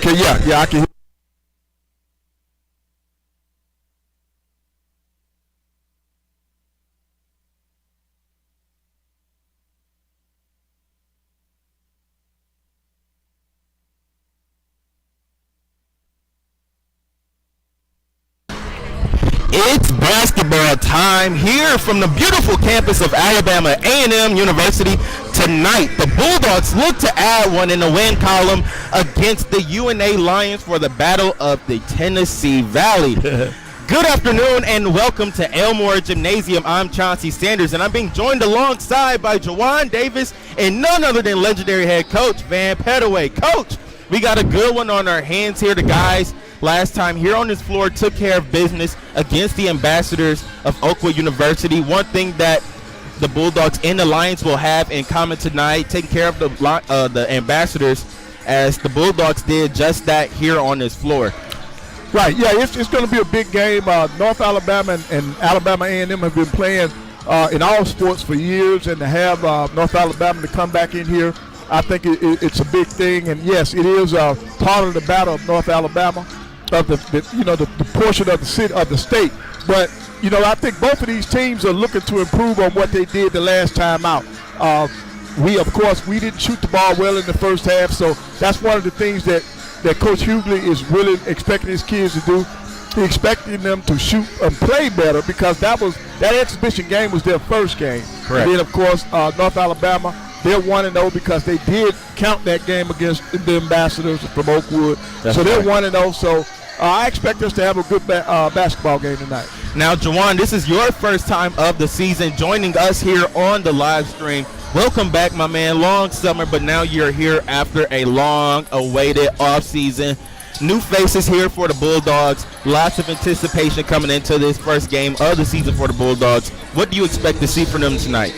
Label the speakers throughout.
Speaker 1: Okay, yeah, I can.
Speaker 2: It's basketball time here from the beautiful campus of Alabama A&M University. Tonight, the Bulldogs look to add one in the win column against the UNA Lions for the Battle of the Tennessee Valley. Good afternoon and welcome to Elmore Gymnasium. I'm Chauncey Sanders and I'm being joined alongside by Jawan Davis and none other than legendary head coach Van Pettaway. Coach, we got a good one on our hands here. The guys last time here on this floor took care of business against the Ambassadors of Oakwood University. One thing that the Bulldogs and the Lions will have in common tonight, taking care of the Ambassadors, as the Bulldogs did just that here on this floor.
Speaker 1: Right, yeah, it's going to be a big game. North Alabama and Alabama A&M have been playing in all sports for years, and to have North Alabama to come back in here, I think it's a big thing. And yes, it is part of the battle of North Alabama, of the portion of the city of the state. But I think both of these teams are looking to improve on what they did the last time out. We didn't shoot the ball well in the first half, so that's one of the things that Coach Hughley is really expecting his kids to do. He's expecting them to shoot and play better because that exhibition game was their first game.
Speaker 2: Correct.
Speaker 1: And then, of course, North Alabama, they're 1-0 because they did count that game against the Ambassadors from Oakwood. So they're 1-0. So I expect us to have a good basketball game tonight.
Speaker 2: Now, Jawan, this is your first time of the season joining us here on the live stream. Welcome back, my man. Long summer, but now you're here after a long-awaited offseason. New faces here for the Bulldogs. Lots of anticipation coming into this first game of the season for the Bulldogs. What do you expect to see from them tonight?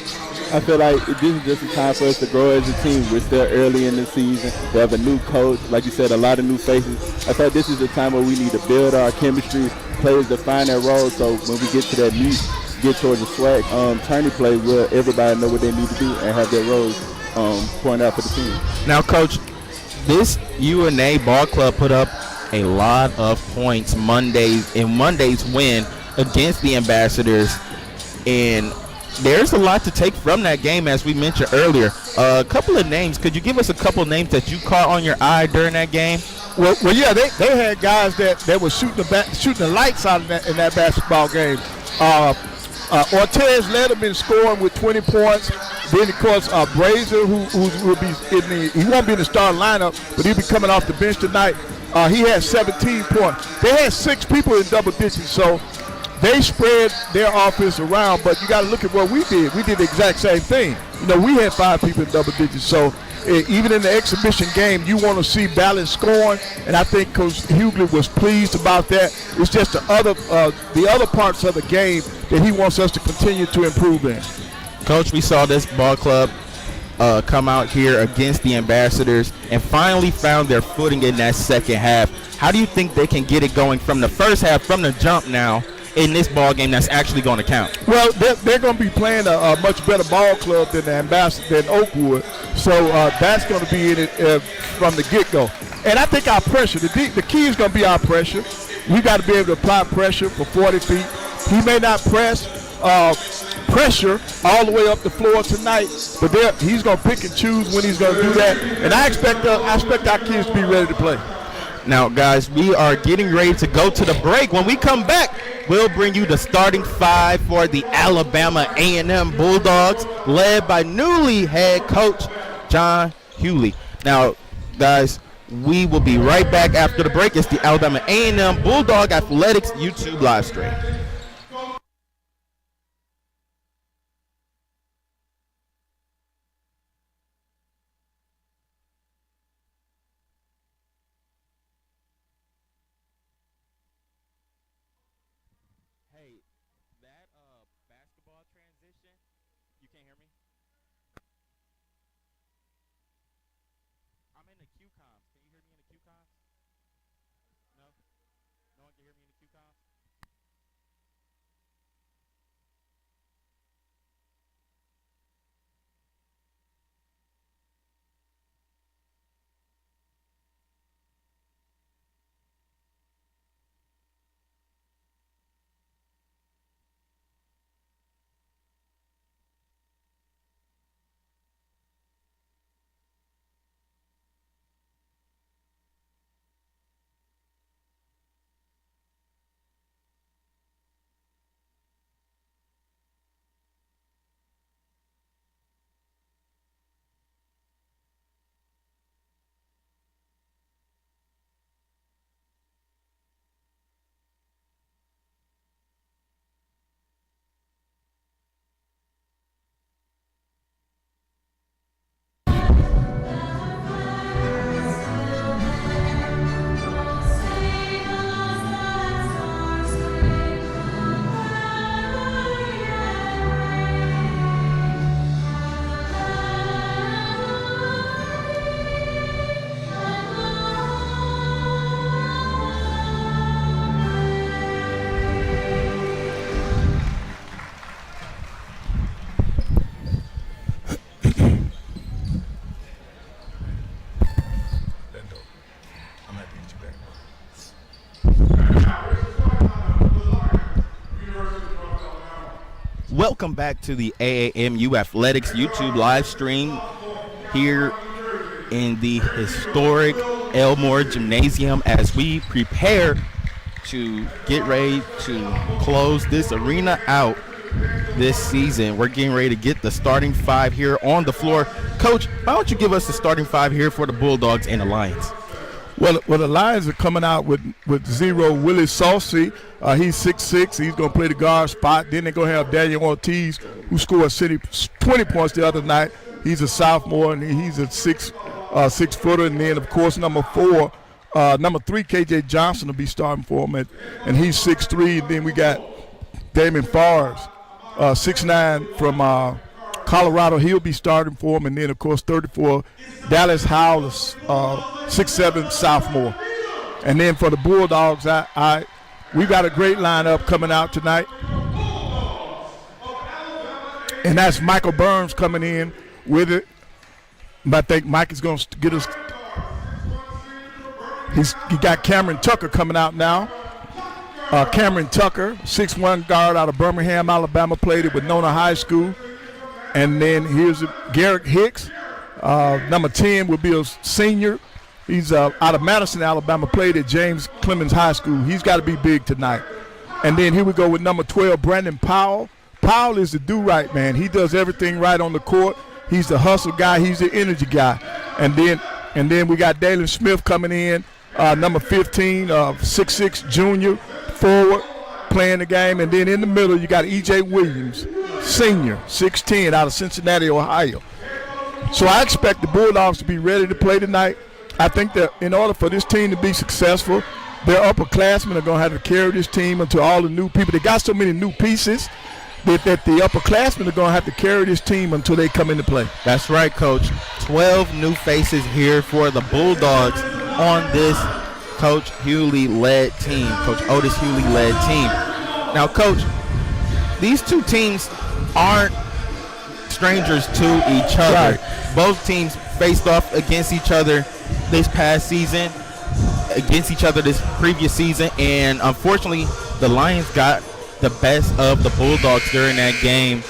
Speaker 3: I feel like this is just a time for us to grow as a team. We're still early in the season. We have a new coach, like you said, a lot of new faces. I thought this is the time where we need to build our chemistry, players define their roles, so when we get to that meet, get towards the swag tourney play where everybody know what they need to do and have their roles pointed out for the team.
Speaker 2: Now, Coach, this UNA ball club put up a lot of points Monday's win against the Ambassadors, and there's a lot to take from that game, as we mentioned earlier. A couple of names. Could you give us a couple of names that you caught on your eye during that game?
Speaker 1: Well, yeah, they had guys that were shooting the lights out in that basketball game. Ortez led them in scoring with 20 points. Then, of course, Brazier, who will be he won't be in the starting lineup, but he'll be coming off the bench tonight. He had 17 points. They had 6 people in double digits, so they spread their offense around. But you got to look at what we did. We did the exact same thing. We had 5 people in double digits, so even in the exhibition game, you want to see balanced scoring, and I think Coach Hughley was pleased about that. It's just the other parts of the game that he wants us to continue to improve in.
Speaker 2: Coach, we saw this ball club come out here against the Ambassadors and finally found their footing in that second half. How do you think they can get it going from the first half, from the jump now, in this ball game that's actually going to count?
Speaker 1: Well, they're going to be playing a much better ball club than the Ambassador, than Oakwood. So that's going to be in it from the get-go. And I think our pressure, the key is going to be our pressure. We got to be able to apply pressure for 40 feet. He may not pressure all the way up the floor tonight, but he's going to pick and choose when he's going to do that. And I expect our kids to be ready to play.
Speaker 2: Now, guys, we are getting ready to go to the break. When we come back, we'll bring you the starting 5 for the Alabama A&M Bulldogs, led by newly head coach John Hughley. Now, guys, we will be right back after the break. It's the Alabama A&M Bulldog Athletics YouTube live stream. Hey, that basketball transition, you can't hear me? I'm in the Q comms. Can you hear me in the Q comms? No? No one can hear me in the Q comms? Welcome back to the AAMU Athletics YouTube live stream here in the historic Elmore Gymnasium as we prepare to get ready to close this arena out this season. We're getting ready to get the starting five here on the floor. Coach, why don't you give us the starting five here for the Bulldogs and the Lions?
Speaker 1: Well, the Lions are coming out with zero. Willie Saucy, he's 6'6". He's going to play the guard spot. Then they're going to have Daniel Ortiz, who scored 20 points the other night. He's a sophomore, and he's a six-footer. And then, of course, number 3, KJ Johnson will be starting for him, and he's 6'3". And then we got Damon Favre, 6'9", from Colorado. He'll be starting for him. And then, of course, 34, Dallas Howell, 6'7", sophomore. And then for the Bulldogs, we got a great lineup coming out tonight. And that's Michael Burns coming in with it. But I think Mike is going to get us. He got Cameron Tucker coming out now. Cameron Tucker, 6'1" guard out of Birmingham, Alabama, played it with Nona High School. And then here's Garrett Hicks. Number 10 will be a senior. He's out of Madison, Alabama, played at James Clemens High School. He's got to be big tonight. And then here we go with number 12, Brandon Powell. Powell is the do-right man. He does everything right on the court. He's the hustle guy. He's the energy guy. And then we got Dalen Smith coming in, number 15, 6'6", junior, forward, playing the game. And then in the middle, you got E.J. Williams, senior, 6'10", out of Cincinnati, Ohio. So I expect the Bulldogs to be ready to play tonight. I think that in order for this team to be successful, their upperclassmen are going to have to carry this team until all the new people. They got so many new pieces that the upperclassmen are going to have to carry this team until they come into play.
Speaker 2: That's right, Coach. 12 new faces here for the Bulldogs on this Coach Hewley-led team, Coach Otis Hewley-led team. Now, Coach, these two teams aren't strangers to each other.
Speaker 1: Right.
Speaker 2: Both teams faced off against each other this past season, against each other this previous season, and unfortunately the Lions got the best of the Bulldogs during that game,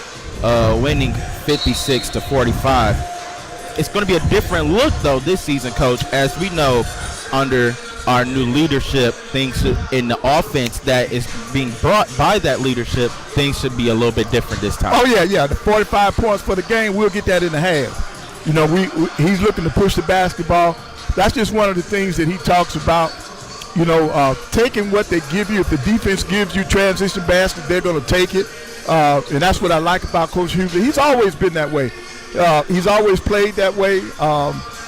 Speaker 2: winning 56-45. It's going to be a different look though this season, Coach, as we know under our new leadership, things in the offense that is being brought by that leadership, things should be a little bit different this time.
Speaker 1: Oh yeah, the 45 points for the game, we'll get that in the half. You know, he's looking to push the basketball. That's just one of the things that he talks about. You know, taking what they give you. If the defense gives you transition basket, they're going to take it. And that's what I like about Coach Hughes. He's always been that way. He's always played that way.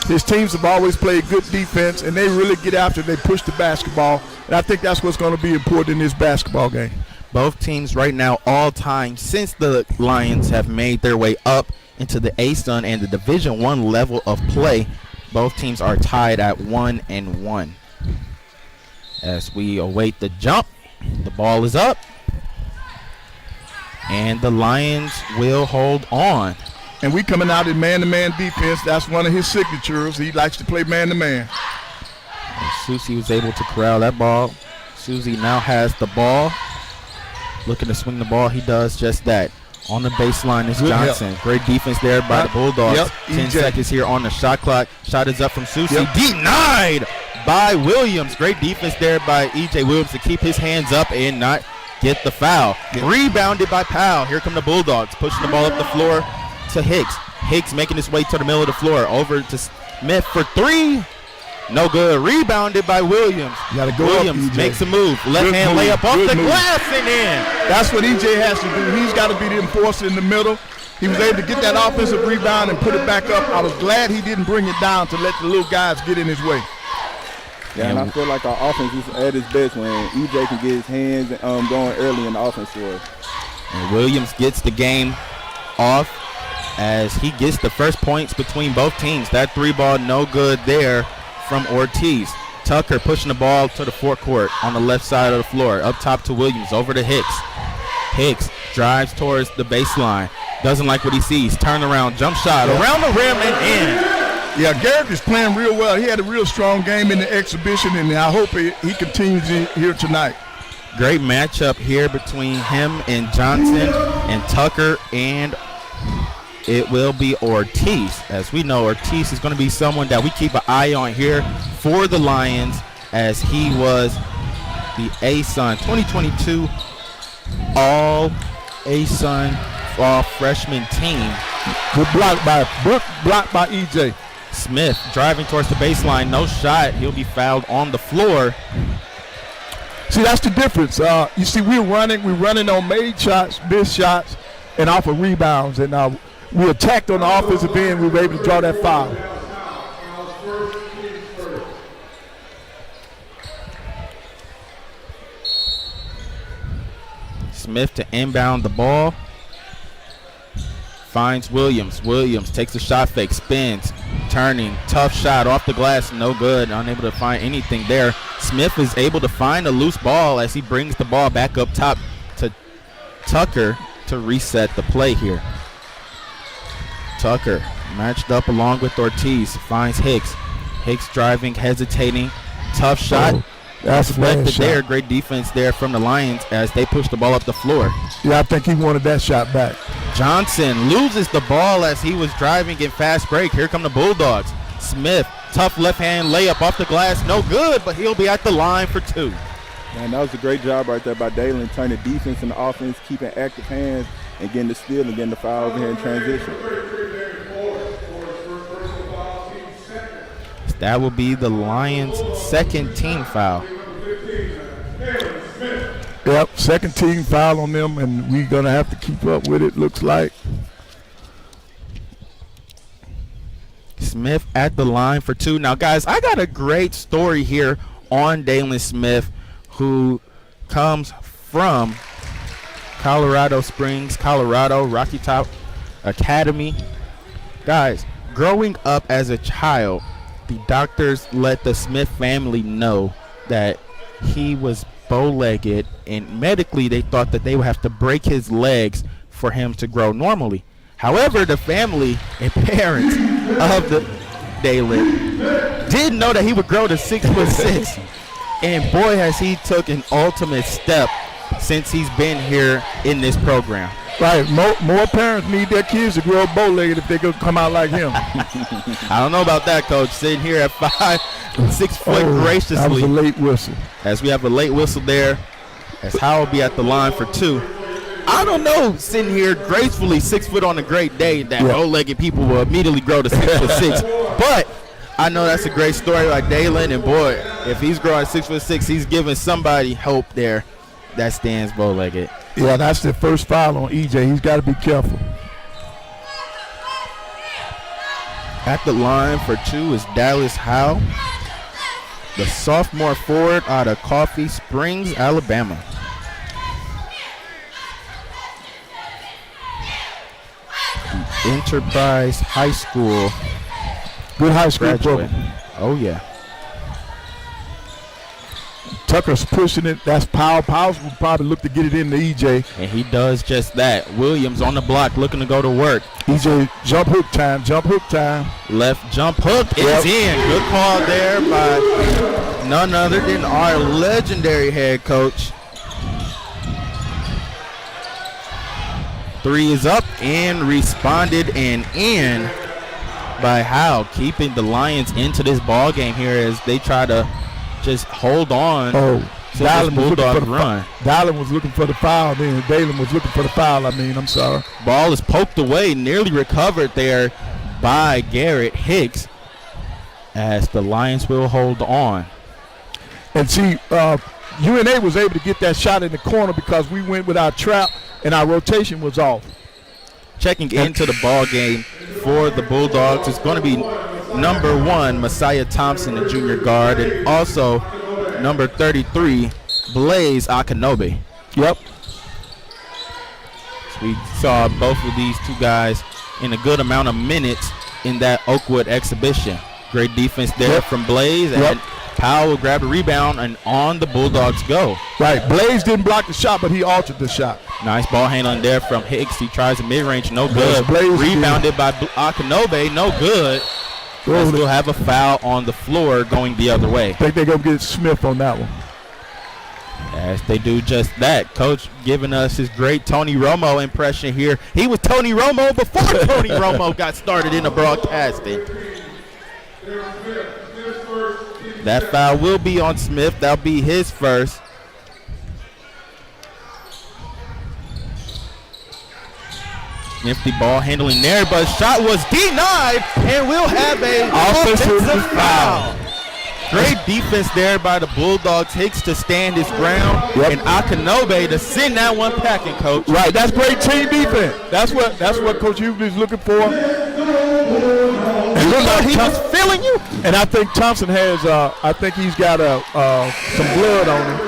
Speaker 1: His teams have always played good defense, and they really get after it. They push the basketball. And I think that's what's going to be important in this basketball game.
Speaker 2: Both teams right now all time since the Lions have made their way up into the A-Sun and the Division I level of play. Both teams are tied at 1-1. As we await the jump, the ball is up, and the Lions will hold on.
Speaker 1: And we coming out in man-to-man defense. That's one of his signatures. He likes to play man-to-man.
Speaker 2: Susie was able to corral that ball. Susie now has the ball. Looking to swing the ball. He does just that. On the baseline is Johnson.
Speaker 1: Help.
Speaker 2: Great defense there by the Bulldogs.
Speaker 1: Yep.
Speaker 2: 10 seconds here on the shot clock. Shot is up from Susie.
Speaker 1: Yep.
Speaker 2: Denied by Williams. Great defense there by E.J. Williams to keep his hands up and not get the foul. Yep. Rebounded by Powell. Here come the Bulldogs. Pushing the ball up the floor to Hicks. Hicks making his way to the middle of the floor. Over to Smith for three. No good. Rebounded by Williams.
Speaker 1: You gotta go
Speaker 2: Williams
Speaker 1: up,
Speaker 2: makes a move. Left hand layup off the glass and in.
Speaker 1: That's what EJ has to do. He's got to be the enforcer in the middle. He was able to get that offensive rebound and put it back up. I was glad he didn't bring it down to let the little guys get in his way.
Speaker 3: Yeah, and I feel like our offense is at its best when EJ can get his hands going early in the offense for us.
Speaker 2: And Williams gets the game off as he gets the first points between both teams. That three ball no good there from Ortiz. Tucker pushing the ball to the forecourt on the left side of the floor. Up top to Williams, over to Hicks. Hicks drives towards the baseline. Doesn't like what he sees. Turn around, jump shot, around the rim and in.
Speaker 1: Yeah, Garrett is playing real well. He had a real strong game in the exhibition, and I hope he continues here tonight.
Speaker 2: Great matchup here between him and Johnson and Tucker, and it will be Ortiz. As we know, Ortiz is going to be someone that we keep an eye on here for the Lions, as he was the ASUN 2022 All ASUN Fall Freshman Team.
Speaker 1: Good block by EJ.
Speaker 2: Smith driving towards the baseline, no shot. He'll be fouled on the floor.
Speaker 1: See, that's the difference. You see, we're running on made shots, missed shots, and off of rebounds. And we attacked on the offensive end. We were able to draw that foul.
Speaker 2: Smith to inbound the ball. Finds Williams. Williams takes a shot fake, spins, turning, tough shot off the glass, no good, unable to find anything there. Smith is able to find a loose ball as he brings the ball back up top to Tucker to reset the play here. Tucker matched up along with Ortiz, finds Hicks. Hicks driving, hesitating, tough shot.
Speaker 1: That's
Speaker 2: deflected there. Great defense there from the Lions as they push the ball up the floor.
Speaker 1: Yeah, I think he wanted that shot back.
Speaker 2: Johnson loses the ball as he was driving in fast break. Here come the Bulldogs. Smith, tough left-hand layup off the glass. No good, but he'll be at the line for two.
Speaker 3: Man, that was a great job right there by Dalen, turning defense into offense, keeping active hands, and getting the steal and getting the foul over here in transition.
Speaker 2: That will be the Lions' second team foul.
Speaker 1: Yep, second team foul on them, and we're going to have to keep up with it, looks like.
Speaker 2: Smith at the line for two. Now, guys, I got a great story here on Dalen Smith, who comes from Colorado Springs, Colorado, Rocky Top Academy. Guys, growing up as a child, the doctors let the Smith family know that he was bow-legged, and medically they thought that they would have to break his legs for him to grow normally. However, the family and parents of the Dalen didn't know that he would grow to 6'6", and boy has he took an ultimate step since he's been here in this program.
Speaker 1: Right, more parents need their kids to grow up bow-legged if they could come out like him.
Speaker 2: I don't know about that, Coach. Sitting here at 6 foot graciously.
Speaker 1: That was a late whistle.
Speaker 2: As we have a late whistle there, as Howell will be at the line for two. I don't know, sitting here gracefully 6 foot on a great day, that bow-legged people will immediately grow to 6'6". But I know that's a great story like Dalen, and boy, if he's growing 6'6", he's giving somebody hope there that stands bow-legged.
Speaker 1: Yeah, that's the first foul on EJ. He's got to be careful.
Speaker 2: At the line for two is Dallas Howe, the sophomore forward out of Coffee Springs, Alabama. The Enterprise High School.
Speaker 1: Good high school
Speaker 2: graduate.
Speaker 1: program.
Speaker 2: Oh, yeah.
Speaker 1: Tucker's pushing it. That's Powell. Powell will probably look to get it into EJ.
Speaker 2: And he does just that. Williams on the block looking to go to work.
Speaker 1: EJ, jump hook time, jump hook time.
Speaker 2: Left jump hook is in. Good call there by none other than our legendary head coach. Three is up and responded and in by Howe, keeping the Lions into this ball game here as they try to just hold on to this Bulldog run.
Speaker 1: Dalen was looking for the foul, then Dalen was looking for the foul. I'm sorry.
Speaker 2: Ball is poked away, nearly recovered there by Garrett Hicks as the Lions will hold on.
Speaker 1: And see, UNA was able to get that shot in the corner because we went with our trap and our rotation was off.
Speaker 2: Checking into the ball game for the Bulldogs is going to be number 1, Messiah Thompson, the junior guard, and also number 33, Blaze Akinobe.
Speaker 1: Yep.
Speaker 2: So we saw both of these two guys in a good amount of minutes in that Oakwood exhibition. Great defense there from Blaze, and Powell will grab the rebound, and on the Bulldogs go.
Speaker 1: Right, Blaze didn't block the shot, but he altered the shot.
Speaker 2: Nice ball handling there from Hicks. He tries a mid-range, no good. Rebounded by Akinobe, no good. They still have a foul on the floor going the other way.
Speaker 1: I think they're going to get Smith on that one.
Speaker 2: As they do just that, Coach giving us his great Tony Romo impression here. He was Tony Romo before Tony Romo got started in the broadcasting. That foul will be on Smith. That'll be his first. Nifty ball handling there, but shot was denied, and we'll have a offensive foul. Great defense there by the Bulldogs. Hicks to stand his ground, and Akinobe to send that one packing, Coach.
Speaker 1: Right, that's great team defense. That's what Coach Hughley's looking for. And look like
Speaker 2: he was feeling you.
Speaker 1: And I think Thompson has. I think he's got some blood on him.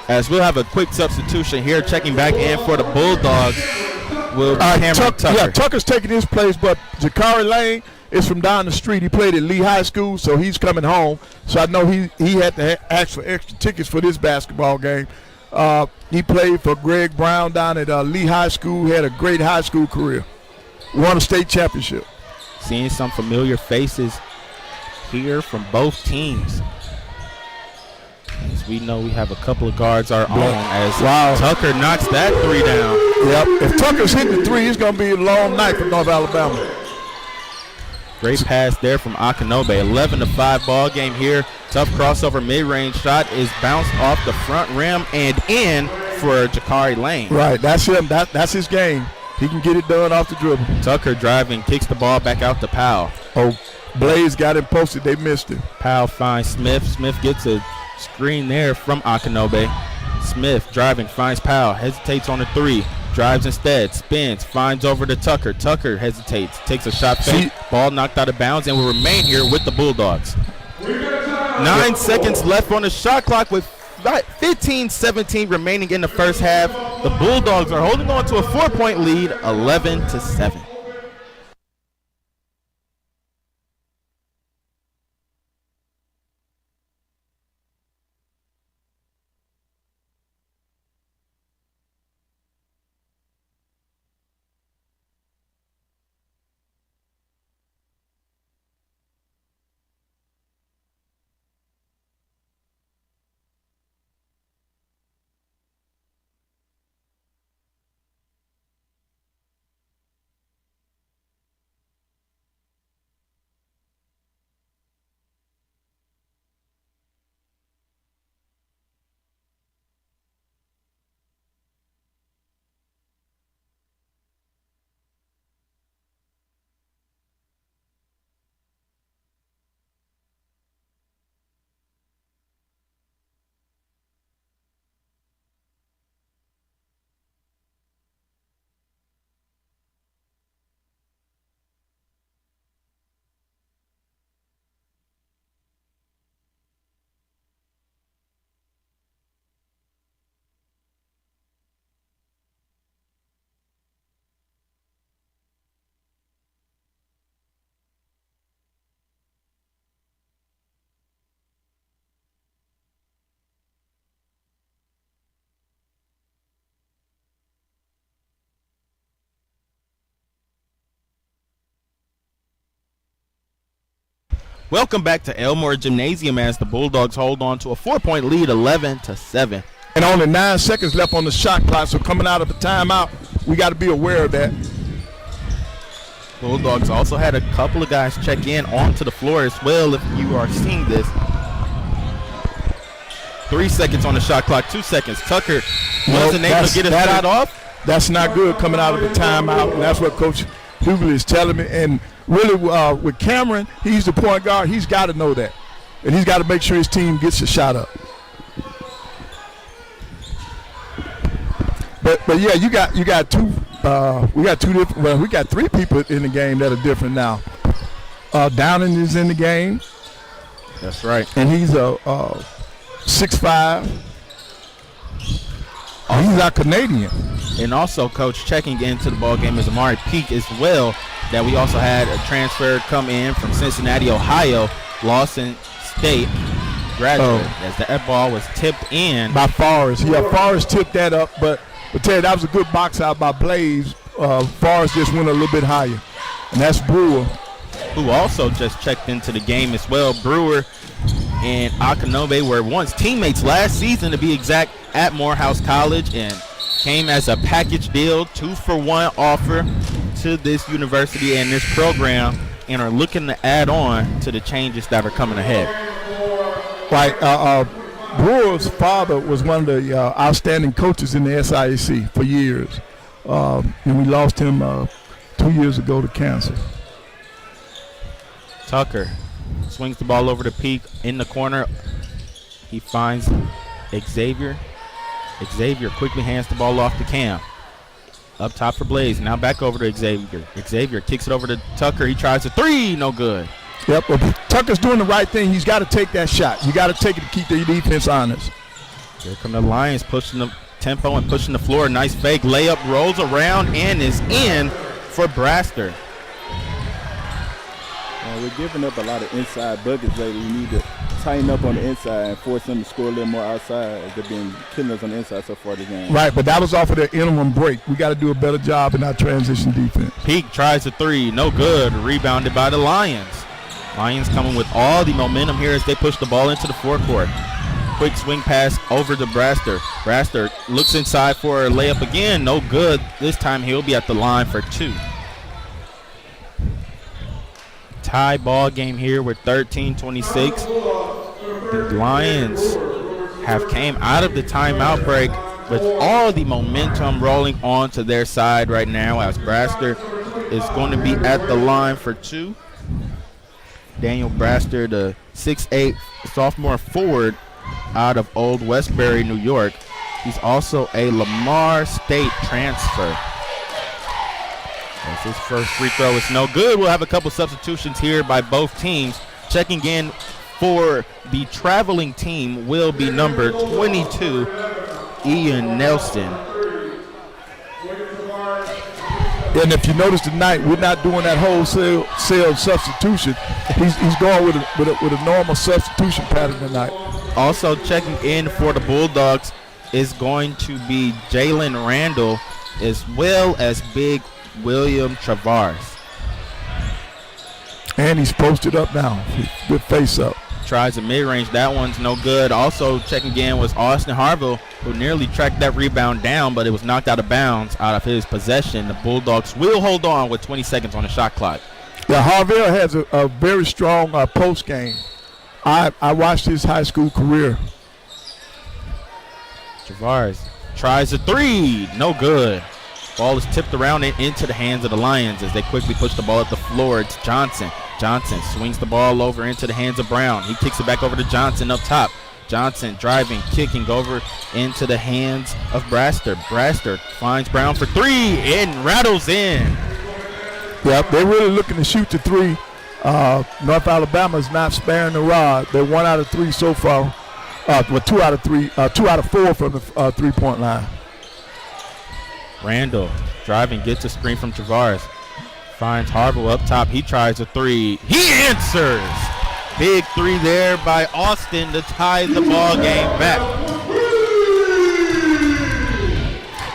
Speaker 2: As we'll have a quick substitution here, checking back in for the Bulldogs. Will Cameron Tucker.
Speaker 1: Yeah, Tucker's taking his place, but Jakari Lane is from down the street. He played at Lee High School, so he's coming home. So I know he had to ask for extra tickets for this basketball game. He played for Greg Brown down at Lee High School. Had a great high school career. Won a state championship.
Speaker 2: Seeing some familiar faces here from both teams. As we know, we have a couple of guards our own as Tucker knocks that three down.
Speaker 1: Yep. If Tucker's hitting the three, it's going to be a long night for North Alabama.
Speaker 2: Great pass there from Akinobe. 11-5 ball game here. Tough crossover mid-range shot is bounced off the front rim and in for Jakari Lane.
Speaker 1: Right. That's him. That's his game. He can get it done off the dribble.
Speaker 2: Tucker driving, kicks the ball back out to Powell.
Speaker 1: Oh, Blaze got him posted. They missed him.
Speaker 2: Powell finds Smith. Smith gets a screen there from Akinobe. Smith driving, finds Powell, hesitates on the three, drives instead, spins, finds over to Tucker. Tucker hesitates, takes a shot fake, ball knocked out of bounds, and will remain here with the Bulldogs. 9 seconds left on the shot clock with 15-17 remaining in the first half. The Bulldogs are holding on to a 4-point lead, 11-7. Welcome back to Elmore Gymnasium as the Bulldogs hold on to a 4-point lead, 11-7.
Speaker 1: And only 9 seconds left on the shot clock, so coming out of a timeout, we got to be aware of that.
Speaker 2: Bulldogs also had a couple of guys check in onto the floor as well, if you are seeing this. 3 seconds on the shot clock, 2 seconds. Tucker wasn't able to get his shot off.
Speaker 1: That's not good coming out of a timeout, and that's what Coach Hughley is telling me. And really, with Cameron, he's the point guard. He's got to know that, and he's got to make sure his team gets a shot up. But yeah, you got two. We got two different. Well, we got three people in the game that are different now. Downing is in the game.
Speaker 2: That's right,
Speaker 1: and he's a 6'5". He's our Canadian.
Speaker 2: And also, Coach, checking into the ball game is Amari Peak as well. That we also had a transfer come in from Cincinnati, Ohio, Lawson State graduate, as that ball was tipped in
Speaker 1: by Forrest. Yeah, Forrest tipped that up, but tell you, that was a good box out by Blaze. Forrest just went a little bit higher, and that's Brewer,
Speaker 2: who also just checked into the game as well. Brewer and Akinobe were once teammates last season, to be exact, at Morehouse College, and came as a package deal, 2-for-1 offer to this university and this program, and are looking to add on to the changes that are coming ahead.
Speaker 1: Right. Brewer's father was one of the outstanding coaches in the SIAC for years, and we lost him 2 years ago to cancer.
Speaker 2: Tucker swings the ball over to Peak in the corner. He finds Xavier. Xavier quickly hands the ball off to Cam. Up top for Blaze. Now back over to Xavier. Xavier kicks it over to Tucker. He tries a three. No good.
Speaker 1: Yep. Well, Tucker's doing the right thing. He's got to take that shot. You got to take it to keep the defense honest.
Speaker 2: Here come the Lions pushing the tempo and pushing the floor. Nice fake layup. Rolls around and is in for Braster.
Speaker 3: We're giving up a lot of inside buckets lately. We need to tighten up on the inside and force them to score a little more outside. They've been killing us on the inside so far this game.
Speaker 1: Right, but that was off of their interim break. We got to do a better job in our transition defense.
Speaker 2: Peak tries a three. No good. Rebounded by the Lions. Lions coming with all the momentum here as they push the ball into the forecourt. Quick swing pass over to Braster. Braster looks inside for a layup again. No good. This time he'll be at the line for two. Tie ball game here with 13-26. The Lions have came out of the timeout break with all the momentum rolling onto their side right now as Braster is going to be at the line for two. Daniel Braster, the 6'8" sophomore forward out of Old Westbury, New York. He's also a Lamar State transfer. As his first free throw is no good. We'll have a couple substitutions here by both teams. Checking in for the traveling team will be number 22, Ian Nelson.
Speaker 1: And if you notice tonight, we're not doing that wholesale substitution. He's going with a normal substitution pattern tonight.
Speaker 2: Also checking in for the Bulldogs is going to be Jalen Randall, as well as Big William Travares.
Speaker 1: And he's posted up now. Good face up.
Speaker 2: Tries a mid-range. That one's no good. Also checking in was Austin Harville, who nearly tracked that rebound down, but it was knocked out of bounds out of his possession. The Bulldogs will hold on with 20 seconds on the shot clock.
Speaker 1: Yeah, Harville has a very strong post game. I watched his high school career.
Speaker 2: Travares tries a three. No good. Ball is tipped around and into the hands of the Lions as they quickly push the ball up the floor. It's Johnson. Johnson swings the ball over into the hands of Brown. He kicks it back over to Johnson up top. Johnson driving, kicking over into the hands of Braster. Braster finds Brown for three and rattles in.
Speaker 1: Yep, they're really looking to shoot the three. North Alabama is not sparing the rod. They're 1 out of 3 so far. Well, 2 out of 3, 2 out of 4 from the 3-point line.
Speaker 2: Randall driving, gets a screen from Travares. Finds Harville up top. He tries a three. He answers. Big three there by Austin to tie the ball game back.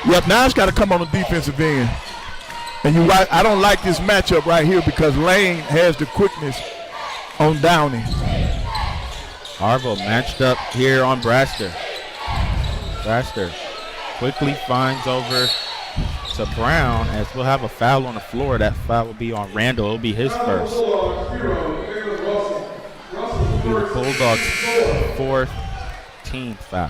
Speaker 1: Yep, now it's got to come on the defensive end. And you're right, I don't like this matchup right here because Lane has the quickness on Downey.
Speaker 2: Harville matched up here on Braster. Braster quickly finds over to Brown as we'll have a foul on the floor. That foul will be on Randall. It'll be his first. It'll be the Bulldogs' 4th team foul.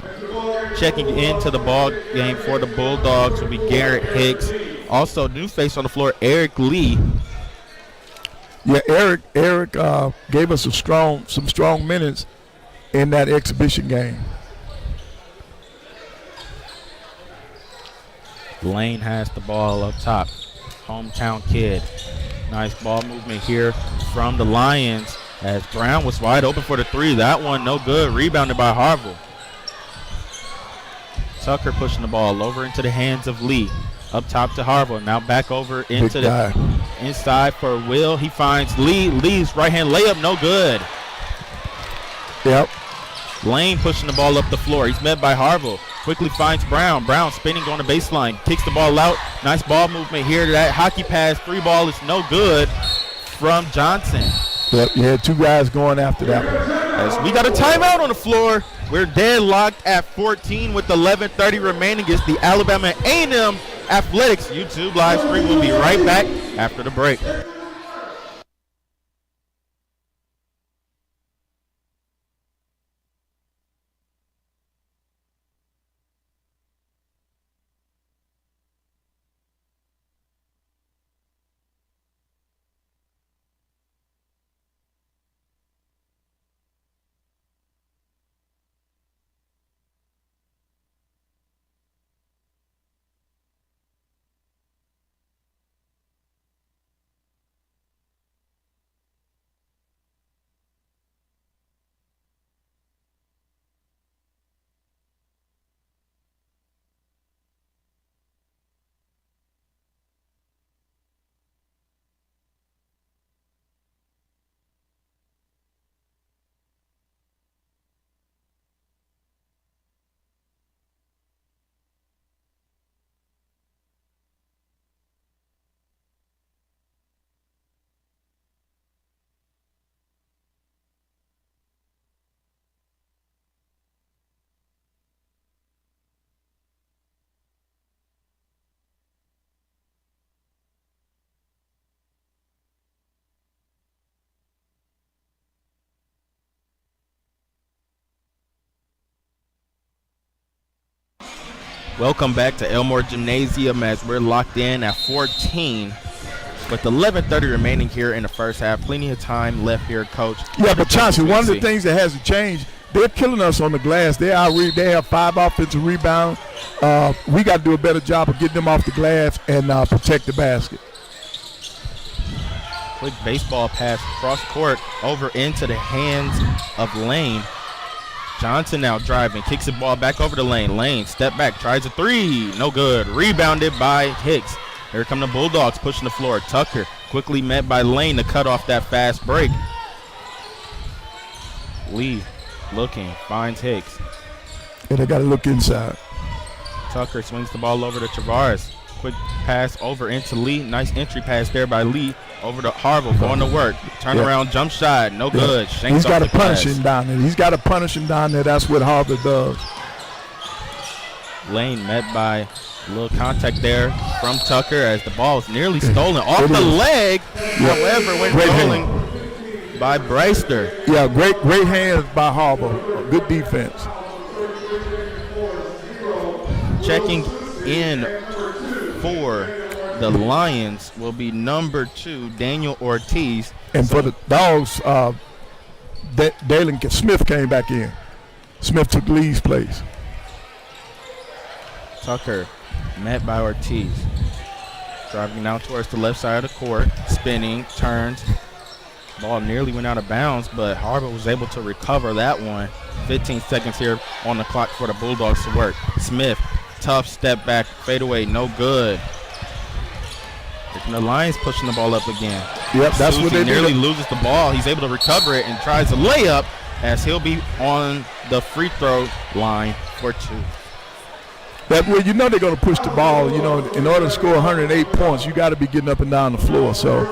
Speaker 2: Checking into the ball game for the Bulldogs will be Garrett Hicks. Also, new face on the floor, Eric Lee.
Speaker 1: Yeah, Eric gave us some strong minutes in that exhibition game.
Speaker 2: Lane has the ball up top. Hometown kid. Nice ball movement here from the Lions as Brown was wide open for the three. That one no good. Rebounded by Harville. Tucker pushing the ball over into the hands of Lee. Up top to Harville. Now back over into the inside for Will. He finds Lee. Lee's right-hand layup no good.
Speaker 1: Yep.
Speaker 2: Lane pushing the ball up the floor. He's met by Harville. Quickly finds Brown. Brown spinning on the baseline. Kicks the ball out. Nice ball movement here. That hockey pass. Three ball is no good from Johnson.
Speaker 1: Yep, you had two guys going after that one.
Speaker 2: As we got a timeout on the floor. We're deadlocked at 14 with 11:30 remaining. It's the Alabama A&M Athletics YouTube live stream. We'll be right back after the break. Welcome back to Elmore Gymnasium as we're locked in at 14 with 11:30 remaining here in the first half. Plenty of time left here, Coach.
Speaker 1: Yeah, but Chauncey, one of the things that hasn't changed, they're killing us on the glass. They have 5 offensive rebounds. We got to do a better job of getting them off the glass and protect the basket.
Speaker 2: Quick baseball pass cross court over into the hands of Lane. Johnson now driving, kicks the ball back over the lane. Lane, step back, tries a three. No good. Rebounded by Hicks. Here come the Bulldogs pushing the floor. Tucker quickly met by Lane to cut off that fast break. Lee looking, finds Hicks.
Speaker 1: And they got to look inside.
Speaker 2: Tucker swings the ball over to Travares. Quick pass over into Lee. Nice entry pass there by Lee. Over to Harville, going to work. Turn around, jump shot, no good.
Speaker 1: He's got to punish him down there. He's got to punish him down there. That's what Harville does.
Speaker 2: Lane met by a little contact there from Tucker as the ball is nearly stolen off the leg. However, went rolling by Brayster.
Speaker 1: Yeah, great hands by Harville. Good defense.
Speaker 2: Checking in for the Lions will be number 2, Daniel Ortiz.
Speaker 1: And for the Dogs, Dalen Smith came back in. Smith took Lee's place.
Speaker 2: Tucker met by Ortiz. Driving now towards the left side of the court. Spinning, turns. Ball nearly went out of bounds, but Harville was able to recover that one. 15 seconds here on the clock for the Bulldogs to work. Smith, tough step back, fadeaway, no good. And the Lions pushing the ball up again.
Speaker 1: Yep, that's what they
Speaker 2: nearly loses the ball. He's able to recover it and tries a layup as he'll be on the free throw line for 2.
Speaker 1: That way, you know they're going to push the ball. You know, in order to score 108 points, you got to be getting up and down the floor. So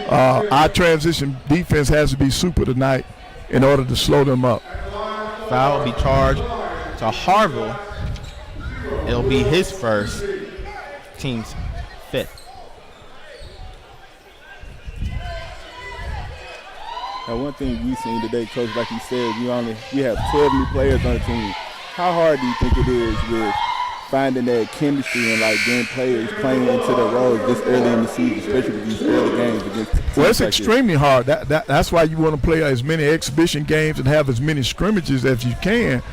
Speaker 1: our transition defense has to be super tonight in order to slow them up.
Speaker 2: Foul will be charged to Harville. It'll be his first, team's 5th.
Speaker 3: Now, one thing we've seen today, Coach, like you said, we have 12 new players on the team. How hard do you think it is with finding that chemistry and like getting players playing into their roles this early in the season, especially with these early games against teams?
Speaker 1: Well, it's extremely hard. That's why you want to play as many exhibition games and have as many scrimmages as you can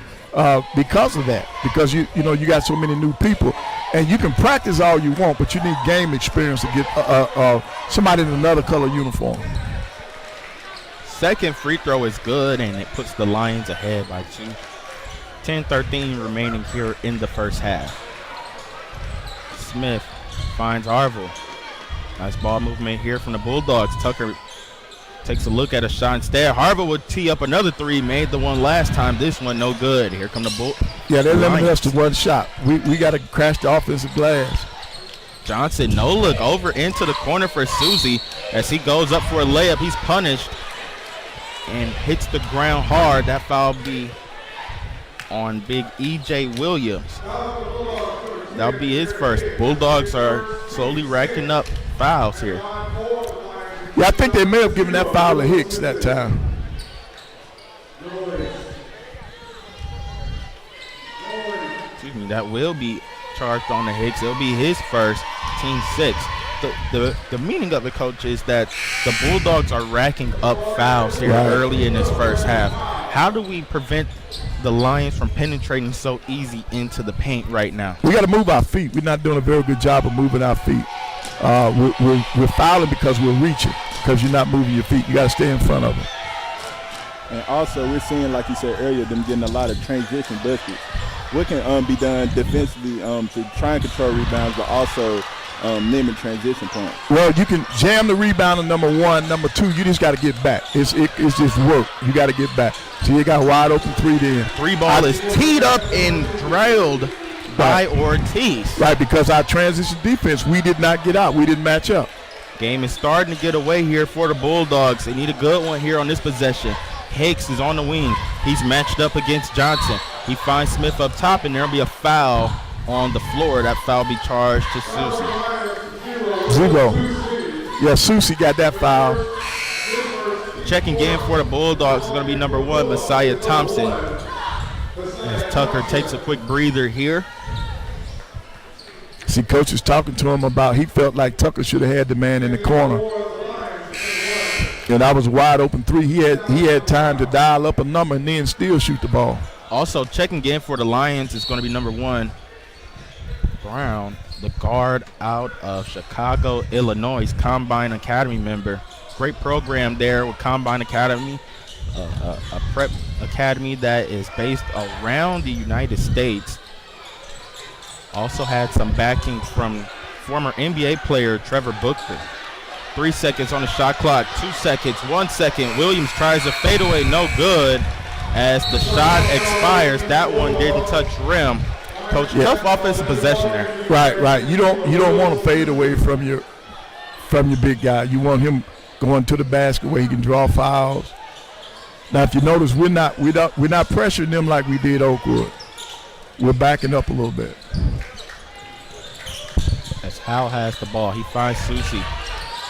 Speaker 1: because of that. Because you got so many new people, and you can practice all you want, but you need game experience to get somebody in another color uniform.
Speaker 2: Second free throw is good, and it puts the Lions ahead by 2. 10-13 remaining here in the first half. Smith finds Harville. Nice ball movement here from the Bulldogs. Tucker takes a look at a shot instead. Harville would tee up another 3, made the one last time. This one no good. Here come the Bull.
Speaker 1: Yeah, they're limiting us to one shot. We got to crash the offensive glass.
Speaker 2: Johnson, no look over into the corner for Susie as he goes up for a layup. He's punished. and hits the ground hard. That foul be on big E.J. Williams. That'll be his first. Bulldogs are slowly racking up fouls here.
Speaker 1: Yeah, I think they may have given that foul to Hicks that time.
Speaker 2: Excuse me, that will be charged on the Hicks. It'll be his first, team 6. The meaning of it, Coach, is that the Bulldogs are racking up fouls here early in this first half. How do we prevent the Lions from penetrating so easy into the paint right now?
Speaker 1: We got to move our feet. We're not doing a very good job of moving our feet. We're fouling because we're reaching, because you're not moving your feet. You got to stay in front of them.
Speaker 3: And also, we're seeing, like you said earlier, them getting a lot of transition baskets. What can be done defensively to try and control rebounds, but also limit transition points?
Speaker 1: Well, you can jam the rebound on number 1. Number 2, you just got to get back. It's just work. You got to get back. So you got a wide open 3 then.
Speaker 2: 3 ball is teed up and drilled by Ortiz.
Speaker 1: Right, because our transition defense, we did not get out. We didn't match up.
Speaker 2: Game is starting to get away here for the Bulldogs. They need a good one here on this possession. Hicks is on the wing. He's matched up against Johnson. He finds Smith up top, and there'll be a foul on the floor. That foul be charged to Susie.
Speaker 1: 0. Yeah, Susie got that foul.
Speaker 2: Checking in for the Bulldogs is going to be number 1, Messiah Thompson. As Tucker takes a quick breather here.
Speaker 1: See, Coach is talking to him about he felt like Tucker should have had the man in the corner. And that was a wide open 3. He had time to dial up a number and then still shoot the ball.
Speaker 2: Also checking in for the Lions is going to be number 1, Brown, the guard out of Chicago, Illinois, Combine Academy member. Great program there with Combine Academy, a prep academy that is based around the United States. Also had some backing from former NBA player Trevor Booker. 3 seconds on the shot clock, 2 seconds, 1 second. Williams tries a fadeaway, no good. As the shot expires, that one didn't touch rim. Coach, tough offensive possession there.
Speaker 1: Right. You don't want to fade away from your big guy. You want him going to the basket where he can draw fouls. Now, if you notice, we're not pressuring them like we did Oakwood. We're backing up a little bit.
Speaker 2: As Hal has the ball, he finds Susie.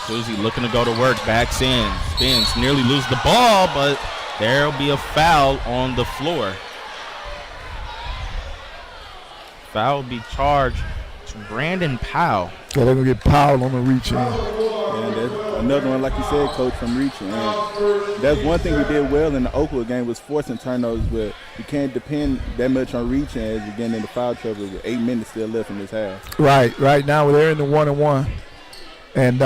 Speaker 2: Susie looking to go to work, backs in, spins, nearly loses the ball, but there'll be a foul on the floor. Foul will be charged to Brandon Powell.
Speaker 1: Yeah, they're going to get Powell on the reach in.
Speaker 3: And that's another one, like you said, Coach, from reaching. And that's one thing we did well in the Oakwood game was forcing turnovers, but you can't depend that much on reaching as you're getting into foul trouble with 8 minutes still left in this half.
Speaker 1: Right now they're in the 1-and-1. And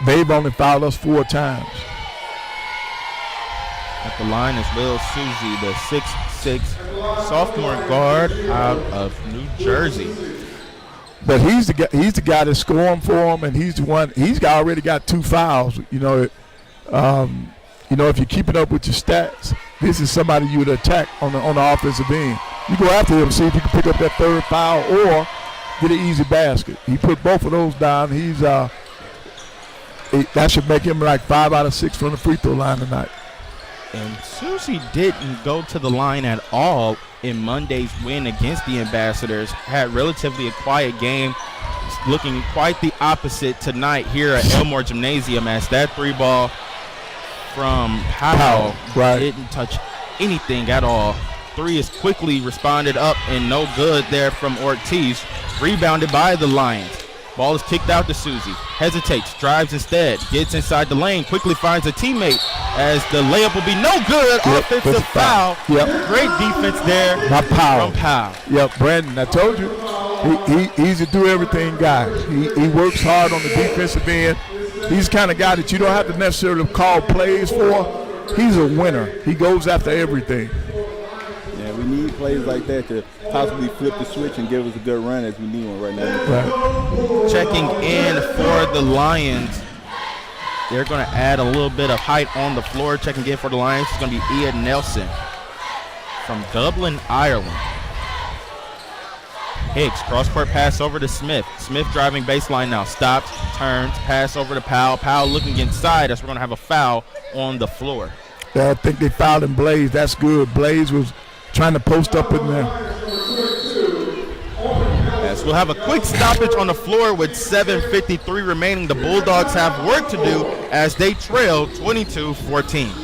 Speaker 1: they've only fouled us 4 times.
Speaker 2: At the line is Will Susie, the 6'6" sophomore guard out of New Jersey.
Speaker 1: But he's the guy that's scoring for him, and he's the one. Already got 2 fouls. You know, if you're keeping up with your stats, this is somebody you would attack on the offensive end. You go after him, see if you can pick up that 3rd foul or get an easy basket. He put both of those down. That should make him like 5 out of 6 from the free throw line tonight.
Speaker 2: And Susie didn't go to the line at all in Monday's win against the Ambassadors. Had relatively a quiet game. It's looking quite the opposite tonight here at Elmore Gymnasium as that 3-ball from Powell didn't touch anything at all. 3 is quickly responded up and no good there from Ortiz. Rebounded by the Lions. Ball is kicked out to Susie. Hesitates, drives instead, gets inside the lane, quickly finds a teammate as the layup will be no good. Offensive foul.
Speaker 1: Yep.
Speaker 2: Great defense there from Powell.
Speaker 1: Yep, Brandon, I told you, he's a do-everything guy. He works hard on the defensive end. He's the kind of guy that you don't have to necessarily call plays for. He's a winner. He goes after everything.
Speaker 3: Yeah, we need plays like that to possibly flip the switch and give us a good run as we need one right now.
Speaker 1: Right.
Speaker 2: Checking in for the Lions. They're going to add a little bit of height on the floor. Checking in for the Lions is going to be Ian Nelson from Dublin, Ireland. Higgs, cross-court pass over to Smith. Smith driving baseline now. Stops, turns, pass over to Powell. Powell looking inside as we're going to have a foul on the floor.
Speaker 1: Yeah, I think they fouled in Blaze. That's good. Blaze was trying to post up in there.
Speaker 2: Yes, we'll have a quick stoppage on the floor with 7:53 remaining. The Bulldogs have work to do as they trail 22-14.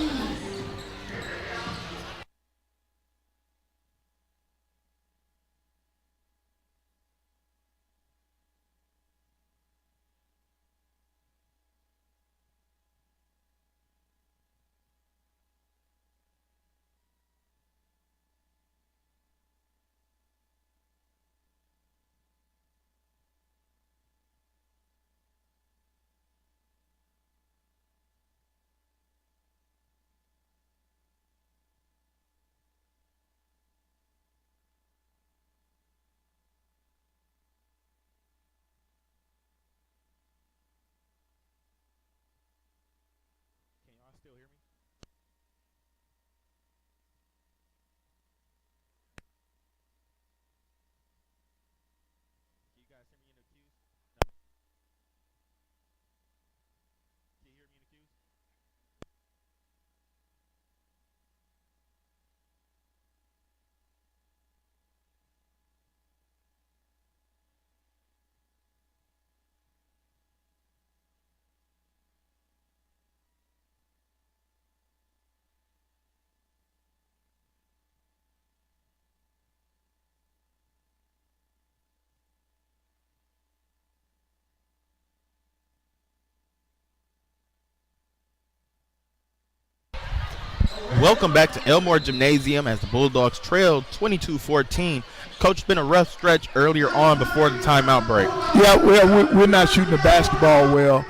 Speaker 2: Welcome back to Elmore Gymnasium as the Bulldogs trailed 22-14. Coach, it's been a rough stretch earlier on before the timeout break.
Speaker 1: Yeah, well, we're not shooting the basketball well.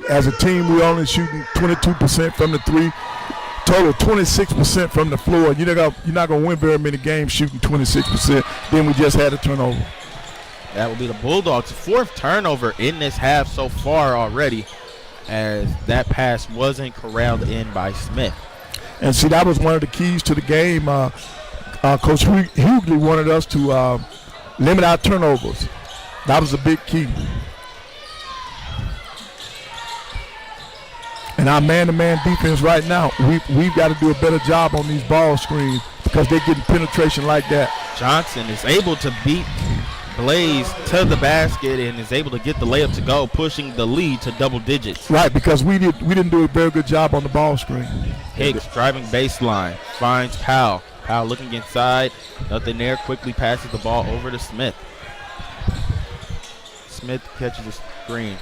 Speaker 1: As a team, we're only shooting 22% from the three, total 26% from the floor. You're not going to win very many games shooting 26%. Then we just had a turnover.
Speaker 2: That will be the Bulldogs' fourth turnover in this half so far already, as that pass wasn't corralled in by Smith.
Speaker 1: And see, that was one of the keys to the game. Coach Hughley wanted us to limit our turnovers. That was a big key. And our man-to-man defense right now, we've got to do a better job on these ball screens because they're getting penetration like that.
Speaker 2: Johnson is able to beat Blaze to the basket and is able to get the layup to go, pushing the lead to double digits.
Speaker 1: Right, because we didn't do a very good job on the ball screen.
Speaker 2: Higgs driving baseline, finds Powell. Powell looking inside, nothing there, quickly passes the ball over to Smith. Smith catches the screen.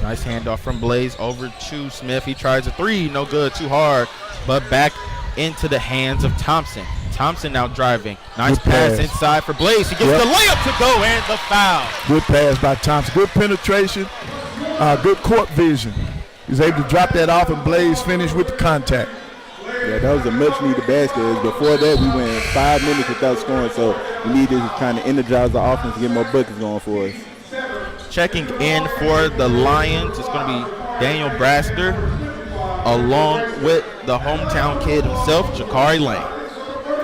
Speaker 2: Nice handoff from Blaze over to Smith. He tries a three, no good, too hard, but back into the hands of Thompson. Thompson now driving. Nice pass inside for Blaze. He gets the layup to go and the foul.
Speaker 1: Good pass by Thompson. Good penetration. Good court vision. He's able to drop that off and Blaze finished with the contact.
Speaker 3: Yeah, that was a much-needed basket. Before that, we went 5 minutes without scoring, so we needed to kind of energize the offense and get more buckets going for us.
Speaker 2: Checking in for the Lions, it's going to be Daniel Braster, along with the hometown kid himself, Jakari Lane.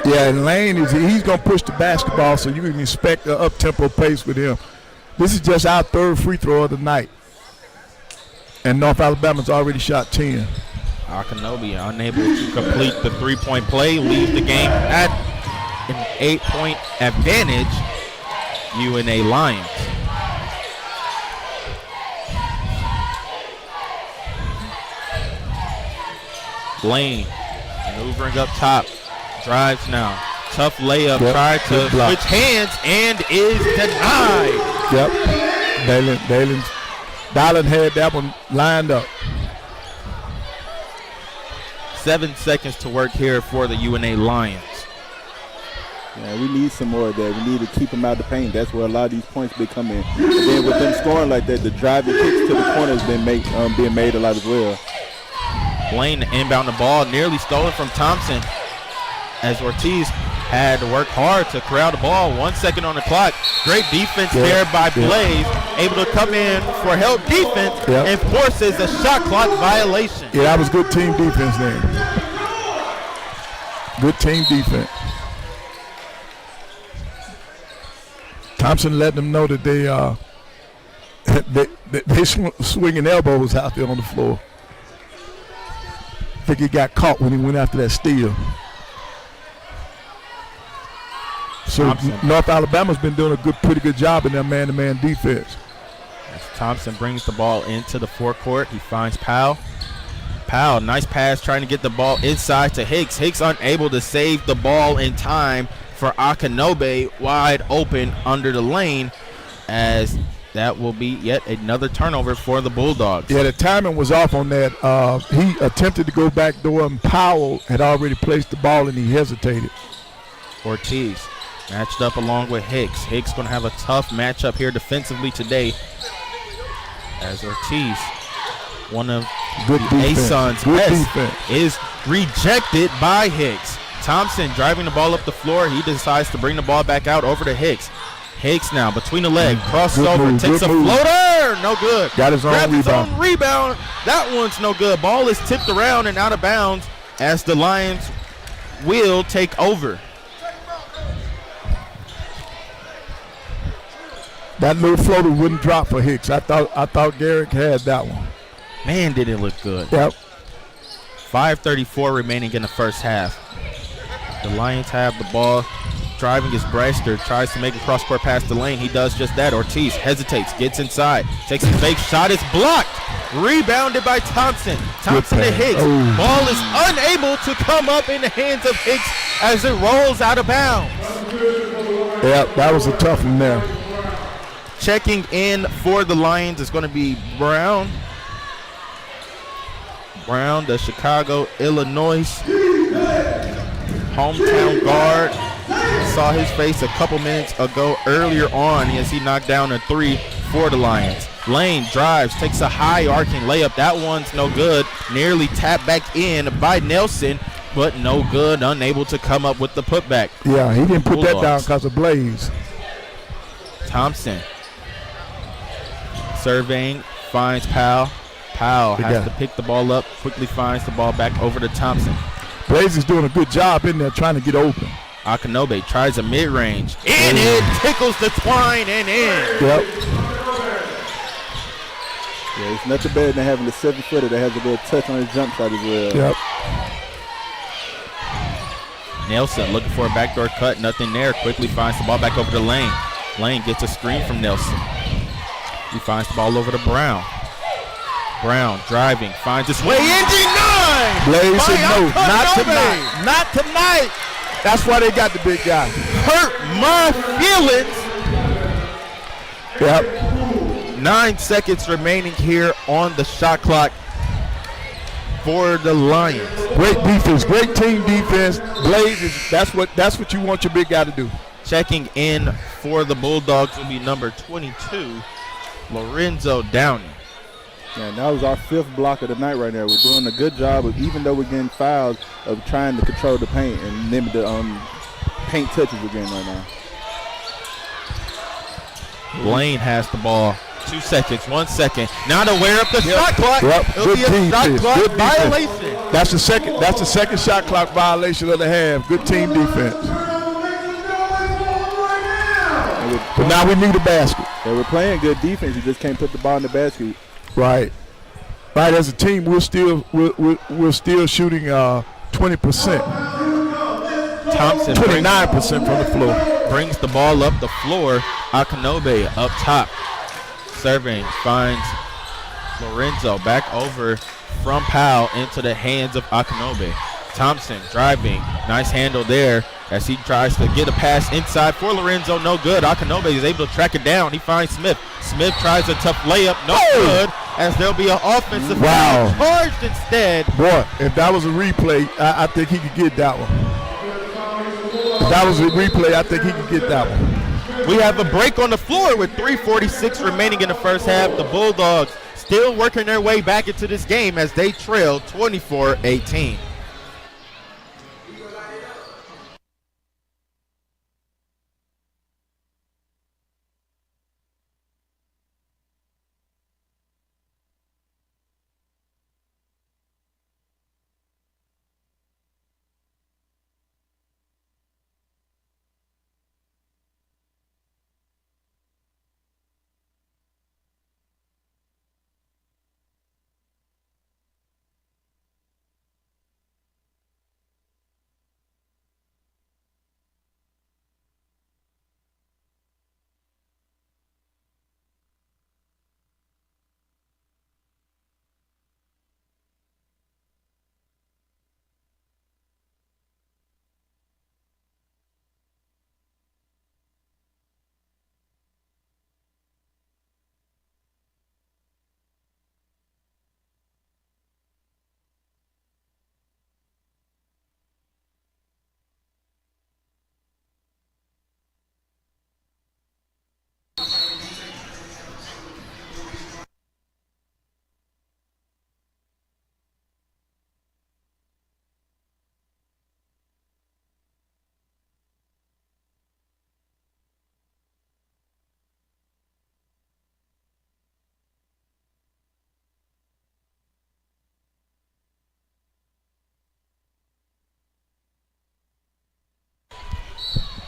Speaker 1: Yeah, and Lane, he's going to push the basketball, so you can expect an up-tempo pace with him. This is just our third free throw of the night. And North Alabama's already shot 10.
Speaker 2: Akinobi unable to complete the three-point play, leaves the game at an 8-point advantage, UNA Lions. Lane maneuvering up top, drives now. Tough layup, tried to switch hands and is denied.
Speaker 1: Yep, Dallin had that one lined up.
Speaker 3: 7 seconds to work here for the UNA Lions. Yeah, we need some more of that. We need to keep them out of the paint. That's where a lot of these points be coming. And then with them scoring like that, the driving kicks to the corner has been being made a lot as well.
Speaker 2: Blaine inbound the ball, nearly stolen from Thompson, as Ortiz had to work hard to corral the ball. 1 second on the clock. Great defense there by Blaze, able to come in for help defense and forces a shot clock violation.
Speaker 1: Yeah, that was good team defense there. Good team defense. Thompson let them know that they swinging elbows out there on the floor. I think he got caught when he went after that steal. So
Speaker 2: Thompson.
Speaker 1: North Alabama's been doing a pretty good job in their man-to-man defense.
Speaker 2: As Thompson brings the ball into the forecourt, he finds Powell. Powell, nice pass, trying to get the ball inside to Hicks. Hicks unable to save the ball in time for Akinobe, wide open under the lane, as that will be yet another turnover for the Bulldogs.
Speaker 1: Yeah, the timing was off on that. He attempted to go back door, and Powell had already placed the ball, and he hesitated.
Speaker 2: Ortiz matched up along with Hicks. Hicks going to have a tough matchup here defensively today, as Ortiz, one of
Speaker 1: Good defense.
Speaker 2: A-Sun's best, is rejected by Hicks. Thompson driving the ball up the floor. He decides to bring the ball back out over to Hicks. Hicks now between the leg, crosses over, takes a floater, no good.
Speaker 1: Got his own
Speaker 2: rebound. That one's no good. Ball is tipped around and out of bounds as the Lions will take over.
Speaker 1: That little floater wouldn't drop for Hicks. I thought Garrick had that one.
Speaker 2: Man, did it look good.
Speaker 1: Yep.
Speaker 2: 5:34 remaining in the first half. The Lions have the ball. Driving his Brester, tries to make a cross-court pass the lane. He does just that. Ortiz hesitates, gets inside, takes a fake shot. It's blocked. Rebounded by Thompson. Thompson to Hicks.
Speaker 1: Oh.
Speaker 2: Ball is unable to come up in the hands of Hicks as it rolls out of bounds.
Speaker 1: Yep, that was a tough one there.
Speaker 2: Checking in for the Lions is going to be Brown. Brown, the Chicago, Illinois hometown guard. Saw his face a couple minutes ago earlier on as he knocked down a three for the Lions. Lane drives, takes a high arcing layup. That one's no good. Nearly tapped back in by Nelson, but no good. Unable to come up with the putback.
Speaker 1: Yeah, he didn't put
Speaker 2: Bulldogs.
Speaker 1: that down because of Blaze.
Speaker 2: Thompson surveying, finds Powell. Powell has to pick the ball up, quickly finds the ball back over to Thompson.
Speaker 1: Blaze is doing a good job in there trying to get open.
Speaker 2: Akinobe tries a mid-range, and it tickles the twine and in.
Speaker 1: Yep.
Speaker 3: Yeah, it's nothing better than having a 7-footer that has a little touch on his jump shot as well.
Speaker 1: Yep.
Speaker 2: Nelson looking for a backdoor cut, nothing there. Quickly finds the ball back over to Lane. Lane gets a screen from Nelson. He finds the ball over to Brown. Brown driving, finds his way in, denied!
Speaker 1: Blaze said no, not
Speaker 2: Akinobe.
Speaker 1: tonight. Not tonight. That's why they got the big guy.
Speaker 2: Hurt my feelings.
Speaker 1: Yep.
Speaker 2: 9 seconds remaining here on the shot clock for the Lions.
Speaker 1: Great defense, great team defense. Blaze that's what you want your big guy to do.
Speaker 2: Checking in for the Bulldogs will be number 22, Lorenzo Downey.
Speaker 3: Yeah, that was our 5th block of the night right now. We're doing a good job of, even though we're getting fouls, of trying to control the paint and limit the paint touches we're getting right now.
Speaker 2: Blaine has the ball. 2 seconds, 1 second. Not aware of the shot clock.
Speaker 1: Yep.
Speaker 2: It'll be a shot clock
Speaker 1: Good defense.
Speaker 2: violation.
Speaker 1: That's the second shot clock violation of the half. Good team defense. But now we need a basket.
Speaker 3: Yeah, we're playing good defense. You just can't put the ball in the basket.
Speaker 1: Right. Right. As a team, we're still shooting 20%.
Speaker 2: Thompson
Speaker 1: 29% from the floor.
Speaker 2: brings the ball up the floor. Akinobe up top. Serving, finds Lorenzo back over from Powell into the hands of Akinobe. Thompson driving, nice handle there as he tries to get a pass inside for Lorenzo, no good. Akinobe is able to track it down. He finds Smith. Smith tries a tough layup, no good, as there'll be an offensive foul charged instead.
Speaker 1: Boy, if that was a replay, I think he could get that one. If that was a replay, I think he could get that one.
Speaker 2: We have a break on the floor with 3:46 remaining in the first half. The Bulldogs still working their way back into this game as they trail 24-18.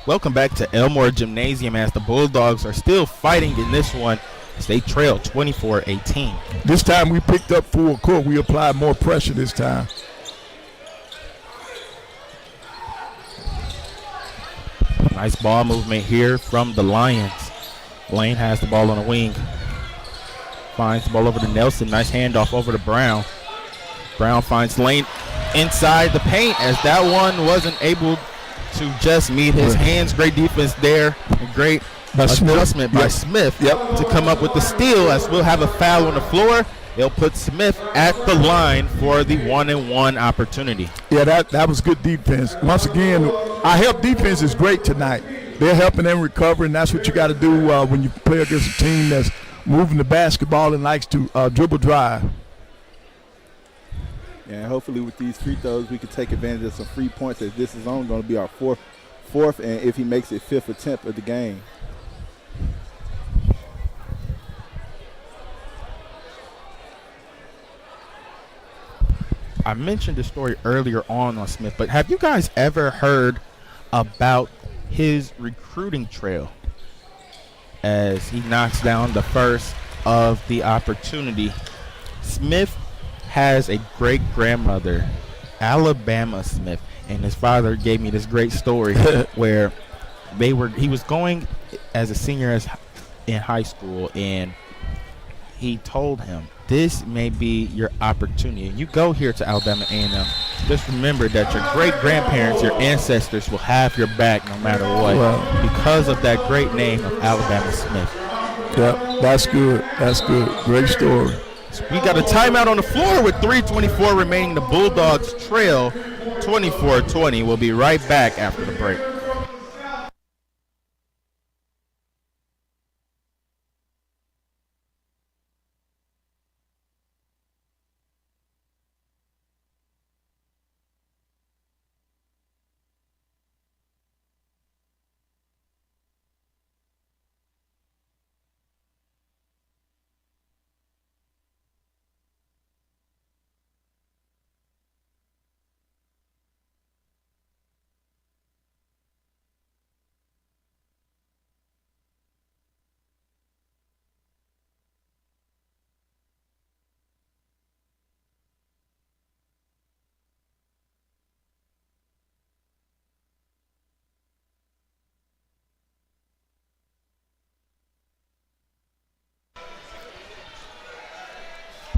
Speaker 2: Welcome back to Elmore Gymnasium as the Bulldogs are still fighting in this one as they trail 24-18.
Speaker 1: This time we picked up full court. We applied more pressure this time.
Speaker 2: Nice ball movement here from the Lions. Lane has the ball on the wing. Finds the ball over to Nelson. Nice handoff over to Brown. Brown finds Lane inside the paint as that one wasn't able to just meet his hands. Great defense there. A great adjustment by Smith to come up with the steal as we'll have a foul on the floor. They'll put Smith at the line for the 1-and-1 opportunity.
Speaker 1: Yeah, that was good defense. Once again, our help defense is great tonight. They're helping them recover, and that's what you got to do when you play against a team that's moving the basketball and likes to dribble drive.
Speaker 3: Yeah, and hopefully with these free throws, we can take advantage of some free points as this is only going to be our fourth, and if he makes it fifth attempt of the game.
Speaker 2: I mentioned the story earlier on Smith, but have you guys ever heard about his recruiting trail as he knocks down the first of the opportunity? Smith has a great-grandmother, Alabama Smith, and his father gave me this great story where he was going as a senior in high school, and he told him, this may be your opportunity. You go here to Alabama A&M. Just remember that your great-grandparents, your ancestors will have your back no matter what because of that great name of Alabama Smith.
Speaker 1: Yeah, that's good. That's good. Great story.
Speaker 2: So we got a timeout on the floor with 3:24 remaining. The Bulldogs trail 24-20. We'll be right back after the break.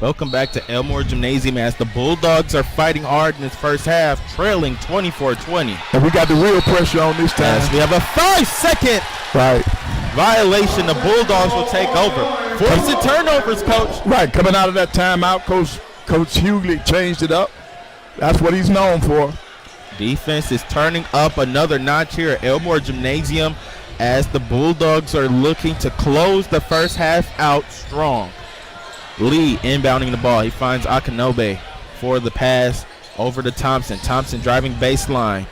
Speaker 2: Welcome back to Elmore Gymnasium as the Bulldogs are fighting hard in this first half, trailing 24-20.
Speaker 1: And we got the real pressure on this time.
Speaker 2: As we have a 5-second violation, the Bulldogs will take over. Forcing turnovers, Coach.
Speaker 1: Right, coming out of that timeout, Coach Hughley changed it up. That's what he's known for.
Speaker 2: Defense is turning up another notch here at Elmore Gymnasium as the Bulldogs are looking to close the first half out strong. Lee inbounding the ball. He finds Akinobe for the pass over to Thompson. Thompson driving baseline.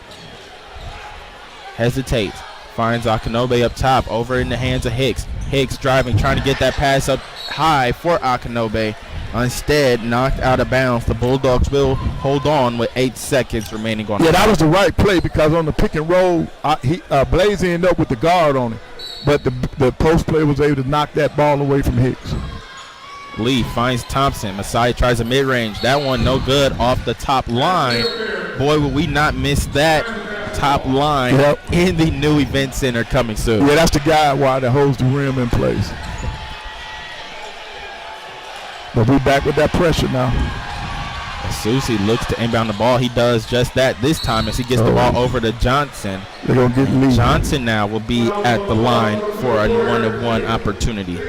Speaker 2: Hesitates. Finds Akinobe up top. Over in the hands of Hicks. Hicks driving, trying to get that pass up high for Akinobe. Instead, knocked out of bounds. The Bulldogs will hold on with 8 seconds remaining on.
Speaker 1: Yeah, that was the right play because on the pick and roll, Blaze ended up with the guard on it. But the post player was able to knock that ball away from Hicks.
Speaker 2: Lee finds Thompson. Masai tries a mid-range. That one no good off the top line. Boy, will we not miss that top line in the new event center coming soon.
Speaker 1: Yeah, that's the guy that holds the rim in place. But we back with that pressure now.
Speaker 2: As Susie looks to inbound the ball, he does just that this time as he gets the ball over to Johnson.
Speaker 1: They're going to get Lee.
Speaker 2: Johnson now will be at the line for a one-on-one opportunity.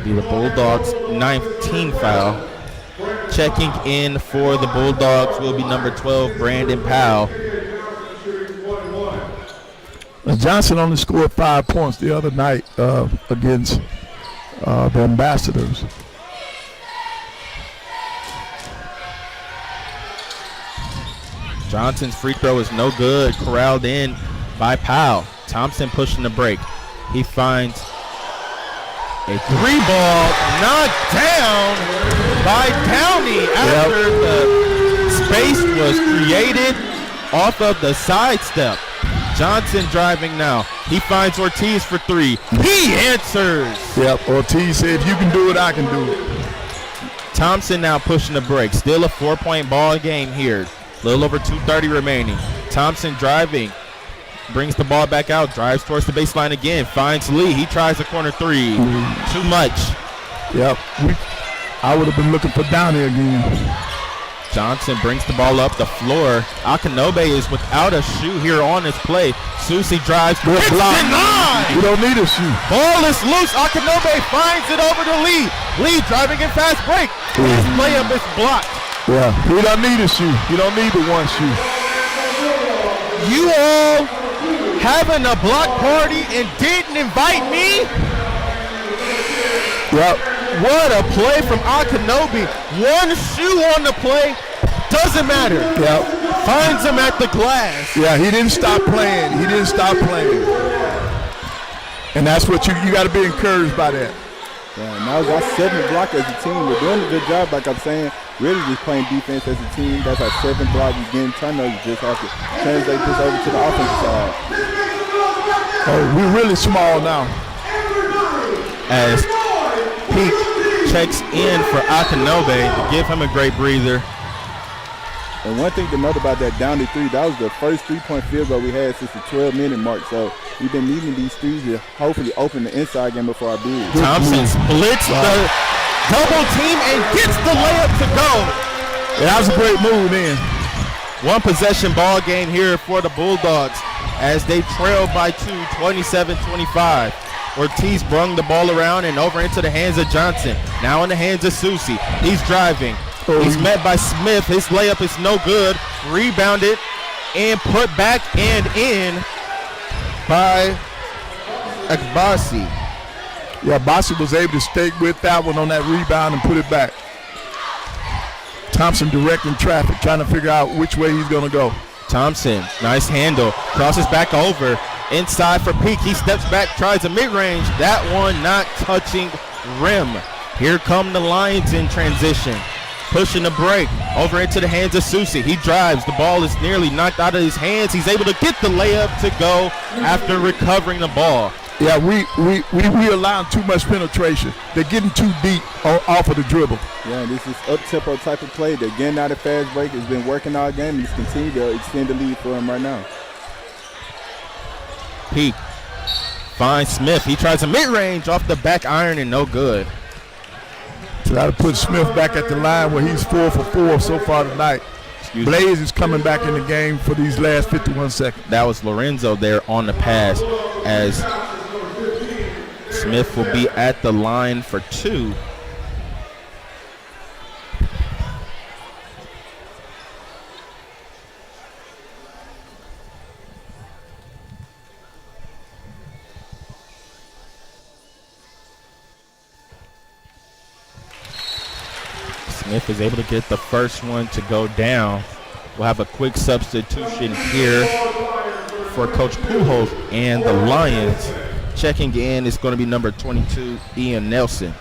Speaker 2: Be the Bulldogs' 9th team foul. Checking in for the Bulldogs will be number 12, Brandon Powell.
Speaker 1: Johnson only scored 5 points the other night against the Ambassadors.
Speaker 2: Johnson's free throw is no good, corralled in by Powell. Thompson pushing the break. He finds a three ball knocked down by Downey after the space was created off of the sidestep. Johnson driving now. He finds Ortiz for three. He answers.
Speaker 1: Yep, Ortiz said, if you can do it, I can do it.
Speaker 2: Thompson now pushing the break. Still a 4-point ball game here. A little over 2:30 remaining. Thompson driving. Brings the ball back out. Drives towards the baseline again. Finds Lee. He tries the corner three. Too much.
Speaker 1: Yep. I would have been looking for Downey again.
Speaker 2: Johnson brings the ball up the floor. Akinobe is without a shoe here on his play. Susie drives.
Speaker 1: Good
Speaker 2: It's
Speaker 1: block.
Speaker 2: denied.
Speaker 1: You don't need a shoe.
Speaker 2: Ball is loose. Akinobe finds it over to Lee. Lee driving in fast break. His layup is blocked.
Speaker 1: Yeah, he don't need a shoe. You don't need the one shoe.
Speaker 2: You all having a block party and didn't invite me?
Speaker 1: Yep.
Speaker 2: What a play from Akinobe. One shoe on the play. Doesn't matter.
Speaker 1: Yep.
Speaker 2: Finds him at the glass.
Speaker 1: Yeah, he didn't stop playing. He didn't stop playing. And that's what you got to be encouraged by that.
Speaker 3: Yeah, now our 7th block as a team. We're doing a good job, like I'm saying. Really just playing defense as a team. That's our 7th block. We're getting turnovers. Just have to translate this over to the offensive side.
Speaker 1: Oh, we're really small now.
Speaker 2: As Peak checks in for Akinobe to give him a great breather.
Speaker 3: And one thing to note about that Downey three, that was the first 3-point field goal we had since the 12-minute mark. So we've been needing these threes to hopefully open the inside game before our big.
Speaker 2: Thompson splits the double team and gets the layup to go.
Speaker 1: Yeah, that was a great move then.
Speaker 2: One possession ball game here for the Bulldogs as they trail by 2, 27-25. Ortiz brung the ball around and over into the hands of Johnson. Now in the hands of Susie. He's driving. He's met by Smith. His layup is no good. Rebounded and put back and in by Agbasi.
Speaker 1: Yeah, Bossi was able to stay with that one on that rebound and put it back. Thompson directing traffic, trying to figure out which way he's going to go.
Speaker 2: Thompson, nice handle. Crosses back over. Inside for Peak. He steps back, tries a mid-range. That one not touching rim. Here come the Lions in transition. Pushing the break over into the hands of Susie. He drives. The ball is nearly knocked out of his hands. He's able to get the layup to go after recovering the ball.
Speaker 1: Yeah, we allowing too much penetration. They're getting too deep off of the dribble.
Speaker 3: Yeah, this is up-tempo type of play. They're getting out of fast break. It's been working all game. It's continued to extend the lead for him right now.
Speaker 2: Peak finds Smith. He tries a mid-range off the back iron and no good.
Speaker 1: Try to put Smith back at the line where he's 4 for 4 so far tonight. Blaze is coming back in the game for these last 51 seconds.
Speaker 2: That was Lorenzo there on the pass as Smith will be at the line for 2. Smith is able to get the first one to go down. We'll have a quick substitution here for Coach Pujols and the Lions. Checking in is going to be number 22, Ian Nelson.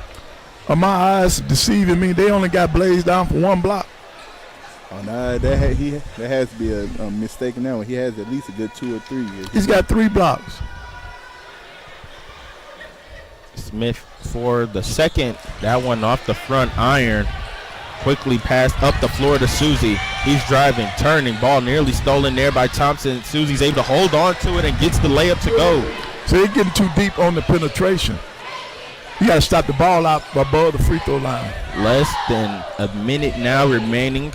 Speaker 1: Are my eyes deceiving me? They only got Blaze down for 1 block.
Speaker 3: Oh, no, that has to be a mistake in that one. He has at least a good 2 or 3.
Speaker 1: He's got 3 blocks.
Speaker 2: Smith for the second. That one off the front iron. Quickly passed up the floor to Susie. He's driving, turning, ball nearly stolen there by Thompson. Susie's able to hold on to it and gets the layup to go.
Speaker 1: So they're getting too deep on the penetration. You got to stop the ball out above the free throw line.
Speaker 2: Less than a minute now remaining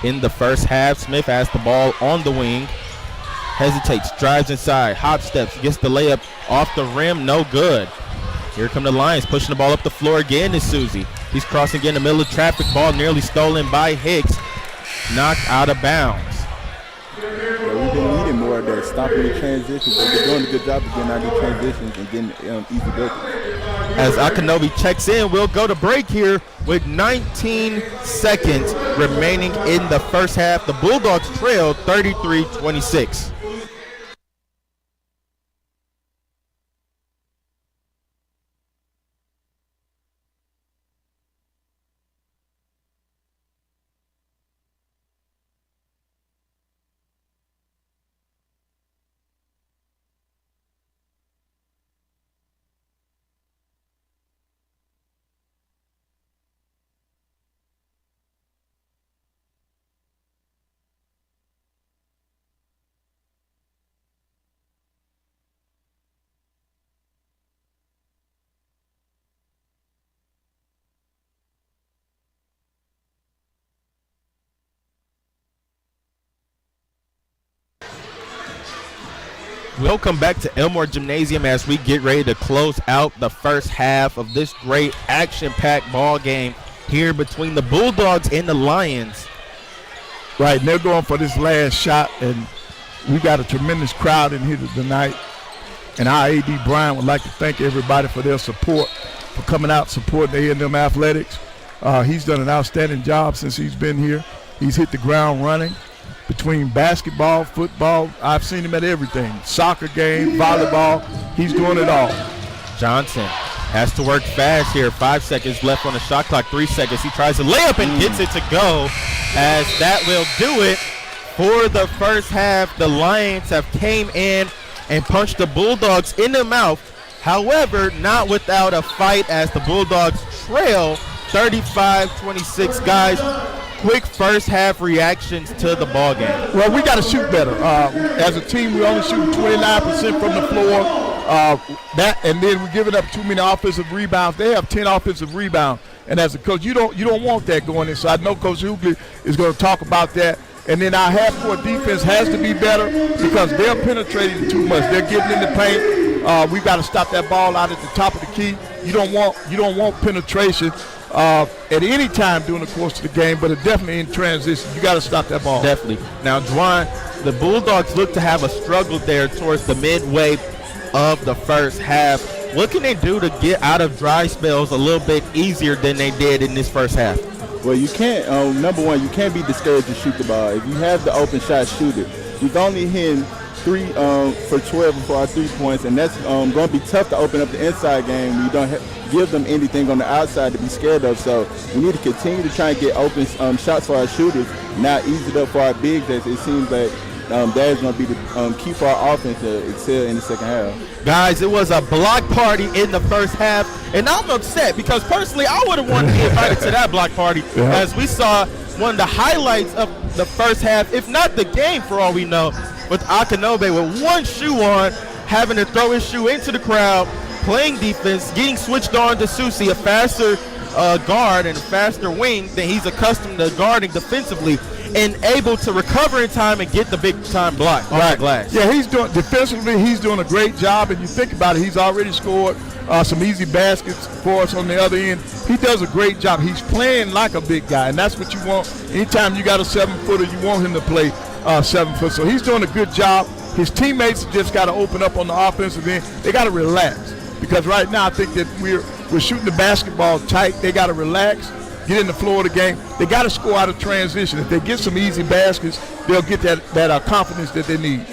Speaker 2: in the first half. Smith has the ball on the wing. Hesitates, drives inside, hop steps, gets the layup off the rim, no good. Here come the Lions, pushing the ball up the floor again to Susie. He's crossing in the middle of traffic, ball nearly stolen by Hicks. Knocked out of bounds.
Speaker 3: Yeah, we've been needing more of that, stopping the transitions. They're doing a good job of getting out of the transitions and getting easy buckets.
Speaker 2: As Akinobe checks in, we'll go to break here with 19 seconds remaining in the first half. The Bulldogs trail 33-26. We'll come back to Elmore Gymnasium as we get ready to close out the first half of this great action-packed ball game here between the Bulldogs and the Lions.
Speaker 1: Right, and they're going for this last shot, and we got a tremendous crowd in here tonight. And our A.D. Bryant would like to thank everybody for their support, for coming out supporting A&M Athletics. He's done an outstanding job since he's been here. He's hit the ground running between basketball, football. I've seen him at everything. Soccer game, volleyball. He's doing it all.
Speaker 2: Johnson has to work fast here. 5 seconds left on the shot clock, 3 seconds. He tries to lay up and gets it to go, as that will do it for the first half. The Lions have came in and punched the Bulldogs in the mouth. However, not without a fight, as the Bulldogs trail 35-26. Guys, quick first half reactions to the ball game.
Speaker 1: Well, we got to shoot better. As a team, we only shoot 29% from the floor. And then we're giving up too many offensive rebounds. They have 10 offensive rebounds. And as a coach, you don't want that going in. So I know Coach Hughley is going to talk about that. And then our half-court defense has to be better because they're penetrating too much. They're getting in the paint. We've got to stop that ball out at the top of the key. You don't want penetration at any time during the course of the game, but definitely in transition. You got to stop that ball.
Speaker 2: Definitely. Now, Dwan, the Bulldogs look to have a struggle there towards the midway of the first half. What can they do to get out of dry spells a little bit easier than they did in this first half?
Speaker 3: Well, you can't, number one, you can't be discouraged to shoot the ball. If you have the open shot, shoot it. We've only hit 3 for 12 for our 3 points, and that's going to be tough to open up the inside game. We don't give them anything on the outside to be scared of, so we need to continue to try and get open shots for our shooters, not ease it up for our bigs, as it seems like that is going to be the key for our offense to excel in the second half.
Speaker 2: Guys, it was a block party in the first half, and I'm upset because personally I would have wanted to be invited to that block party, as we saw one of the highlights of the first half, if not the game for all we know, with Akinobe with one shoe on, having to throw his shoe into the crowd, playing defense, getting switched on to Susi, a faster guard and a faster wing than he's accustomed to guarding defensively, and able to recover in time and get the big-time block on the glass.
Speaker 1: Yeah, defensively, he's doing a great job, and you think about it, he's already scored some easy baskets for us on the other end. He does a great job. He's playing like a big guy, and that's what you want. Anytime you got a 7-footer, you want him to play 7 foot. So he's doing a good job. His teammates just got to open up on the offensive end. They got to relax, because right now I think that we're shooting the basketball tight. They got to relax, get in the flow of the game. They got to score out of transition. If they get some easy baskets, they'll get that confidence that they need.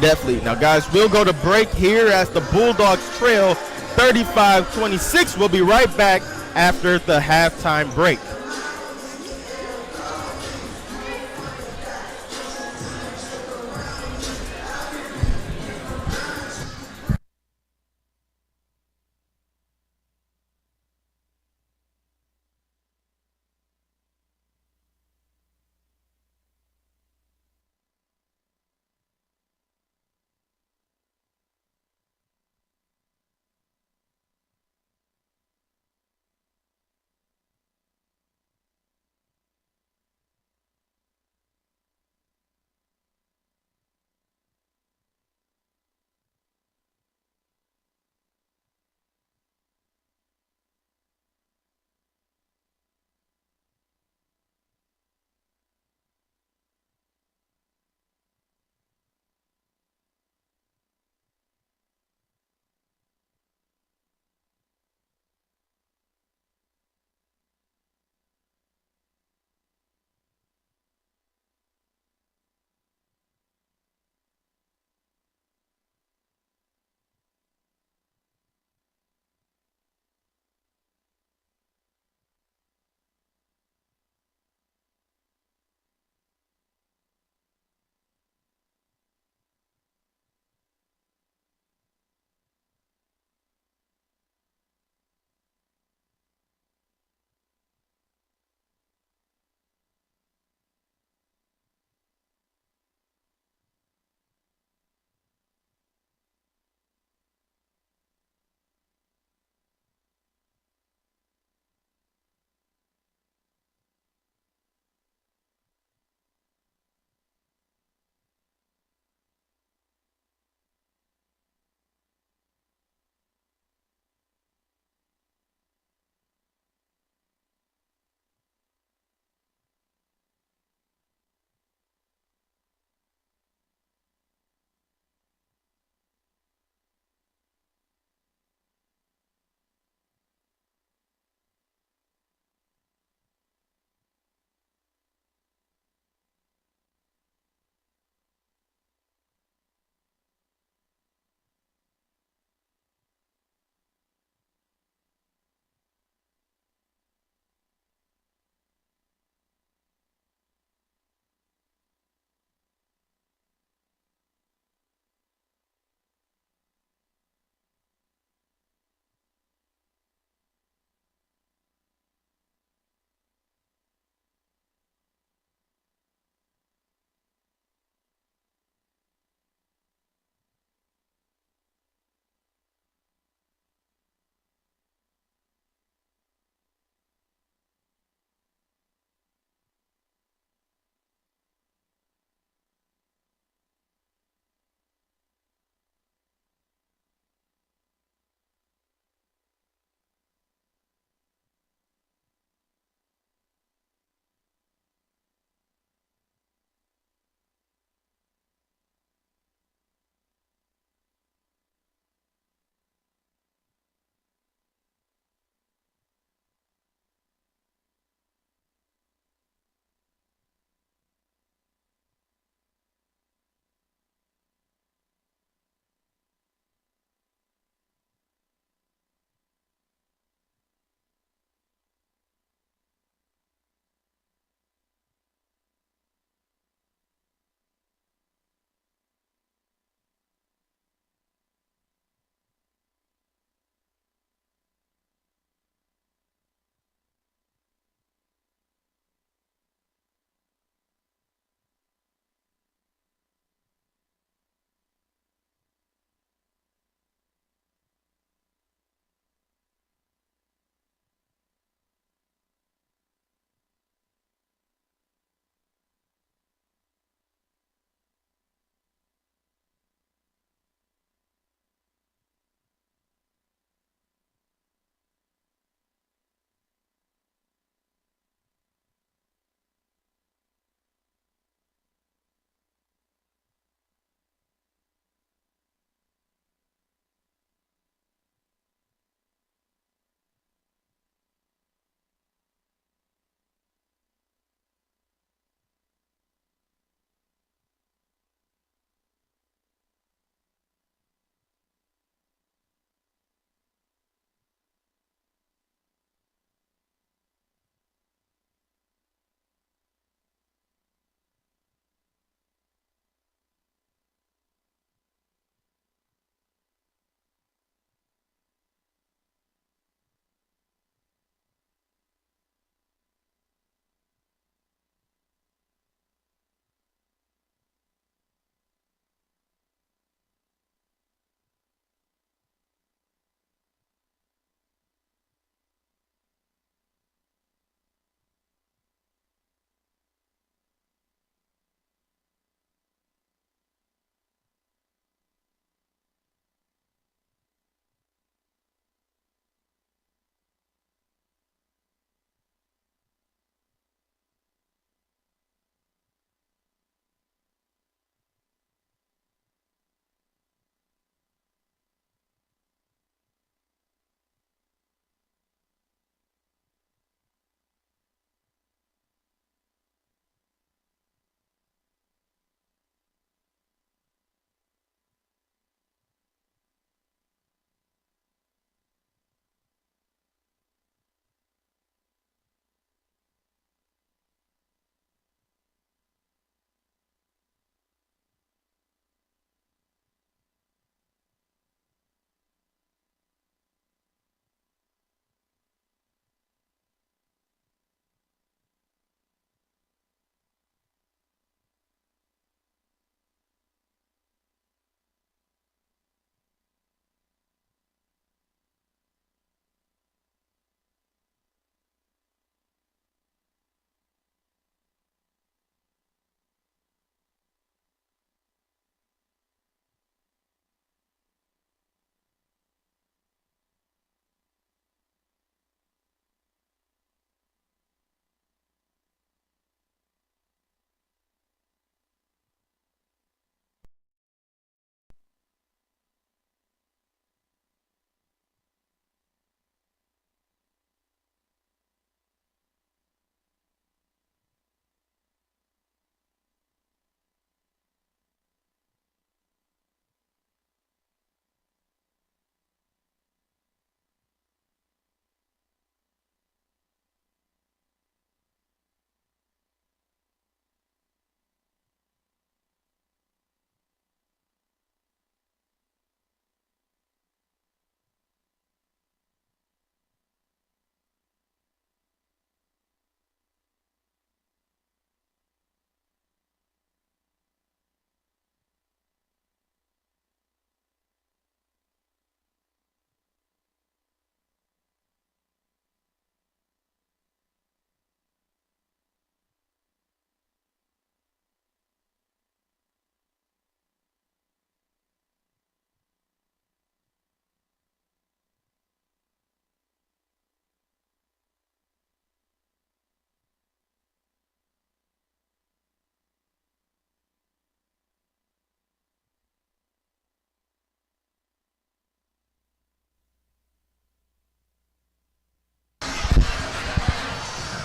Speaker 2: Definitely. Now, guys, we'll go to break here as the Bulldogs trail 35-26. We'll be right back after the halftime break.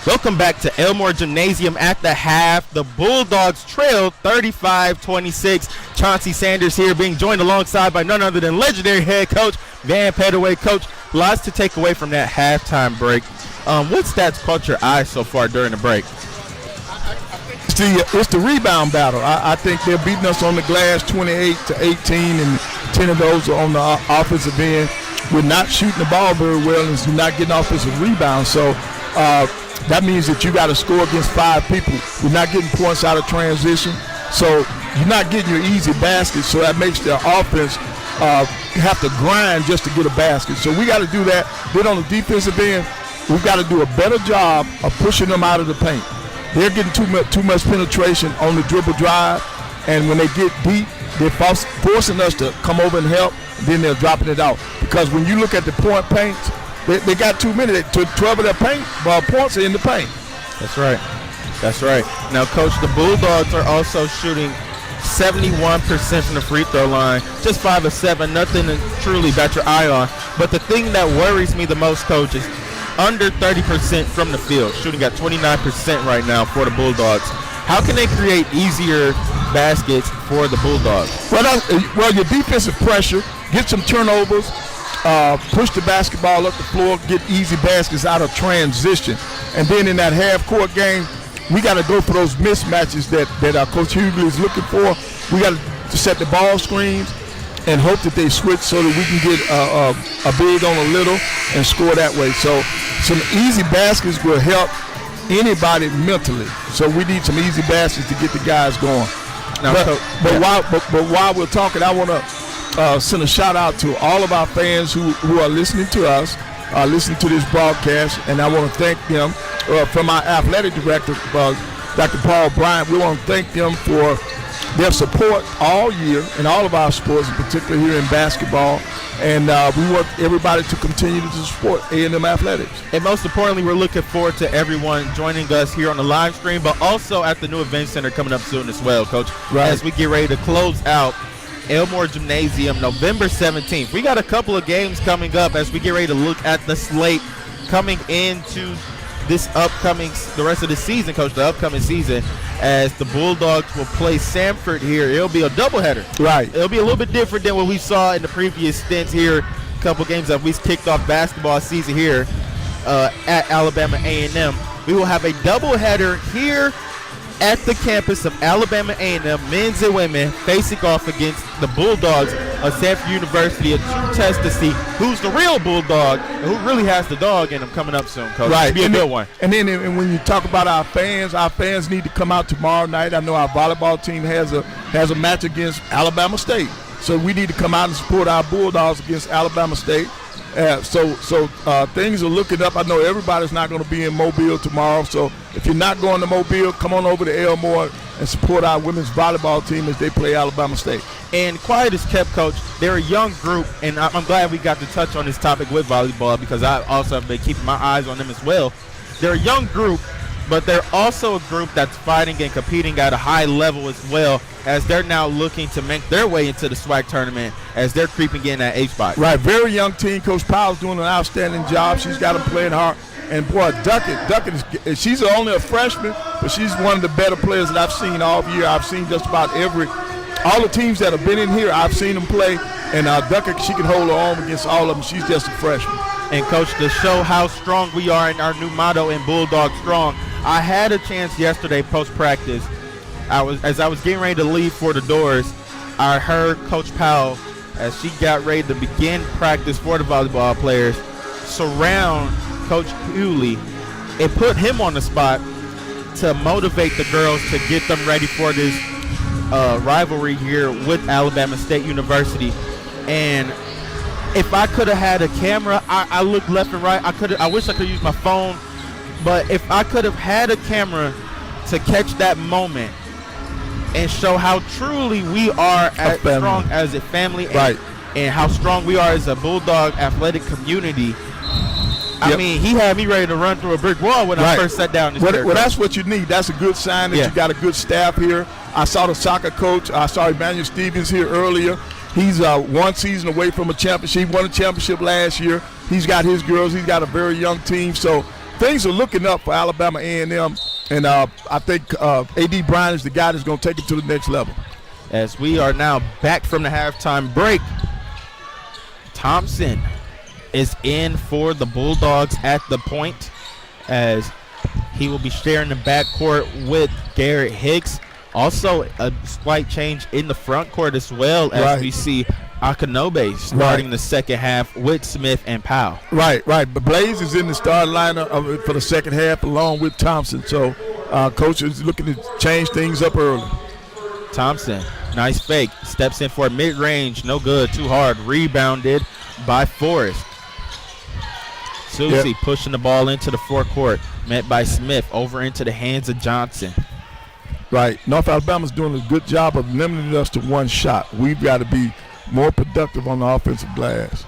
Speaker 2: Welcome back to Elmore Gymnasium at the half. The Bulldogs trailed 35-26. Chauncey Sanders here being joined alongside by none other than legendary head coach Van Pettaway. Coach, lots to take away from that halftime break. What stats caught your eye so far during the break?
Speaker 1: It's the rebound battle. I think they're beating us on the glass 28-18, and 10 of those are on the offensive end. We're not shooting the ball very well, and we're not getting offensive rebounds. So that means that you got to score against 5 people. We're not getting points out of transition. So you're not getting your easy baskets. So that makes the offense have to grind just to get a basket. So we got to do that. Then on the defensive end, we've got to do a better job of pushing them out of the paint. They're getting too much penetration on the dribble drive, and when they get deep, they're forcing us to come over and help, and then they're dropping it out. Because when you look at the point paints, they got too many. 12 of their points are in the paint.
Speaker 2: That's right. That's right. Now, Coach, the Bulldogs are also shooting 71% from the free throw line, just 5 of 7, nothing to truly bat your eye on. But the thing that worries me the most, Coach, is under 30% from the field, shooting at 29% right now for the Bulldogs. How can they create easier baskets for the Bulldogs?
Speaker 1: Well, your defensive pressure, get some turnovers, push the basketball up the floor, get easy baskets out of transition. And then in that half-court game, we got to go for those mismatches that our Coach Hughley is looking for. We got to set the ball screens and hope that they switch so that we can get a big on a little and score that way. So some easy baskets will help anybody mentally. So we need some easy baskets to get the guys going. Now, but while we're talking, I want to send a shout out to all of our fans who are listening to us, listening to this broadcast, and I want to thank them from our athletic director, Dr. Paul Bryant. We want to thank them for their support all year in all of our sports, in particular here in basketball. And we want everybody to continue to support A&M athletics.
Speaker 2: And most importantly, we're looking forward to everyone joining us here on the live stream, but also at the new event center coming up soon as well, Coach.
Speaker 1: Right.
Speaker 2: As we get ready to close out Elmore Gymnasium November 17th. We got a couple of games coming up as we get ready to look at the slate coming into the rest of the season, Coach, the upcoming season, as the Bulldogs will play Samford here. It'll be a doubleheader.
Speaker 1: Right.
Speaker 2: It'll be a little bit different than what we saw in the previous stints here. A couple games that we kicked off basketball season here at Alabama A&M. We will have a doubleheader here at the campus of Alabama A&M, men's and women, facing off against the Bulldogs of Samford University, a true test to see who's the real Bulldog and who really has the dog in them coming up soon, Coach.
Speaker 1: Right.
Speaker 2: It'll be a good one.
Speaker 1: And then when you talk about our fans need to come out tomorrow night. I know our volleyball team has a match against Alabama State. So we need to come out and support our Bulldogs against Alabama State. So things are looking up. I know everybody's not going to be in Mobile tomorrow. So if you're not going to Mobile, come on over to Elmore and support our women's volleyball team as they play Alabama State.
Speaker 2: And quiet is kept, Coach. They're a young group, and I'm glad we got to touch on this topic with volleyball because I also have been keeping my eyes on them as well. They're a young group, but they're also a group that's fighting and competing at a high level as well, as they're now looking to make their way into the SWAC tournament as they're creeping in at H-spot.
Speaker 1: Right, very young team. Coach Powell's doing an outstanding job. She's got them playing hard. And, boy, Duckett, she's only a freshman, but she's one of the better players that I've seen all year. I've seen just about all the teams that have been in here, I've seen them play. And Duckett, she can hold her own against all of them. She's just a freshman.
Speaker 2: And, Coach, to show how strong we are in our new motto in Bulldog Strong, I had a chance yesterday post-practice. As I was getting ready to leave for the doors, I heard Coach Powell, as she got ready to begin practice for the volleyball players, surround Coach Hughley and put him on the spot to motivate the girls to get them ready for this rivalry here with Alabama State University. And if I could have had a camera, I looked left and right. I wish I could use my phone, but if I could have had a camera to catch that moment and show how truly we are as strong as a family, and how strong we are as a Bulldog athletic community. I mean, he had me ready to run through a brick wall when I first sat down.
Speaker 1: Well, that's what you need. That's a good sign that you got a good staff here. I saw the soccer coach. I saw Emmanuel Stevens here earlier. He's one season away from a championship. He won a championship last year. He's got his girls. He's got a very young team. So things are looking up for Alabama A&M, and I think A.D. Bryant is the guy that's going to take it to the next level.
Speaker 2: As we are now back from the halftime break, Thompson is in for the Bulldogs at the point, as he will be sharing the backcourt with Garrett Hicks. Also, a slight change in the front court as well, as we see Akinobe starting the second half with Smith and Powell. Right.
Speaker 1: But Blaze is in the starting lineup for the second half along with Thompson. So, Coach is looking to change things up early.
Speaker 2: Thompson, nice fake, steps in for a mid-range, no good, too hard, rebounded by Forrest. Susie pushing the ball into the forecourt, met by Smith, over into the hands of Johnson.
Speaker 1: Right. North Alabama's doing a good job of limiting us to one shot. We've got to be more productive on the offensive glass.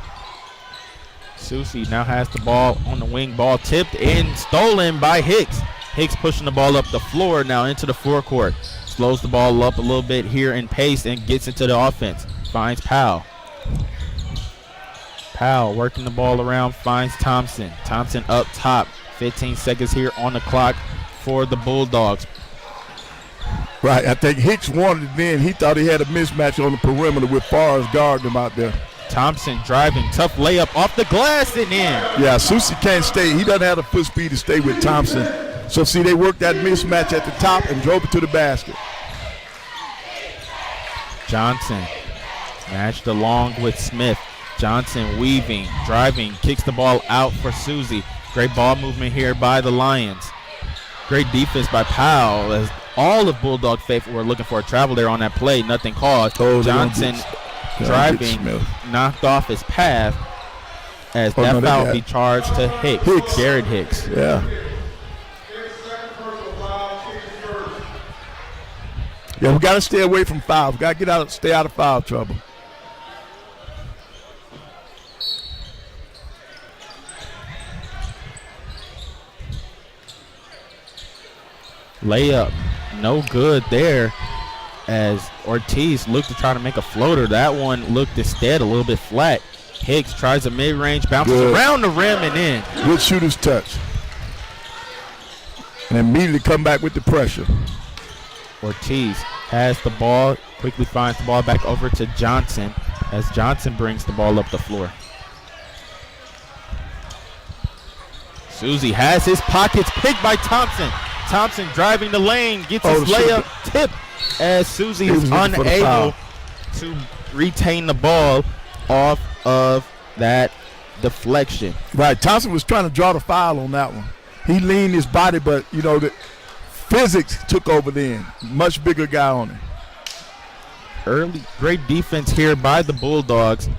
Speaker 2: Susie now has the ball on the wing, ball tipped and stolen by Hicks. Hicks pushing the ball up the floor now into the forecourt. Slows the ball up a little bit here in pace and gets into the offense. Finds Powell. Powell working the ball around, finds Thompson. Thompson up top. 15 seconds here on the clock for the Bulldogs.
Speaker 1: Right, I think Hicks wanted it then. He thought he had a mismatch on the perimeter with Forrest guarding him out there.
Speaker 2: Thompson driving, tough layup off the glass and in.
Speaker 1: Yeah, Susie can't stay. He doesn't have the foot speed to stay with Thompson. So, see, they worked that mismatch at the top and drove it to the basket.
Speaker 2: Johnson matched along with Smith. Johnson weaving, driving, kicks the ball out for Susie. Great ball movement here by the Lions. Great defense by Powell, as all of Bulldog faithful were looking for a travel there on that play. Nothing called. Johnson driving, knocked off his path, as that foul will be charged to Hicks. Garrett Hicks.
Speaker 1: Yeah. Yeah, we got to stay away from foul. We got to stay out of foul trouble.
Speaker 2: Layup, no good there, as Ortiz looked to try to make a floater. That one looked instead a little bit flat. Hicks tries a mid-range, bounces around the rim and in.
Speaker 1: Good shooter's touch. And immediately come back with the pressure.
Speaker 2: Ortiz has the ball, quickly finds the ball back over to Johnson, as Johnson brings the ball up the floor. Susie has his pockets picked by Thompson. Thompson driving the lane, gets his layup tipped, as Susie is unable to retain the ball off of that deflection.
Speaker 1: Right, Thompson was trying to draw the foul on that one. He leaned his body, but, you know, the physics took over then. Much bigger guy on it.
Speaker 2: Early, great defense here by the Bulldogs,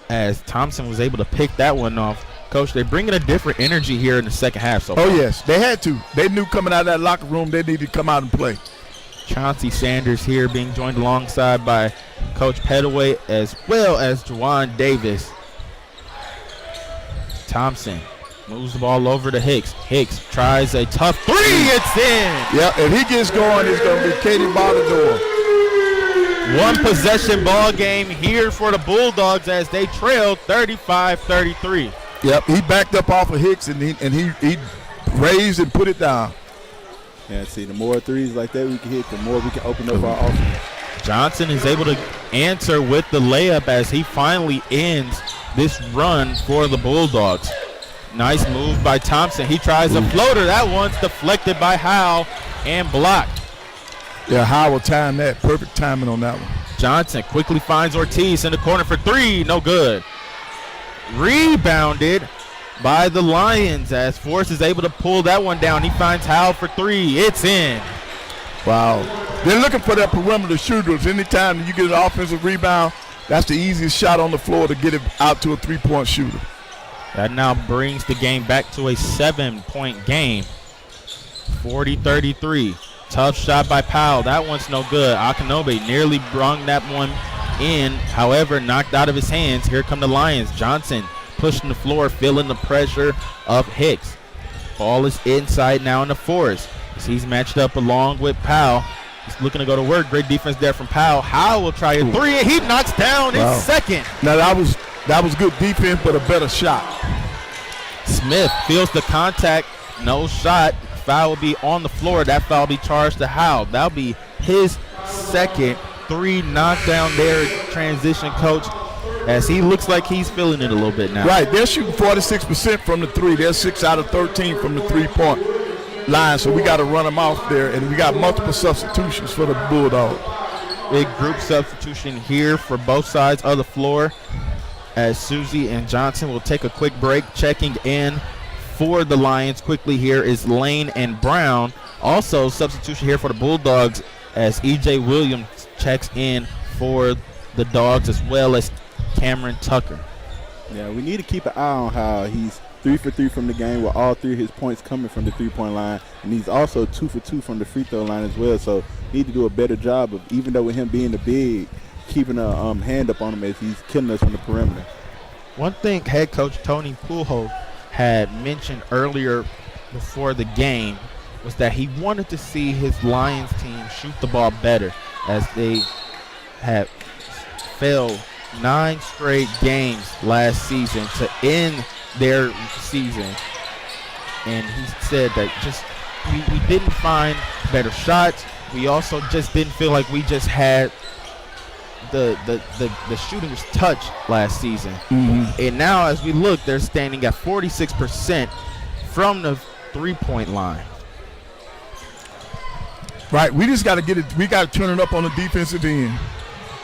Speaker 2: as Thompson was able to pick that one off. Coach, they're bringing a different energy here in the second half. So
Speaker 1: yes, they had to. They knew coming out of that locker room they needed to come out and play.
Speaker 2: Chauncey Sanders here being joined alongside by Coach Pettaway as well as Juwan Davis. Thompson moves the ball over to Hicks. Hicks tries a tough three. It's in.
Speaker 1: Yeah, if he gets going, it's going to be Katie Bardador.
Speaker 2: One possession ball game here for the Bulldogs as they trail 35-33.
Speaker 1: Yep, he backed up off of Hicks and he raised and put it down.
Speaker 3: Yeah, see, the more threes like that we can hit, the more we can open up our offense.
Speaker 2: Johnson is able to answer with the layup as he finally ends this run for the Bulldogs. Nice move by Thompson. He tries a floater. That one's deflected by Howe and blocked.
Speaker 1: Yeah, Howe will time that. Perfect timing on that one.
Speaker 2: Johnson quickly finds Ortiz in the corner for three. No good. Rebounded by the Lions as Forrest is able to pull that one down. He finds Howe for three. It's in.
Speaker 1: Wow. They're looking for that perimeter shooters. Anytime you get an offensive rebound, that's the easiest shot on the floor to get it out to a three-point shooter.
Speaker 2: That now brings the game back to a 7-point game. 40-33. Tough shot by Powell. That one's no good. Akinobe nearly brung that one in, however, knocked out of his hands. Here come the Lions. Johnson pushing the floor, feeling the pressure of Hicks. Ball is inside now in the Forest. He's matched up along with Powell. He's looking to go to work. Great defense there from Powell. Howe will try a three, and he knocks down his second.
Speaker 1: Now that was good defense, but a better shot.
Speaker 2: Smith feels the contact No shot. Foul will be on the floor. That foul will be charged to Howe. That'll be his second 3 knockdown there, transition, coach, as he looks like he's feeling it a little bit now.
Speaker 1: Right, they're shooting 46% from the 3. They're 6 out of 13 from the 3-point line, so we got to run them off there, and we got multiple substitutions for the Bulldogs.
Speaker 2: Big group substitution here for both sides of the floor, as Susie and Johnson will take a quick break. Checking in for the Lions quickly here is Lane and Brown. Also substitution here for the Bulldogs as E.J. Williams checks in for the Dogs, as well as Cameron Tucker.
Speaker 3: Yeah, we need to keep an eye on how he's 3 for 3 from the game, with all 3 of his points coming from the 3-point line, and he's also 2 for 2 from the free throw line as well. So need to do a better job of, even though with him being the big, keeping a hand up on him as he's killing us from the perimeter.
Speaker 2: One thing head coach Tony Pujols had mentioned earlier before the game was that he wanted to see his Lions team shoot the ball better, as they had failed 9 straight games last season to end their season. And he said that just we didn't find better shots. We also just didn't feel like we just had the shooter's touch last season. And now as we look, they're standing at 46% from the 3-point line.
Speaker 1: Right, we just got to get it. We got to turn it up on the defensive end.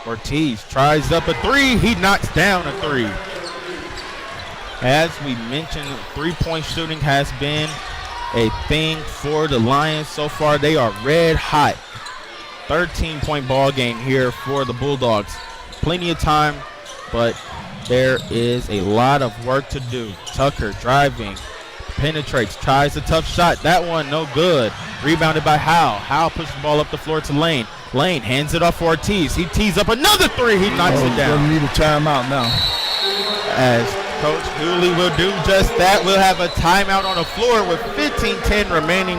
Speaker 2: Ortiz tries up a 3. He knocks down a 3. As we mentioned, 3-point shooting has been a thing for the Lions so far. They are red hot. 13-point ball game here for the Bulldogs. Plenty of time, but there is a lot of work to do. Tucker driving, penetrates, tries a tough shot. That one no good. Rebounded by Howe. Howe pushes the ball up the floor to Lane. Lane hands it off for Ortiz. He tees up another 3. He knocks it down.
Speaker 1: We need a timeout now.
Speaker 2: As Coach Dooley will do just that. We'll have a timeout on the floor with 15-10 remaining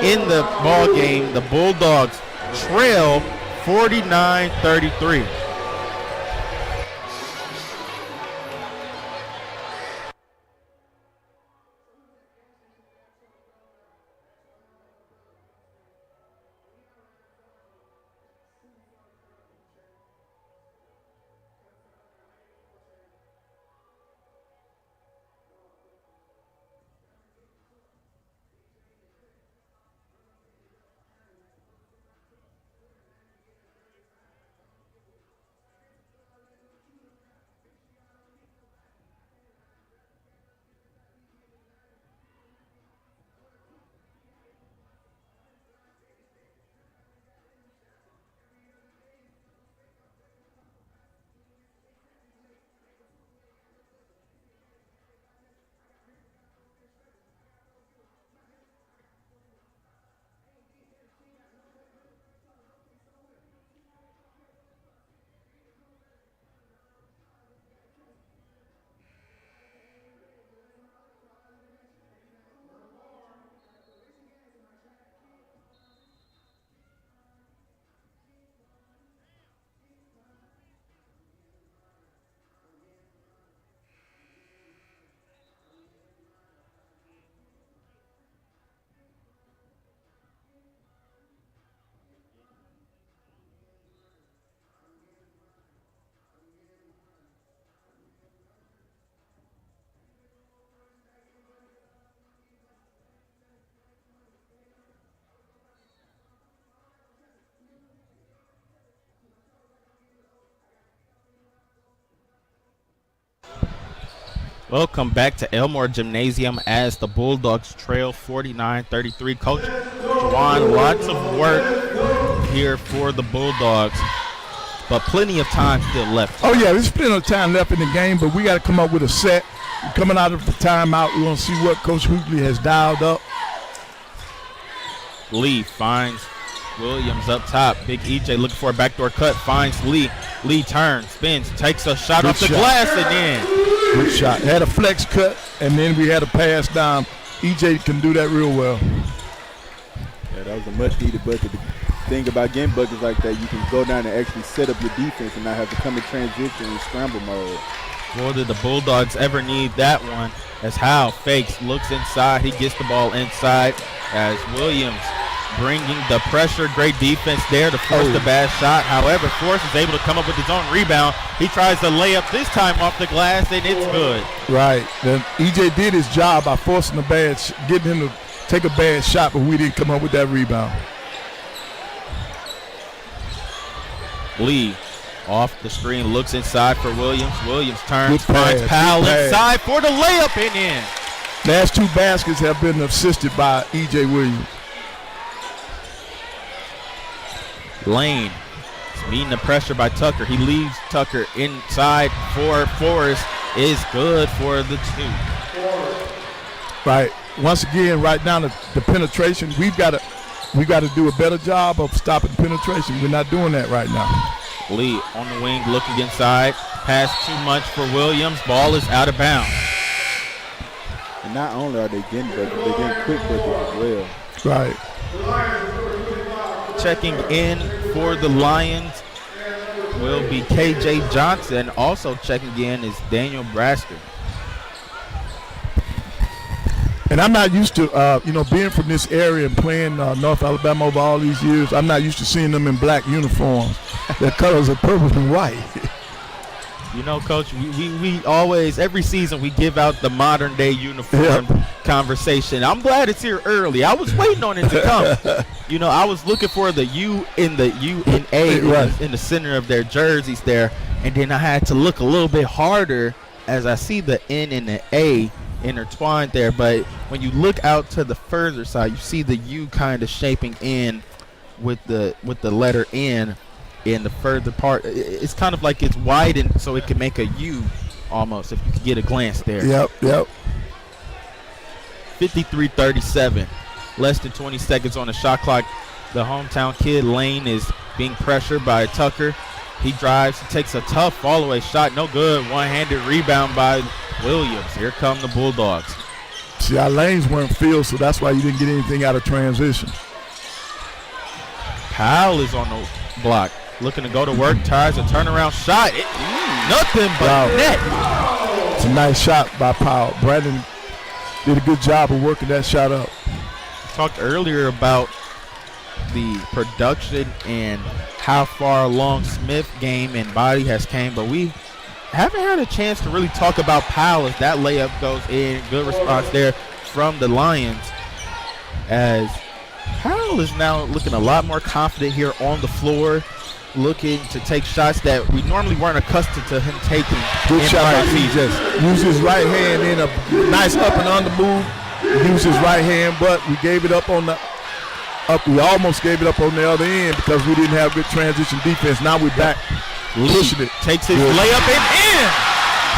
Speaker 2: in the ball game. The Bulldogs trail 49-33. Welcome back to Elmore Gymnasium as the Bulldogs trail 49-33. Coach Juwan, lots of work here for the Bulldogs, but plenty of time still left.
Speaker 1: Oh, yeah, there's plenty of time left in the game, but we got to come up with a set. Coming out of the timeout, we're going to see what Coach Hootley has dialed up.
Speaker 2: Lee finds Williams up top. Big EJ looking for a backdoor cut, finds Lee. Lee turns, spins, takes a shot off the glass again.
Speaker 1: Good shot. Had a flex cut, and then we had a pass down. EJ can do that real well.
Speaker 3: Yeah, that was a much-needed bucket. The thing about getting buckets like that, you can go down and actually set up your defense and not have to come in transition and scramble mode.
Speaker 2: Boy, did the Bulldogs ever need that one, as Howell fakes, looks inside. He gets the ball inside as Williams bringing the pressure. Great defense there to force the bad shot. However, Forrest is able to come up with his own rebound. He tries to lay up this time off the glass, and it's good.
Speaker 1: Right. Then EJ did his job by forcing the getting him to take a bad shot, but we didn't come up with that rebound.
Speaker 2: Lee off the screen, looks inside for Williams. Williams turns, finds Powell inside for the layup and in.
Speaker 1: Last 2 baskets have been assisted by E.J. Williams.
Speaker 2: Lane is meeting the pressure by Tucker. He leaves Tucker inside for Forrest. Is good for the 2.
Speaker 1: Right. Once again, right now, the penetration, we got to do a better job of stopping penetration. We're not doing that right now.
Speaker 2: Lee on the wing looking inside. Pass too much for Williams. Ball is out of bounds.
Speaker 3: And not only are they getting buckets, they're getting quick buckets as well.
Speaker 1: Right.
Speaker 2: Checking in for the Lions will be KJ Johnson. Also checking in is Daniel Braster.
Speaker 1: And I'm not used to, being from this area and playing North Alabama over all these years, I'm not used to seeing them in black uniforms. Their colors are purple and white.
Speaker 2: You know, Coach, we always, every season, we give out the modern day uniform conversation. I'm glad it's here early. I was waiting on it to come. I was looking for the U in the UNA in the center of their jerseys there, and then I had to look a little bit harder as I see the N and the A intertwined there. But when you look out to the further side, you see the U kind of shaping in with the letter N in the further part. It's kind of like it's widened so it can make a U almost, if you could get a glance there.
Speaker 1: Yep.
Speaker 2: 53-37. Less than 20 seconds on the shot clock. The hometown kid, Lane, is being pressured by Tucker. He drives, he takes a tough fall-away shot. No good. One-handed rebound by Williams. Here come the Bulldogs.
Speaker 1: See, our lanes weren't filled, so that's why you didn't get anything out of transition.
Speaker 2: Powell is on the block. Looking to go to work, tries a turnaround shot. Nothing but net.
Speaker 1: It's a nice shot by Powell. Brandon did a good job of working that shot up.
Speaker 2: Talked earlier about the production and how far along Smith game and body has came, but we haven't had a chance to really talk about Powell as that layup goes in. Good response there from the Lions, as Powell is now looking a lot more confident here on the floor, looking to take shots that we normally weren't accustomed to him taking.
Speaker 1: Good shot by EJ. Use his right hand in a nice up and under move. Use his right hand, but we gave it up on the up. We almost gave it up on the other end because we didn't have good transition defense. Now we're back pushing it.
Speaker 2: Takes his layup and in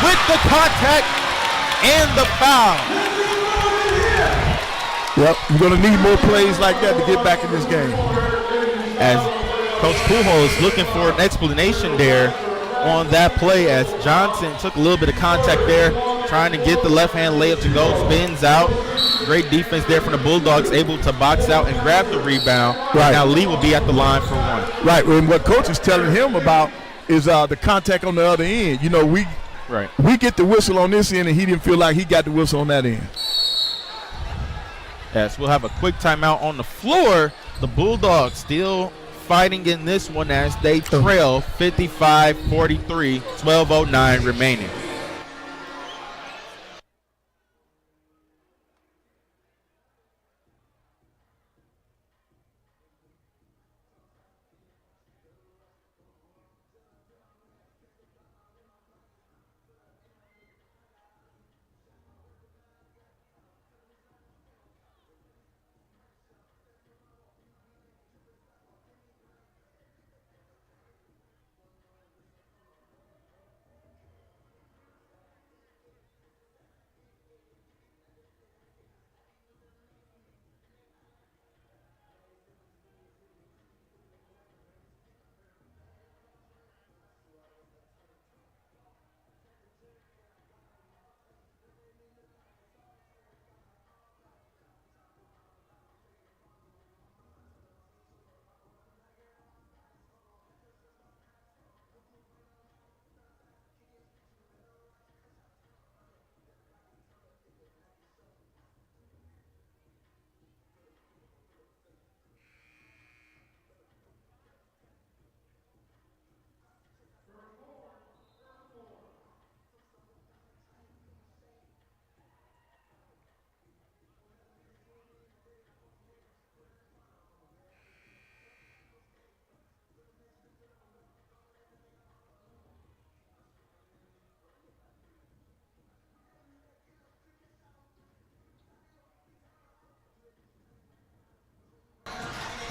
Speaker 2: with the contact and the foul.
Speaker 1: Yep, we're going to need more plays like that to get back in this game.
Speaker 2: As Coach Pujols is looking for an explanation there on that play, as Johnson took a little bit of contact there, trying to get the left-hand layup to go, spins out. Great defense there from the Bulldogs, able to box out and grab the rebound. Right. Now Lee will be at the line for one.
Speaker 1: Right, and what Coach is telling him about is the contact on the other end. You know, we get the whistle on this end, and he didn't feel like he got the whistle on that end.
Speaker 2: Yes, we'll have a quick timeout on the floor. The Bulldogs still fighting in this one as they trail 55-43, 12:09 remaining.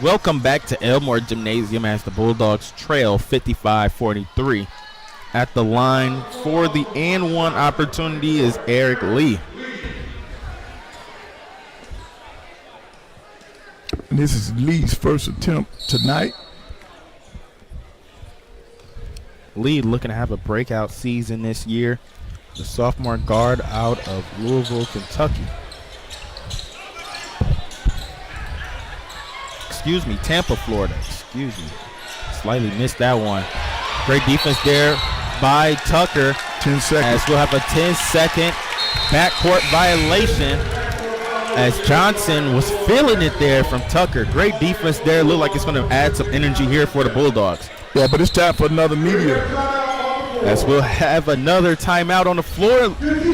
Speaker 2: Welcome back to Elmore Gymnasium as the Bulldogs trail 55-43. At the line for the and one opportunity is Eric Lee.
Speaker 1: And this is Lee's first attempt tonight.
Speaker 2: Lee looking to have a breakout season this year. The sophomore guard out of Louisville, Kentucky. Tampa, Florida. Slightly missed that one. Great defense there by Tucker.
Speaker 1: 10 seconds.
Speaker 2: As we'll have a 10-second backcourt violation as Johnson was feeling it there from Tucker. Great defense there. Look like it's going to add some energy here for the Bulldogs.
Speaker 1: Yeah, but it's time for another media.
Speaker 2: As we'll have another timeout on the floor.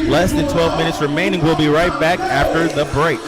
Speaker 2: Less than 12 minutes remaining. We'll be right back after the break.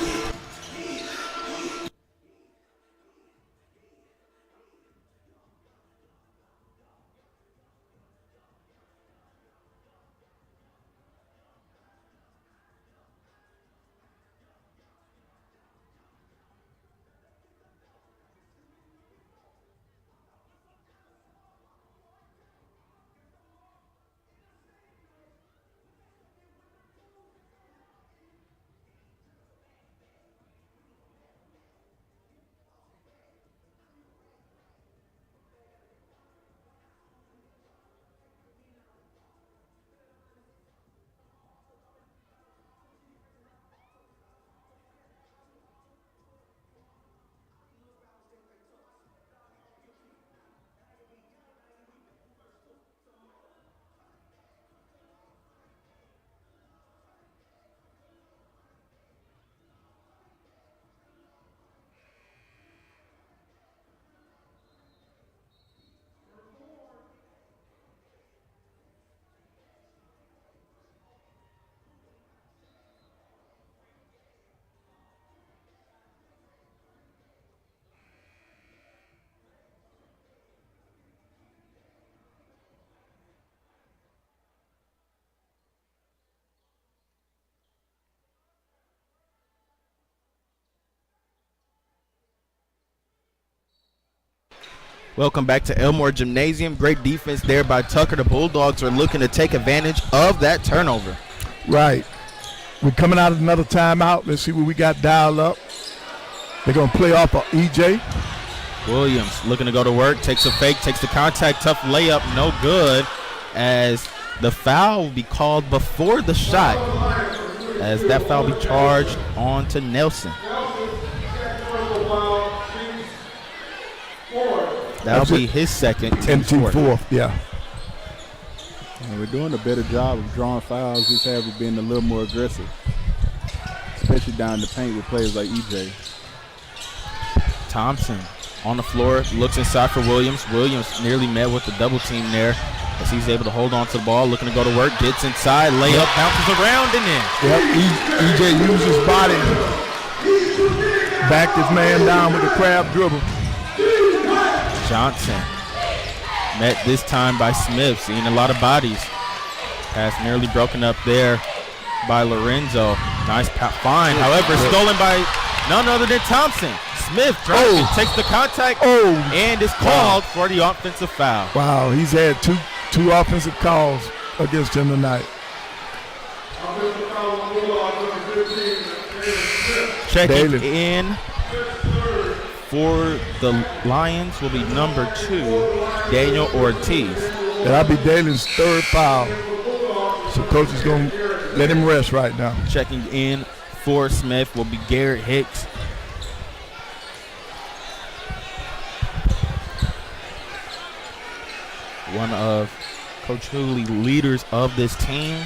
Speaker 2: Welcome back to Elmore Gymnasium. Great defense there by Tucker. The Bulldogs are looking to take advantage of that turnover.
Speaker 1: Right. We're coming out of another timeout. Let's see what we got dialed up. They're going to play off of EJ.
Speaker 2: Williams looking to go to work. Takes a fake. Takes the contact. Tough layup. No good. As the foul will be called before the shot. As that foul will be charged on to Nelson. That'll be his second.
Speaker 1: And team fourth, yeah.
Speaker 3: And we're doing a better job of drawing fouls. Just having been a little more aggressive, especially down the paint with players like EJ.
Speaker 2: Thompson on the floor, looks inside for Williams. Williams nearly met with the double team there as he's able to hold on to the ball, looking to go to work, gets inside, layup, bounces around and in.
Speaker 1: Yep, EJ used his body, backed his man down with a crab dribble.
Speaker 2: Johnson met this time by Smith, seeing a lot of bodies. Pass nearly broken up there by Lorenzo. Nice find, however, stolen by none other than Thompson. Smith takes the contact and is called for the offensive foul.
Speaker 1: Wow, he's had two offensive calls against him tonight.
Speaker 2: Checking in for the Lions will be number 2, Daniel Ortiz.
Speaker 1: That'll be Dalen's third foul. So coach is going to let him rest right now.
Speaker 2: Checking in for Smith will be Garrett Hicks. One of Coach Hooley's leaders of this team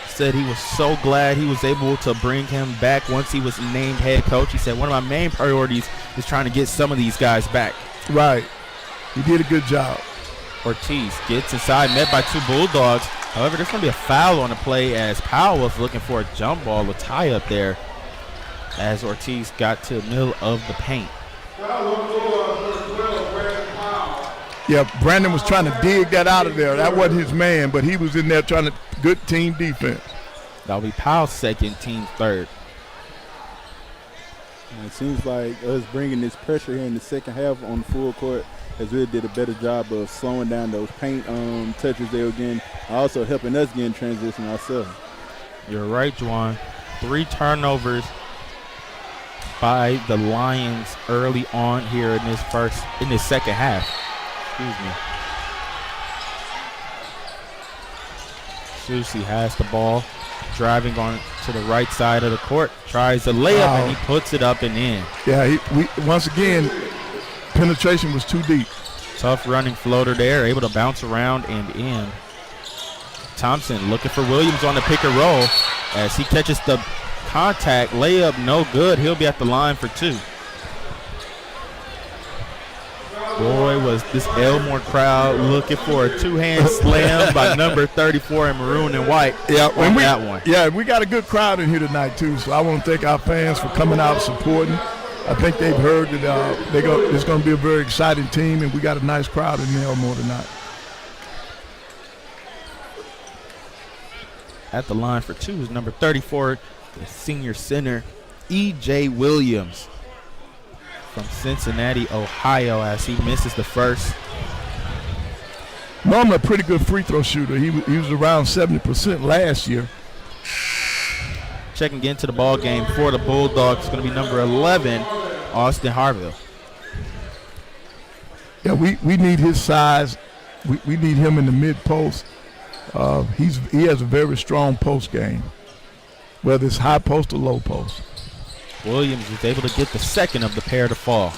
Speaker 2: said he was so glad he was able to bring him back once he was named head coach. He said, one of my main priorities is trying to get some of these guys back.
Speaker 1: Right. He did a good job.
Speaker 2: Ortiz gets inside, met by 2 Bulldogs. However, there's going to be a foul on the play as Powell was looking for a jump ball, a tie up there as Ortiz got to the middle of the paint.
Speaker 1: Yeah, Brandon was trying to dig that out of there. That wasn't his man, but he was in there trying to good team defense.
Speaker 2: That'll be Powell's second, team third.
Speaker 3: And it seems like us bringing this pressure here in the second half on the full court has really did a better job of slowing down those paint touches they were getting, also helping us get in transition ourselves.
Speaker 2: You're right, Juwan. 3 turnovers by the Lions early on here in this second half. Susie has the ball, driving on to the right side of the court, tries a layup, and he puts it up and in.
Speaker 1: Yeah, once again, penetration was too deep.
Speaker 2: Tough running floater there, able to bounce around and in. Thompson looking for Williams on the pick and roll as he catches the contact. Layup no good. He'll be at the line for 2. Boy, was this Elmore crowd looking for a 2-hand slam by number 34 in maroon and white.
Speaker 1: Yeah,
Speaker 2: on that one.
Speaker 1: Yeah, we got a good crowd in here tonight too. So I want to thank our fans for coming out supporting. I think they've heard that it's going to be a very exciting team, and we got a nice crowd in Elmore tonight.
Speaker 2: At the line for 2 is number 34, the senior center, E.J. Williams from Cincinnati, Ohio, as he misses the first.
Speaker 1: Normally a pretty good free throw shooter. He was around 70% last year.
Speaker 2: Checking into the ball game for the Bulldogs is going to be number 11, Austin Harville.
Speaker 1: Yeah, we need his size. We need him in the mid post. He has a very strong post game, whether it's high post or low post.
Speaker 2: Williams is able to get the second of the pair to fall.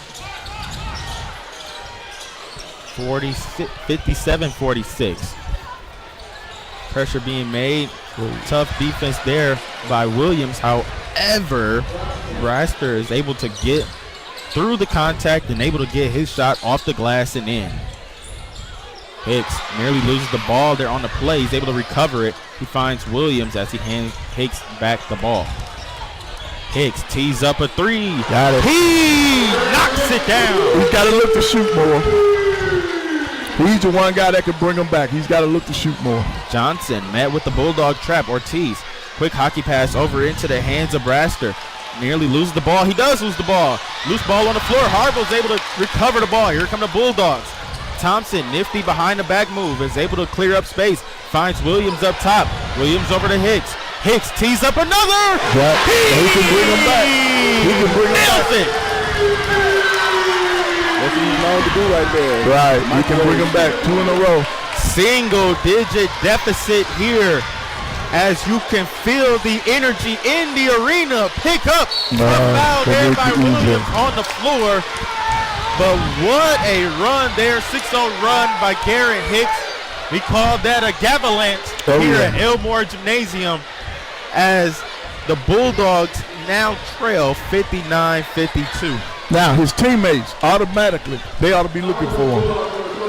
Speaker 2: 57-46. Pressure being made. Tough defense there by Williams. However, Braster is able to get through the contact and able to get his shot off the glass and in. Hicks nearly loses the ball there on the play. He's able to recover it. He finds Williams as he hands Hicks back the ball. Hicks tees up a 3.
Speaker 1: Got it.
Speaker 2: He knocks it down.
Speaker 1: He's got to look to shoot more. He's the one guy that can bring him back. He's got to look to shoot more.
Speaker 2: Johnson met with the Bulldog trap. Ortiz, quick hockey pass over into the hands of Braster. Nearly loses the ball. He does lose the ball. Loose ball on the floor. Harville's able to recover the ball. Here come the Bulldogs. Thompson, nifty behind the back move, is able to clear up space. Finds Williams up top. Williams over to Hicks. Hicks tees up another.
Speaker 1: Yeah. He can bring him back. He can bring him back.
Speaker 3: That's what he's known to do right there.
Speaker 1: Right. He can bring him back 2 in a row.
Speaker 2: Single-digit deficit here as you can feel the energy in the arena. Pick up the foul there by Williams on the floor. But what a run there, 6-0 run by Garrett Hicks. We call that a gavalanche here at Elmore Gymnasium as the Bulldogs now trail 59-52.
Speaker 1: Now, his teammates, automatically, they ought to be looking for him.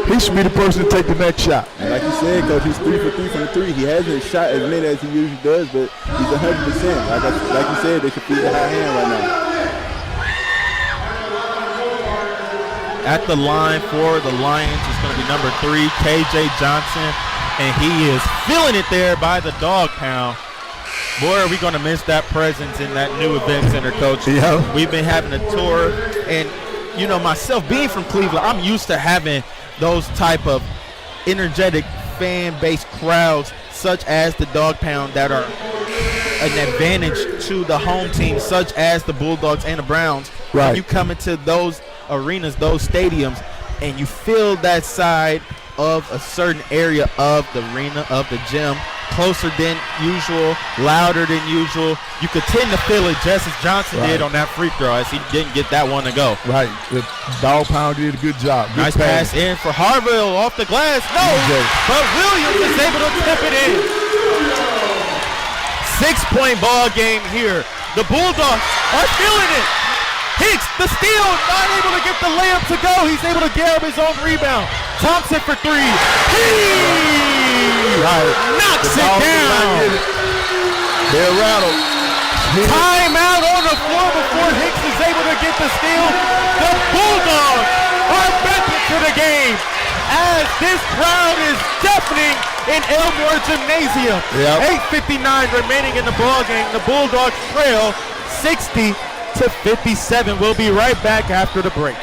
Speaker 1: He should be the person to take the next shot.
Speaker 3: And like you said, Coach, he's 3 for 3 from the 3. He hasn't shot as many as he usually does, but he's 100%. Like you said, they should feed the high hand right now.
Speaker 2: At the line for the Lions is going to be number 3, KJ Johnson, and he is feeling it there by the dog pound. Boy, are we going to miss that presence in that new event center, Coach.
Speaker 1: Yeah.
Speaker 2: We've been having a tour, and, you know, myself being from Cleveland, I'm used to having those type of energetic fan-based crowds such as the dog pound that are an advantage to the home team, such as the Bulldogs and the Browns.
Speaker 1: Right.
Speaker 2: When you come into those arenas, those stadiums, and you feel that side of a certain area of the arena, of the gym, closer than usual, louder than usual. You could tend to feel it just as Johnson did on that free throw as he didn't get that one to go.
Speaker 1: Right. The dog pound did a good job. Good
Speaker 2: nice pass in for Harville off the glass. No, but Williams is able to tip it in. 6-point ball game here. The Bulldogs are feeling it. Hicks, the steal, not able to get the layup to go. He's able to grab his own rebound. Thompson for 3. He knocks it down.
Speaker 1: They're rattled.
Speaker 2: Timeout on the floor before Hicks is able to get the steal. The Bulldogs are back into the game as this crowd is deafening in Elmore Gymnasium. 8:59 remaining in the ball game. The Bulldogs trail 60-52. 58-57. We'll be right back after the break.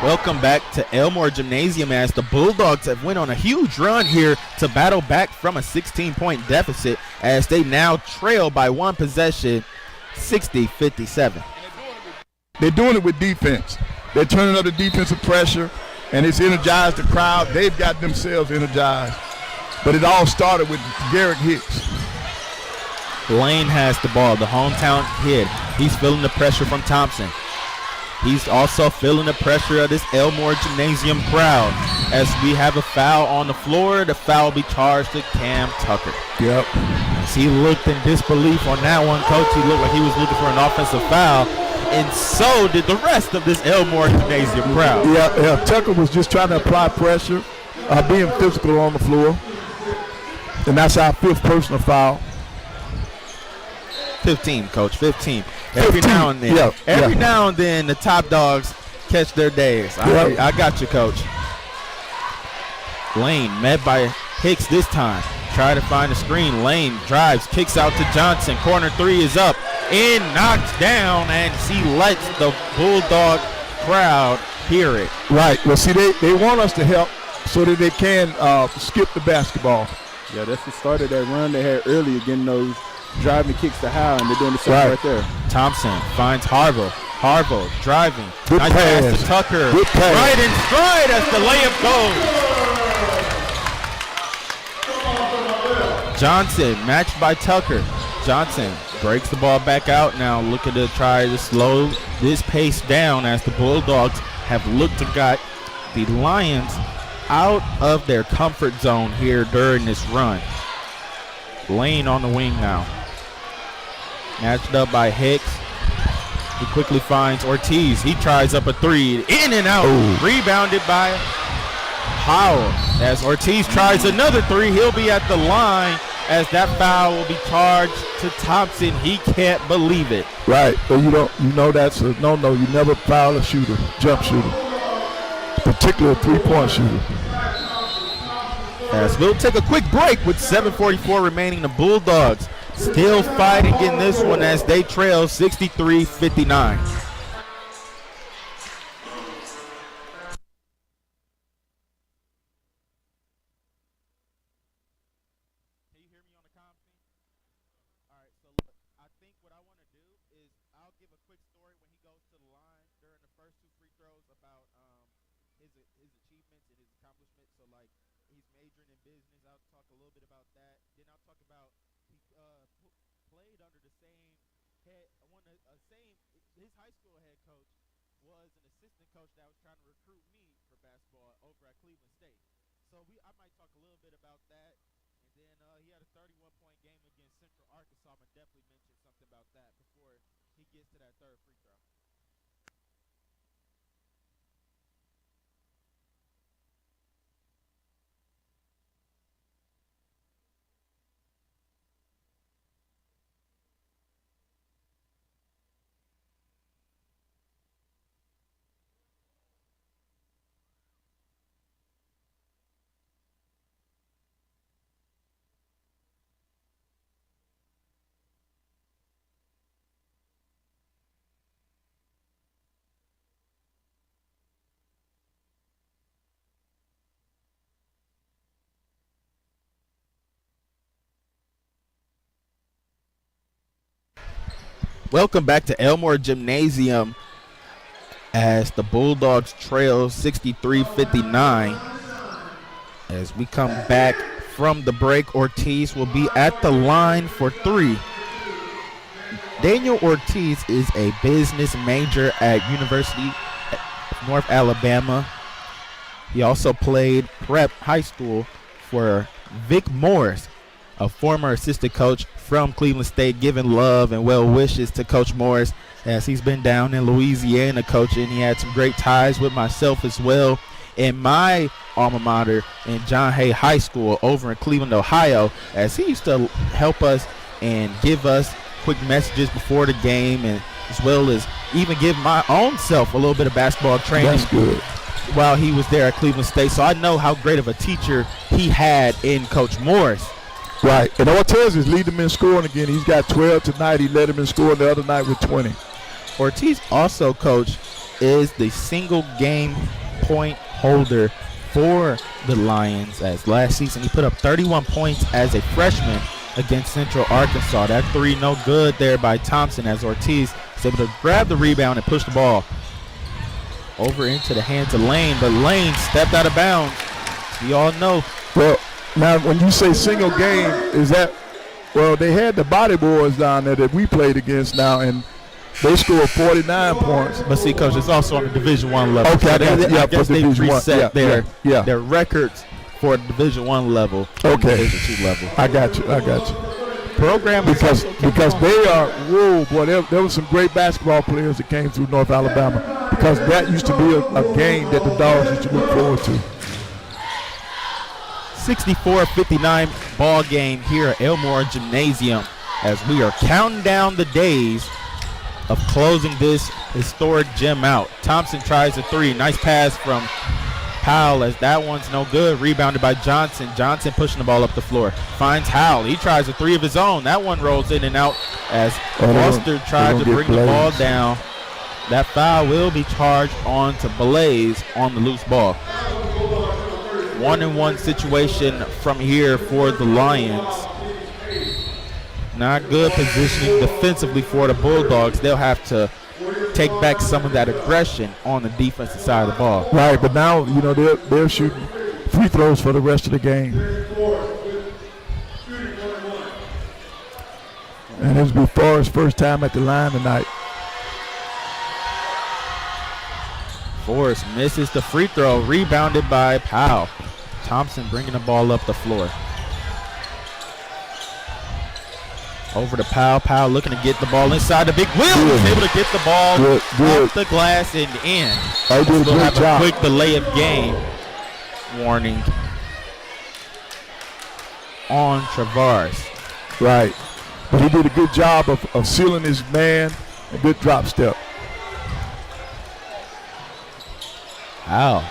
Speaker 2: Welcome back to Elmore Gymnasium as the Bulldogs have went on a huge run here to battle back from a 16-point deficit as they now trail by one possession, 60-57.
Speaker 1: They're doing it with defense. They're turning up the defensive pressure, and it's energized the crowd. They've got themselves energized. But it all started with Garrett Hicks.
Speaker 2: Lane has the ball, the hometown kid. He's feeling the pressure from Thompson. He's also feeling the pressure of this Elmore Gymnasium crowd. As we have a foul on the floor, the foul will be charged to Cam Tucker.
Speaker 1: Yep.
Speaker 2: As he looked in disbelief on that one, Coach, he looked like he was looking for an offensive foul, and so did the rest of this Elmore Gymnasium crowd.
Speaker 1: Yeah, Tucker was just trying to apply pressure, being physical on the floor, and that's our fifth personal foul.
Speaker 2: 15, Coach, 15. Every now and then. Every now and then the top dogs catch their days. I got you, Coach. Lane met by Hicks this time. Try to find a screen. Lane drives, kicks out to Johnson. Corner three is up and knocked down, and she lets the Bulldog crowd hear it.
Speaker 1: Right. Well, see, they want us to help so that they can skip the basketball.
Speaker 3: Yeah, that's the start of that run they had earlier, getting those driving kicks to Howe, and they're doing the same right there. Thompson
Speaker 2: finds Harville. Harville driving.
Speaker 1: Good
Speaker 2: nice pass to Tucker.
Speaker 1: Good pass.
Speaker 2: Right in stride as the layup goes. Johnson matched by Tucker. Johnson breaks the ball back out now, looking to try to slow this pace down as the Bulldogs have looked to got the Lions out of their comfort zone here during this run. Lane on the wing now. Matched up by Hicks. He quickly finds Ortiz. He tries up a three. In and out. Ooh. Rebounded by Howell. As Ortiz tries another three, he'll be at the line as that foul will be charged to Thompson. He can't believe it.
Speaker 1: Right. But you know that's a no. You never foul a shooter, jump shooter, particularly a three-point shooter.
Speaker 2: As we'll take a quick break with 7:44 remaining. The Bulldogs still fighting in this one as they trail 63-59. that third free throw. Welcome back to Elmore Gymnasium as the Bulldogs trail 63-59. As we come back from the break, Ortiz will be at the line for three. Daniel Ortiz is a business major at University of North Alabama. He also played prep high school for Vic Morris, a former assistant coach from Cleveland State, giving love and well wishes to Coach Morris as he's been down in Louisiana coaching. He had some great ties with myself as well in my alma mater in John Hay High School over in Cleveland, Ohio, as he used to help us and give us quick messages before the game, and as well as even give my own self a little bit of basketball training.
Speaker 1: That's good.
Speaker 2: While he was there at Cleveland State. So I know how great of a teacher he had in Coach Morris.
Speaker 1: Right, and Ortiz is leading them in scoring again. He's got 12 tonight. He led him in scoring the other night with 20.
Speaker 2: Ortiz also, Coach, is the single game point holder for the Lions, as last season he put up 31 points as a freshman against Central Arkansas. That three no good there by Thompson, as Ortiz is able to grab the rebound and push the ball over into the hands of Lane, but Lane stepped out of bounds. We all know.
Speaker 1: Well, now when you say single game, is that, well, they had the Body Boys down there that we played against now, and they scored 49 points.
Speaker 2: But see, Coach, it's also on the Division I level.
Speaker 1: Okay,
Speaker 2: So I guess they've reset
Speaker 1: yeah.
Speaker 2: their records for the Division I level.
Speaker 1: Okay.
Speaker 2: Division II level.
Speaker 1: I got you.
Speaker 2: Program
Speaker 1: because they are, whoa, boy, there were some great basketball players that came through North Alabama, because that used to be a game that the Dogs used to look forward to.
Speaker 2: 64-59 ball game here at Elmore Gymnasium, as we are counting down the days of closing this historic gym out. Thompson tries a three. Nice pass from Powell, as that one's no good. Rebounded by Johnson. Johnson pushing the ball up the floor. Finds Howell. He tries a three of his own. That one rolls in and out as Foster tried to bring the ball down. That foul will be charged on to Blaze on the loose ball. 1-and-1 situation from here for the Lions. Not good positioning defensively for the Bulldogs. They'll have to take back some of that aggression on the defensive side of the ball.
Speaker 1: Right, but now, you know, they're shooting free throws for the rest of the game. And it's be Forrest's first time at the line tonight.
Speaker 2: Forrest misses the free throw, rebounded by Powell. Thompson bringing the ball up the floor. Over to Powell. Powell looking to get the ball inside the big wheel. He's able to get the ball off the glass and in. We'll have a quick delay of game warning on Travaris.
Speaker 1: Right. But he did a good job of sealing his man. A good drop step.
Speaker 2: Powell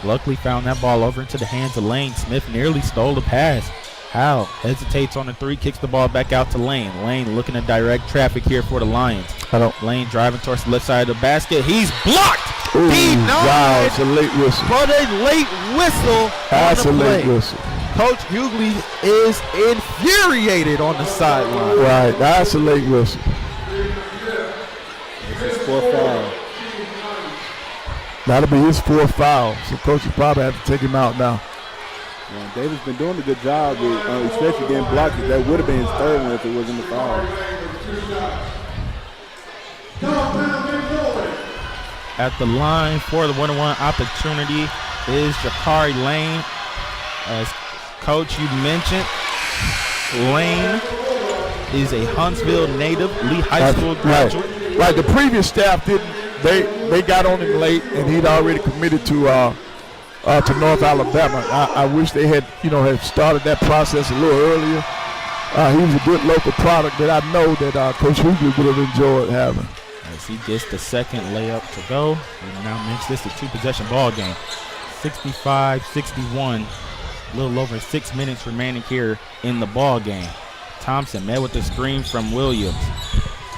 Speaker 2: luckily found that ball over into the hands of Lane. Smith nearly stole the pass. Powell hesitates on the three, kicks the ball back out to Lane. Lane looking to direct traffic here for the Lions. Lane driving towards the left side of the basket. He's blocked.
Speaker 1: Ooh, wow, it's a late whistle.
Speaker 2: But a late whistle.
Speaker 1: That's a late whistle.
Speaker 2: Coach Hughley is infuriated on the sideline.
Speaker 1: Right, that's a late whistle.
Speaker 3: This is 4th foul.
Speaker 1: That'll be his 4th foul, so Coach will probably have to take him out now.
Speaker 3: Yeah, Davis been doing a good job, with, especially getting blocked. That would have been his 3rd one if it wasn't the foul.
Speaker 2: At the line for the 1-on-1 opportunity is Jakari Lane. As Coach, you mentioned, Lane is a Huntsville native, Lee High School graduate.
Speaker 1: Right, the previous staff didn't. They got on him late, and he'd already committed to North Alabama. I wish they had had started that process a little earlier. He was a good local product that I know that Coach Hughley would have enjoyed having.
Speaker 2: As he gets the second layup to go, and now makes this a two-possession ball game. 65-61. A little over 6 minutes remaining here in the ball game. Thompson met with the screen from Williams.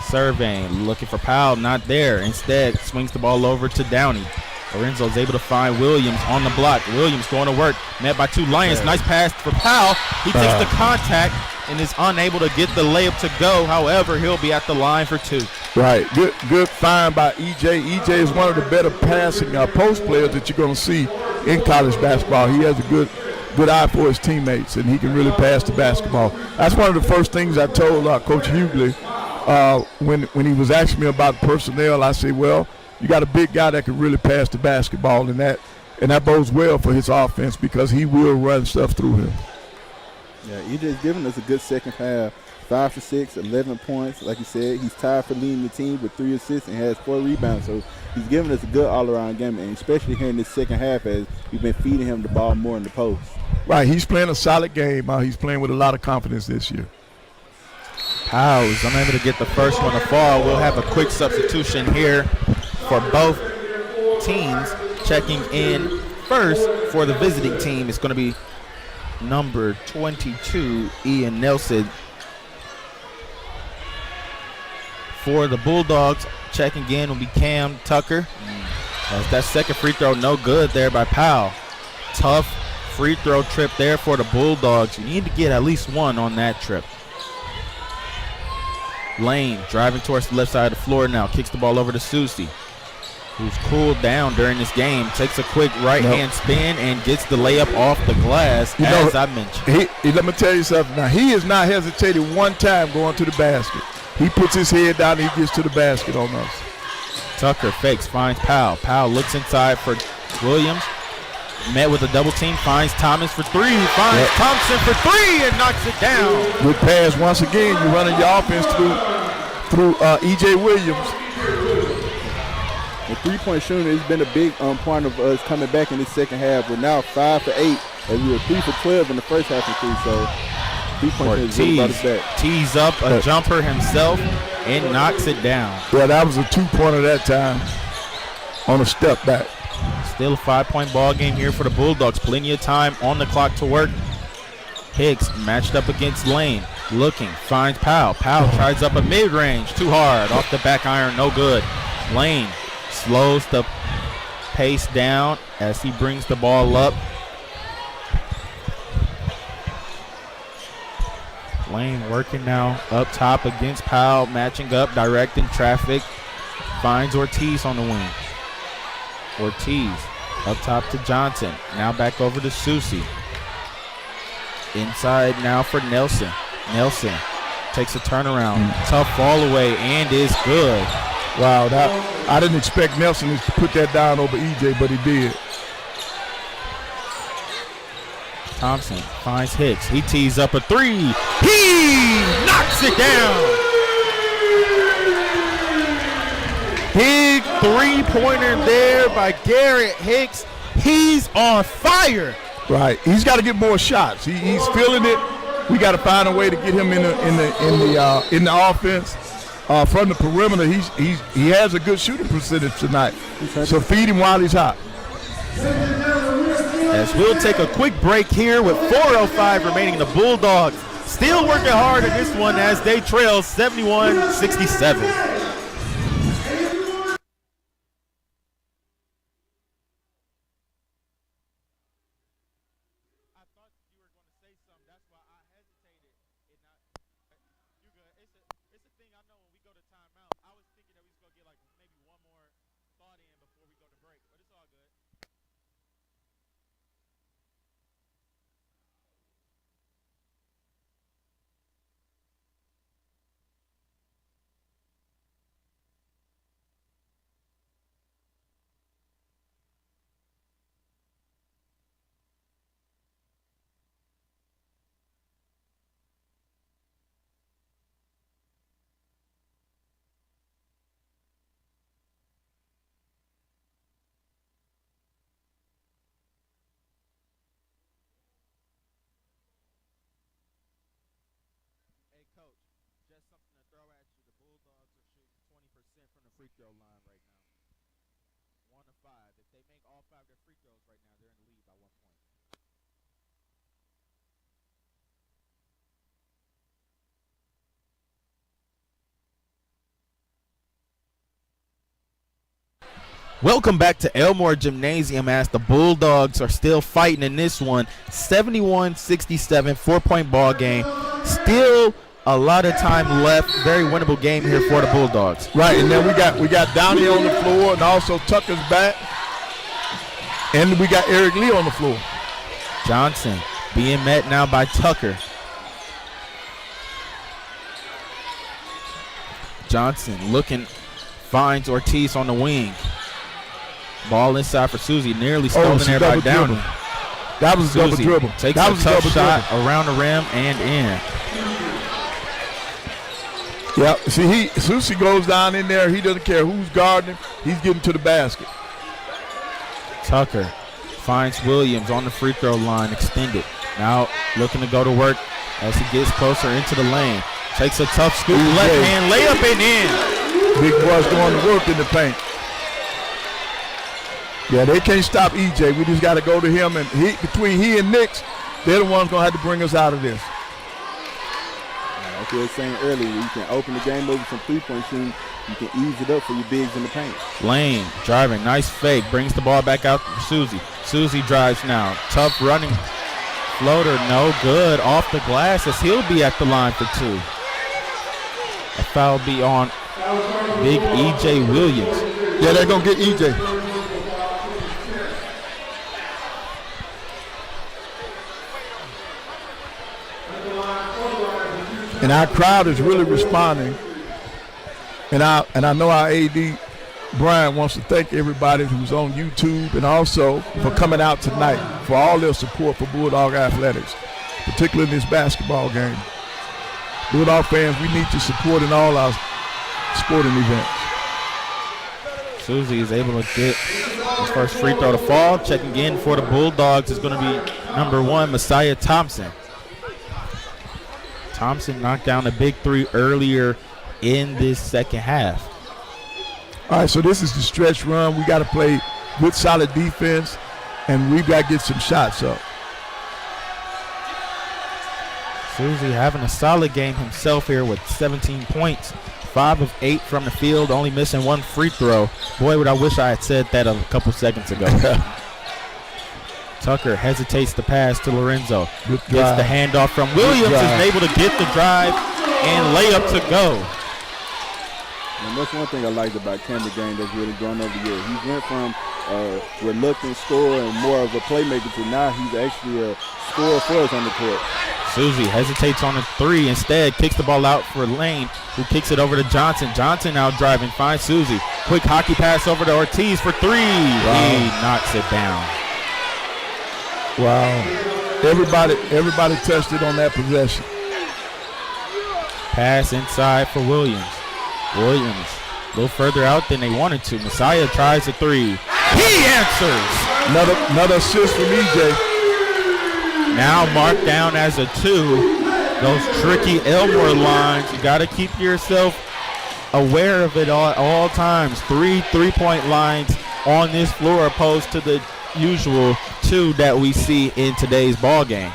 Speaker 2: Surveying, looking for Powell, not there. Instead, swings the ball over to Downey. Lorenzo's able to find Williams on the block. Williams going to work, met by two Lions. Nice pass for Powell. He takes the contact and is unable to get the layup to go. However, he'll be at the line for two.
Speaker 1: Right, good find by EJ. EJ is one of the better passing post players that you're going to see in college basketball. He has a good eye for his teammates, and he can really pass the basketball. That's one of the first things I told Coach Hughley when he was asking me about personnel. I said, well, you got a big guy that can really pass the basketball, and that bodes well for his offense because he will run stuff through him.
Speaker 3: Yeah, EJ's giving us a good second half. 5 for 6, 11 points. Like you said, he's tied for leading the team with 3 assists and has 4 rebounds. So he's giving us a good all-around game, and especially here in this second half as we've been feeding him the ball more in the post.
Speaker 1: Right, he's playing a solid game. He's playing with a lot of confidence this year.
Speaker 2: Powell is unable to get the first one to fall. We'll have a quick substitution here for both teams. Checking in first for the visiting team is going to be number 22, Ian Nelson. For the Bulldogs, checking in will be Cam Tucker. As that second free throw no good there by Powell. Tough free throw trip there for the Bulldogs. You need to get at least one on that trip. Lane driving towards the left side of the floor now. Kicks the ball over to Susie, who's cooled down during this game. Takes a quick right-hand spin and gets the layup off the glass, as I mentioned.
Speaker 1: Let me tell you something. Now, he has not hesitated one time going to the basket. He puts his head down and he gets to the basket on us.
Speaker 2: Tucker fakes, finds Powell. Powell looks inside for Williams. Met with a double team, finds Thomas for three. Finds Thompson for three and knocks it down. Good
Speaker 1: pass once again. You're running your offense through E.J. Williams.
Speaker 3: The three-point shooting has been a big part of us coming back in this second half. We're now 5 for 8, as we were 3 for 12 in the first half of the three. So three-point shooting really brought us back.
Speaker 2: Tees up a jumper himself and knocks it down.
Speaker 1: Yeah, that was a two-pointer that time on a step back.
Speaker 2: Still a 5-point ball game here for the Bulldogs. Plenty of time on the clock to work. Hicks matched up against Lane. Looking, finds Powell. Powell tries up a mid-range. Too hard. Off the back iron, no good. Lane slows the pace down as he brings the ball up. Lane working now up top against Powell, matching up, directing traffic. Finds Ortiz on the wing. Ortiz up top to Johnson. Now back over to Susie. Inside now for Nelson. Nelson takes a turnaround. Tough fall away and is good.
Speaker 1: Wow, I didn't expect Nelson to put that down over EJ, but he did.
Speaker 2: Thompson finds Hicks. He tees up a three. He knocks it down. Big three-pointer there by Garrett Hicks. He's on fire.
Speaker 1: Right. He's got to get more shots. He's feeling it. We got to find a way to get him in the offense. From the perimeter, he has a good shooting percentage tonight. So feed him while he's hot.
Speaker 2: As we'll take a quick break here with 4:05 remaining. The Bulldogs still working hard in this one as they trail 71-67. free throw line right now. 1 of 5. If they make all 5 of their free throws right now, they're in the lead by 1 point. Welcome back to Elmore Gymnasium as the Bulldogs are still fighting in this one. 71-67, 4-point ball game. Still a lot of time left. Very winnable game here for the Bulldogs.
Speaker 1: Right, and then we got Downey on the floor, and also Tucker's back. And we got Eric Lee on the floor.
Speaker 2: Johnson being met now by Tucker. Johnson looking, finds Ortiz on the wing. Ball inside for Susie, nearly stolen there by Downey.
Speaker 1: That was a double dribble.
Speaker 2: Takes a tough shot around the rim and in.
Speaker 1: Yep. See, Susie goes down in there. He doesn't care who's guarding him. He's getting to the basket.
Speaker 2: Tucker finds Williams on the free throw line, extended. Now looking to go to work as he gets closer into the lane. Takes a tough scoop, left hand layup and in.
Speaker 1: Big boy's going to work in the paint. Yeah, they can't stop EJ. We just got to go to him, and between he and Nix, they're the ones going to have to bring us out of this.
Speaker 3: Like you were saying earlier, you can open the game up with some three-point shooting. You can ease it up for your bigs in the paint.
Speaker 2: Lane driving, nice fake, brings the ball back out for Susie. Susie drives now, tough running floater, no good, off the glass as he'll be at the line for 2. A foul be on big EJ Williams.
Speaker 1: Yeah, they're going to get EJ. And our crowd is really responding. And I know our AD, Brian, wants to thank everybody who's on YouTube and also for coming out tonight for all their support for Bulldog Athletics, particularly in this basketball game. Bulldog fans, we need your support in all our sporting events.
Speaker 2: Susie is able to get his first free throw to fall. Checking in for the Bulldogs is going to be number 1, Messiah Thompson. Thompson knocked down a big 3 earlier in this second half.
Speaker 1: All right, so this is the stretch run. We got to play good, solid defense, and we've got to get some shots up.
Speaker 2: Susie having a solid game himself here with 17 points, 5 of 8 from the field, only missing 1 free throw. Boy, would I wish I had said that a couple seconds ago. Tucker hesitates to pass to Lorenzo. Gets the handoff from Williams, is able to get the drive and layup to go.
Speaker 3: And that's one thing I liked about Cameron Game that's really grown over the years. He went from reluctant scorer and more of a playmaker to now he's actually a scorer for us on the court.
Speaker 2: Susie hesitates on a 3, instead kicks the ball out for Lane, who kicks it over to Johnson. Johnson now driving, finds Susie. Quick hockey pass over to Ortiz for 3. Wow. He knocks it down.
Speaker 1: Wow. Everybody touched it on that possession.
Speaker 2: Pass inside for Williams. Williams a little further out than they wanted to. Messiah tries a 3. He answers.
Speaker 1: Another assist from EJ.
Speaker 2: Now marked down as a 2. Those tricky Elmore lines, you got to keep yourself aware of it all times. 3 3-point lines on this floor opposed to the usual 2 that we see in today's ball game.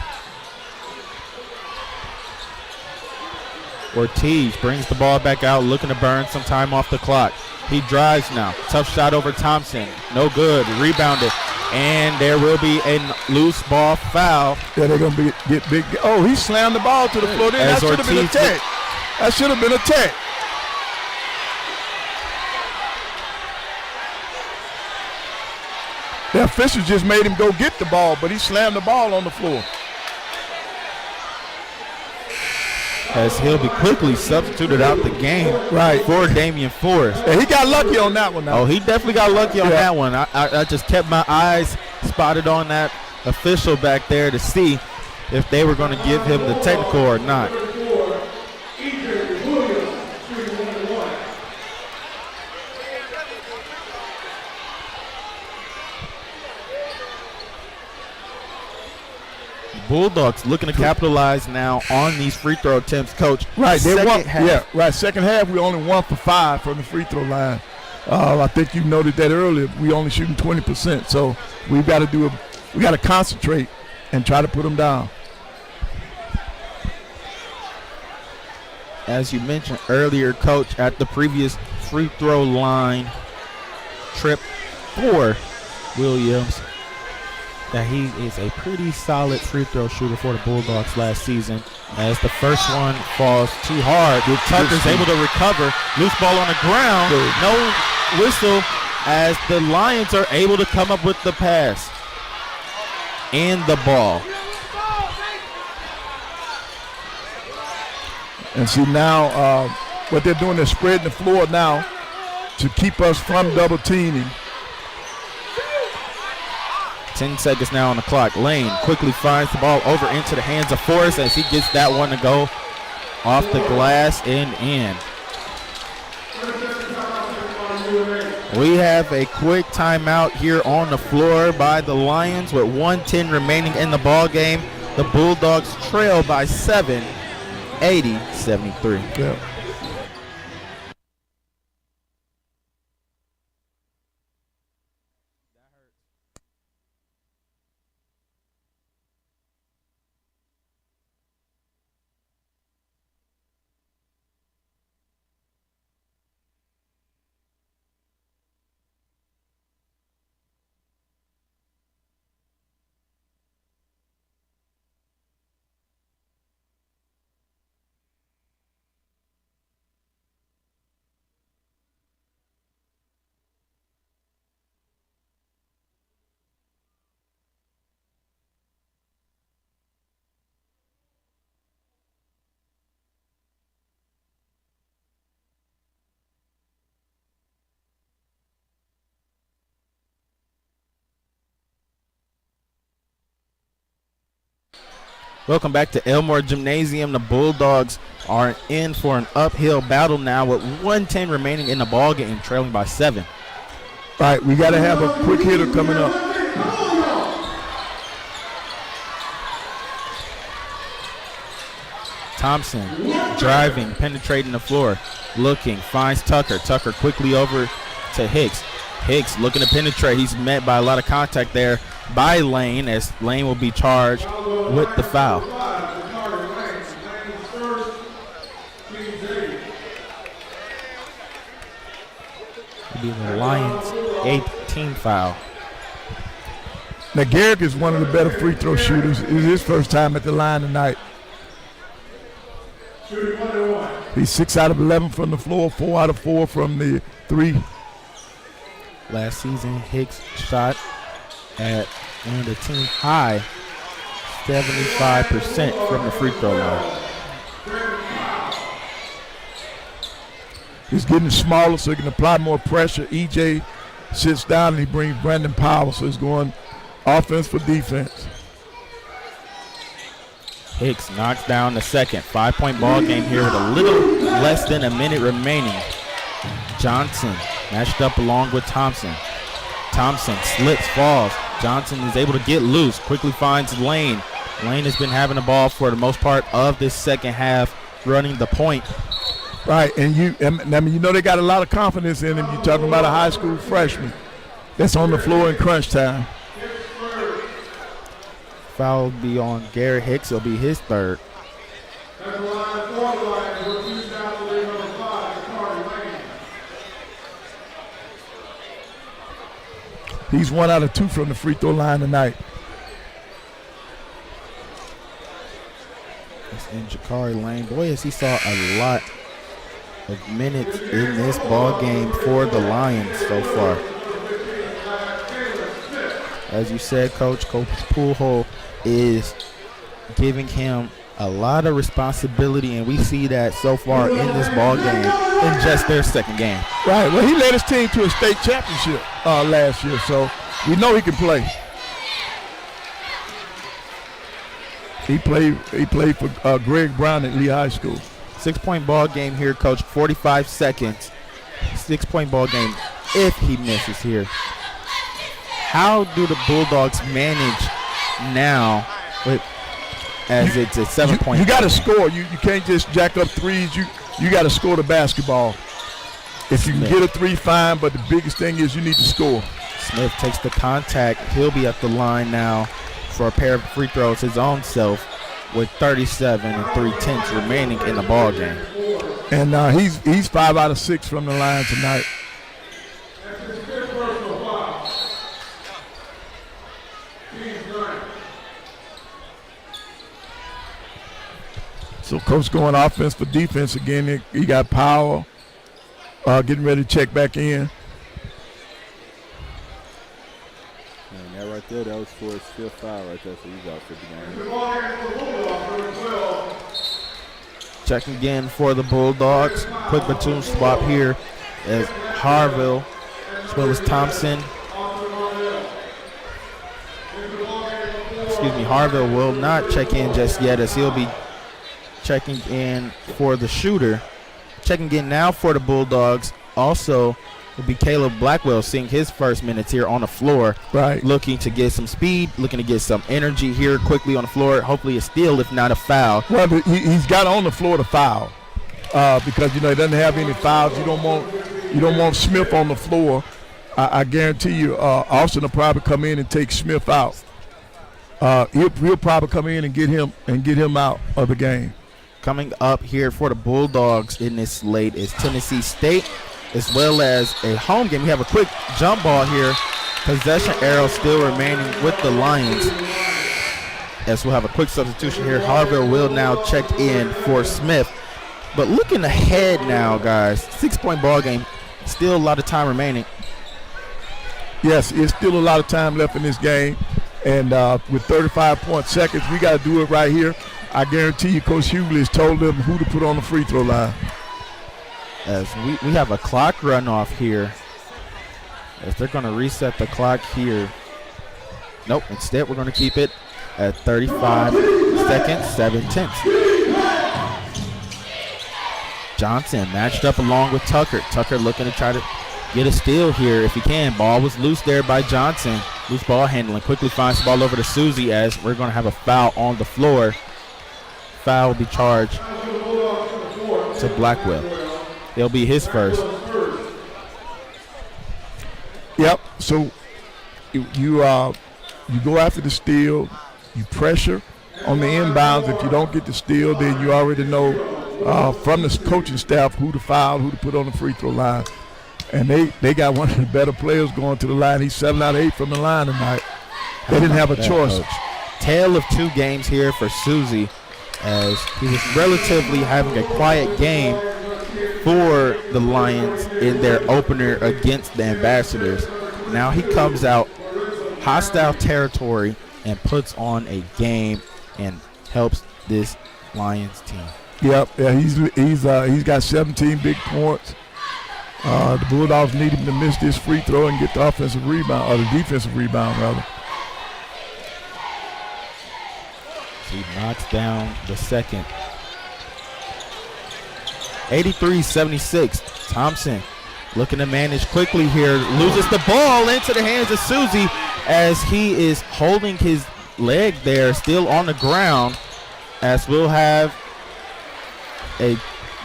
Speaker 2: Ortiz brings the ball back out, looking to burn some time off the clock. He drives now. Tough shot over Thompson. No good. Rebounded. And there will be a loose ball foul.
Speaker 1: Yeah, they're going to get big. Oh, he slammed the ball to the floor. That should have been a tech. That should have been a tech. The officials just made him go get the ball, but he slammed the ball on the floor.
Speaker 2: As he'll be quickly substituted out the game for Damian Forrest.
Speaker 1: Yeah, he got lucky on that one now.
Speaker 2: Oh, he definitely got lucky on that one. I just kept my eyes spotted on that official back there to see if they were going to give him the technical or not. Bulldogs looking to capitalize now on these free throw attempts, Coach.
Speaker 1: Right, they won.
Speaker 2: Half.
Speaker 1: Yeah, right. Second half, we only 1 for 5 from the free throw line. I think you noted that earlier. We only shooting 20%, so we've got to we got to concentrate and try to put them down.
Speaker 2: As you mentioned earlier, Coach, at the previous free throw line trip for Williams, that he is a pretty solid free throw shooter for the Bulldogs last season. As the first one falls too hard, Tucker's able to recover. Loose ball on the ground. No whistle as the Lions are able to come up with the pass and the ball.
Speaker 1: And see now what they're doing is spreading the floor now to keep us from double teaming.
Speaker 2: 10 seconds now on the clock. Lane quickly finds the ball over into the hands of Forrest as he gets that one to go off the glass and in. We have a quick timeout here on the floor by the Lions with 1:10 remaining in the ball game. The Bulldogs trail by 7, 80-73.
Speaker 1: Yeah.
Speaker 2: Welcome back to Elmore Gymnasium. The Bulldogs are in for an uphill battle now with 1:10 remaining in the ball game, trailing by 7.
Speaker 1: All right, we got to have a quick hitter coming up.
Speaker 2: Thompson driving, penetrating the floor, looking, finds Tucker. Tucker quickly over to Hicks. Hicks looking to penetrate. He's met by a lot of contact there by Lane, as Lane will be charged with the foul. It'll be the Lions' 8th team foul.
Speaker 1: Now, Garrick is one of the better free throw shooters. It's his first time at the line tonight. He's 6 out of 11 from the floor, 4 out of 4 from the 3.
Speaker 2: Last season, Hicks shot at one of the team high 75% from the free throw line.
Speaker 1: He's getting smaller so he can apply more pressure. EJ sits down and he brings Brandon Powell, so he's going offense for defense.
Speaker 2: Hicks knocks down the second. 5-point ball game here with a little less than a minute remaining. Johnson matched up along with Thompson. Thompson slips, falls. Johnson is able to get loose, quickly finds Lane. Lane has been having the ball for the most part of this second half, running the point.
Speaker 1: Right, and you know they got a lot of confidence in him. You're talking about a high school freshman that's on the floor in crunch time.
Speaker 2: Foul will be on Garrett Hicks. It'll be his third.
Speaker 1: He's 1 out of 2 from the free throw line tonight.
Speaker 2: And Jakari Lane, boy, has he saw a lot of minutes in this ball game for the Lions so far. As you said, Coach Poolhole is giving him a lot of responsibility, and we see that so far in this ball game in just their second game.
Speaker 1: Right. Well, he led his team to a state championship last year, so we know he can play. He played for Greg Brown at Lee High School.
Speaker 2: 6-point ball game here, Coach. 45 seconds. 6-point ball game if he misses here. How do the Bulldogs manage now with as it's a 7-point.
Speaker 1: You got to score. You can't just jack up threes. You got to score the basketball. If you can get a three, fine, but the biggest thing is you need to score.
Speaker 2: Smith takes the contact. He'll be at the line now for a pair of free throws his own self with 37 and 3/10 remaining in the ball game.
Speaker 1: And he's 5 out of 6 from the line tonight. So coach going offense for defense again. He got power. Getting ready to check back in.
Speaker 3: And that right there, that was for his 5th foul right there, so he's out for the game.
Speaker 2: Checking again for the Bulldogs. Quick platoon swap here as Harville as well as Thompson. Harville will not check in just yet as he'll be checking in for the shooter. Checking in now for the Bulldogs also will be Caleb Blackwell, seeing his first minutes here on the floor.
Speaker 1: Right.
Speaker 2: Looking to get some speed, looking to get some energy here quickly on the floor. Hopefully a steal, if not a foul.
Speaker 1: Well, he's got on the floor to foul because, he doesn't have any fouls. You don't want Smith on the floor. I guarantee you Austin will probably come in and take Smith out. He'll probably come in and get him out of the game.
Speaker 2: Coming up here for the Bulldogs in this slate is Tennessee State, as well as a home game. We have a quick jump ball here. Possession arrow still remaining with the Lions. As we'll have a quick substitution here. Harville will now check in for Smith. But looking ahead now, guys, 6-point ball game. Still a lot of time remaining.
Speaker 1: Yes, it's still a lot of time left in this game. And with 35 seconds, we got to do it right here. I guarantee you Coach Hughley has told them who to put on the free throw line.
Speaker 2: As we have a clock runoff here. As they're going to reset the clock here. Nope, instead we're going to keep it at 35 seconds, 7/10. Johnson matched up along with Tucker. Tucker looking to try to get a steal here if he can. Ball was loose there by Johnson. Loose ball handling. Quickly finds the ball over to Susie as we're going to have a foul on the floor. Foul will be charged to Blackwell. It'll be his first.
Speaker 1: Yep. So you go after the steal. You pressure on the inbounds. If you don't get the steal, then you already know from the coaching staff who to foul, who to put on the free throw line. And they got one of the better players going to the line. He's 7 out of 8 from the line tonight. They didn't have a choice.
Speaker 2: Coach. Tale of 2 games here for Susie, as he was relatively having a quiet game for the Lions in their opener against the Ambassadors. Now he comes out hostile territory and puts on a game and helps this Lions team.
Speaker 1: Yep, yeah, he's got 17 big points. The Bulldogs need him to miss this free throw and get the offensive rebound, or the defensive rebound rather.
Speaker 2: He knocks down the second. 83-76. Thompson looking to manage quickly here. Loses the ball into the hands of Susie as he is holding his leg there, still on the ground, as we'll have a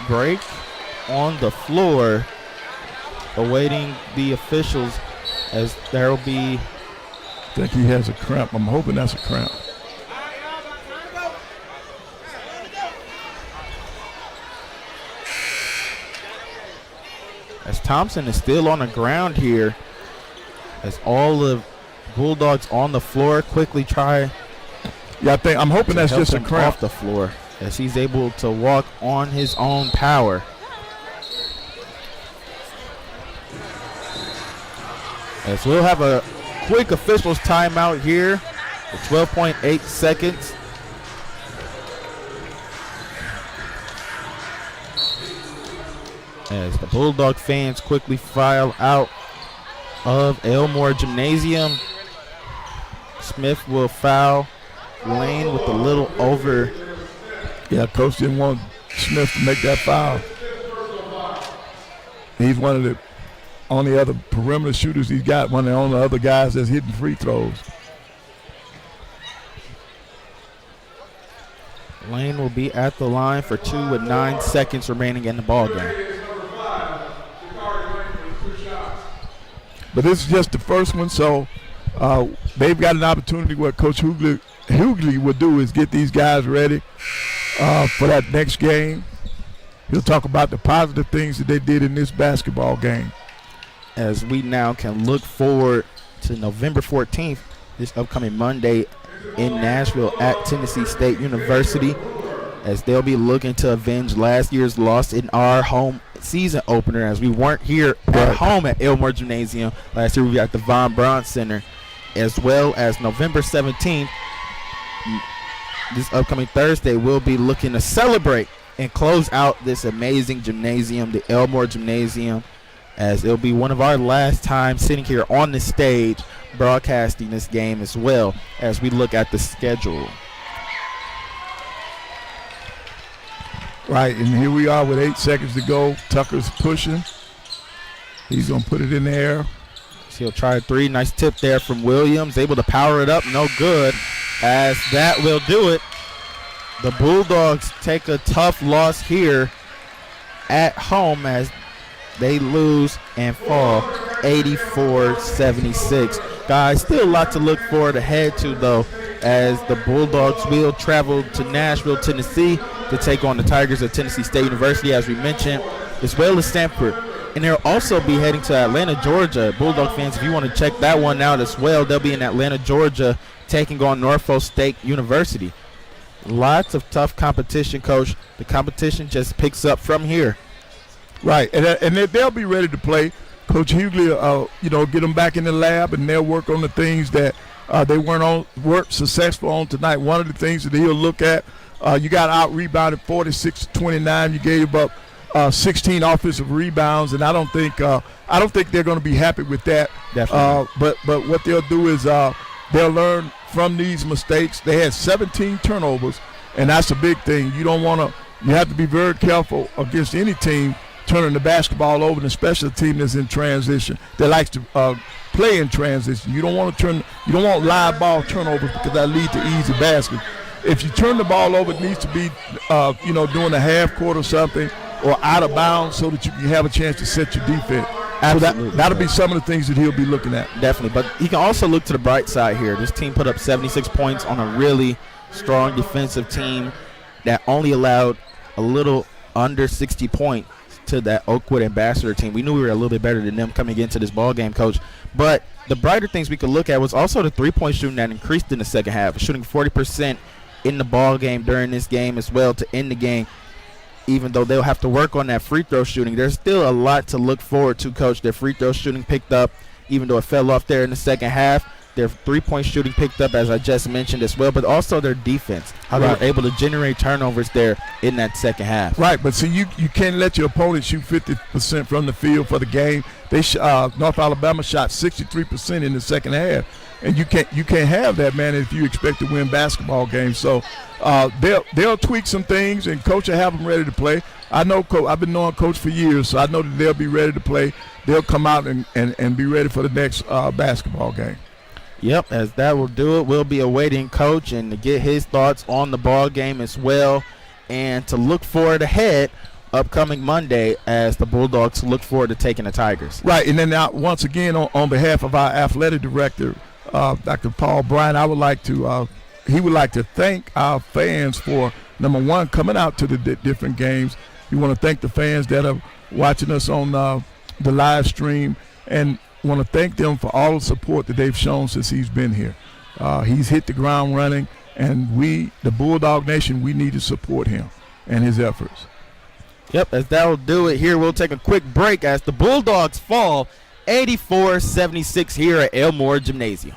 Speaker 2: break on the floor awaiting the officials, as there will be.
Speaker 1: I think he has a cramp. I'm hoping that's a cramp.
Speaker 2: As Thompson is still on the ground here, as all the Bulldogs on the floor quickly try.
Speaker 1: Yeah, I'm hoping that's just a cramp.
Speaker 2: Off the floor, as he's able to walk on his own power. As we'll have a quick officials timeout here with 12.8 seconds. As the Bulldog fans quickly file out of Elmore Gymnasium. Smith will foul Lane with a little over.
Speaker 1: Yeah, coach didn't want Smith to make that foul. He's one of the only other perimeter shooters he's got, one of the only other guys that's hitting free throws.
Speaker 2: Lane will be at the line for 2 with 9 seconds remaining in the ball game.
Speaker 1: But this is just the first one, so they've got an opportunity. What Coach Hughley will do is get these guys ready for that next game. He'll talk about the positive things that they did in this basketball game.
Speaker 2: As we now can look forward to November 14th, this upcoming Monday in Nashville at Tennessee State University, as they'll be looking to avenge last year's loss in our home season opener, as we weren't here at home at Elmore Gymnasium. Last year we were at the Von Braun Center. As well as November 17th, this upcoming Thursday, we'll be looking to celebrate and close out this amazing gymnasium, the Elmore Gymnasium, as it'll be one of our last times sitting here on the stage broadcasting this game, as well as we look at the schedule.
Speaker 1: Right, and here we are with 8 seconds to go. Tucker's pushing. He's going to put it in the air.
Speaker 2: So he'll try a three. Nice tip there from Williams. Able to power it up. No good, as that will do it. The Bulldogs take a tough loss here at home as they lose and fall 84-76. Guys, still a lot to look forward ahead to, though, as the Bulldogs will travel to Nashville, Tennessee to take on the Tigers of Tennessee State University, as we mentioned, as well as Stanford. And they'll also be heading to Atlanta, Georgia. Bulldog fans, if you want to check that one out as well, they'll be in Atlanta, Georgia, taking on Norfolk State University. Lots of tough competition, Coach. The competition just picks up from here.
Speaker 1: Right, and they'll be ready to play. Coach Hughley, get them back in the lab, and they'll work on the things that they weren't successful on tonight. One of the things that he'll look at, you got out-rebounded 46-29. You gave up 16 offensive rebounds, and I don't think they're going to be happy with that.
Speaker 2: Definitely.
Speaker 1: But what they'll do is they'll learn from these mistakes. They had 17 turnovers, and that's a big thing. You have to be very careful against any team turning the basketball over, and especially a team that's in transition that likes to play in transition. You don't want live ball turnovers, because that leads to easy baskets. If you turn the ball over, it needs to be doing a half court or something, or out of bounds, so that you can have a chance to set your defense.
Speaker 2: Absolutely.
Speaker 1: So that'll be some of the things that he'll be looking at.
Speaker 2: Definitely, but he can also look to the bright side here. This team put up 76 points on a really strong defensive team that only allowed a little under 60 points to that Oakwood Ambassador team. We knew we were a little bit better than them coming into this ball game, Coach. But the brighter things we could look at was also the three-point shooting that increased in the second half, shooting 40% in the ball game during this game as well to end the game. Even though they'll have to work on that free throw shooting, there's still a lot to look forward to, Coach. Their free throw shooting picked up, even though it fell off there in the second half. Their three-point shooting picked up, as I just mentioned as well, but also their defense, how they were able to generate turnovers there in that second half.
Speaker 1: Right, but see, you can't let your opponent shoot 50% from the field for the game. North Alabama shot 63% in the second half, and you can't have that, man, if you expect to win basketball games. So they'll tweak some things, and Coach will have them ready to play. I know I've been knowing Coach for years, so I know that they'll be ready to play. They'll come out and be ready for the next basketball game.
Speaker 2: Yep, as that will do it. We'll be awaiting Coach and to get his thoughts on the ball game as well, and to look forward ahead upcoming Monday as the Bulldogs look forward to taking the Tigers.
Speaker 1: Right, and then now, once again, on behalf of our athletic director, Dr. Paul Bryant, he would like to thank our fans for, number one, coming out to the different games. We want to thank the fans that are watching us on the live stream, and want to thank them for all the support that they've shown since he's been here. He's hit the ground running, and we, the Bulldog Nation, we need to support him and his efforts.
Speaker 2: Yep, as that will do it here. We'll take a quick break as the Bulldogs fall 84-76 here at Elmore Gymnasium.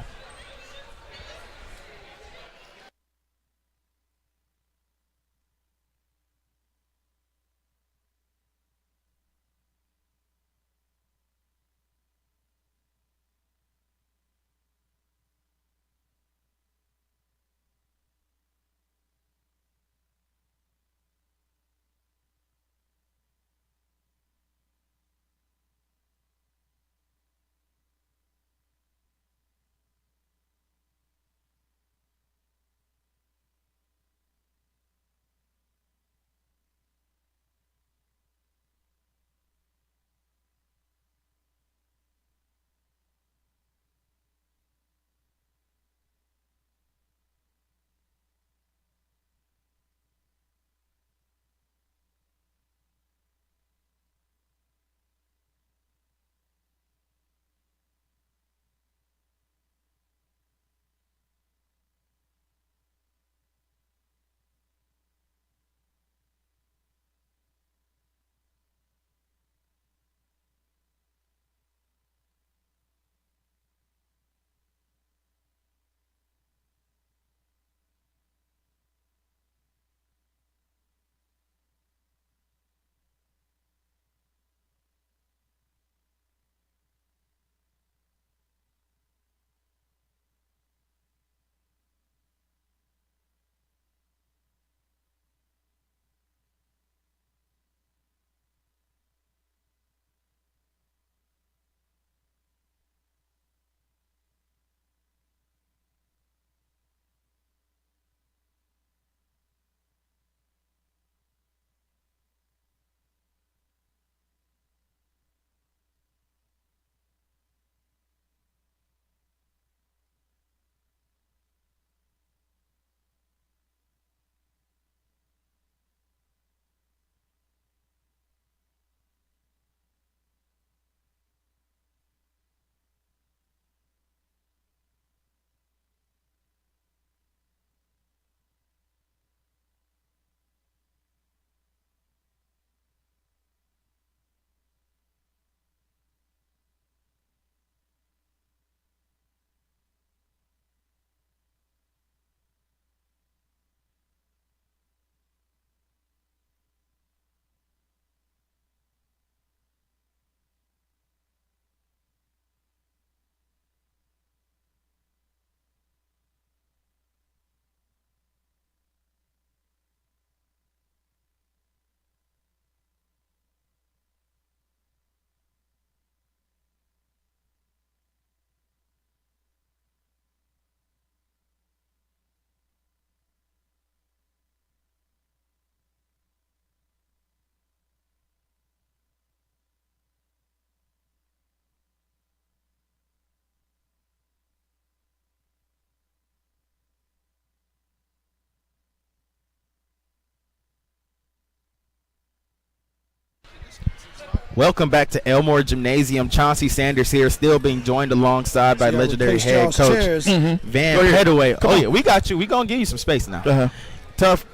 Speaker 2: Welcome back to Elmore Gymnasium. Chauncey Sanders here, still being joined alongside by legendary head coach Van Pettaway. Oh, yeah, we got you. We're going to give you some space now. Tough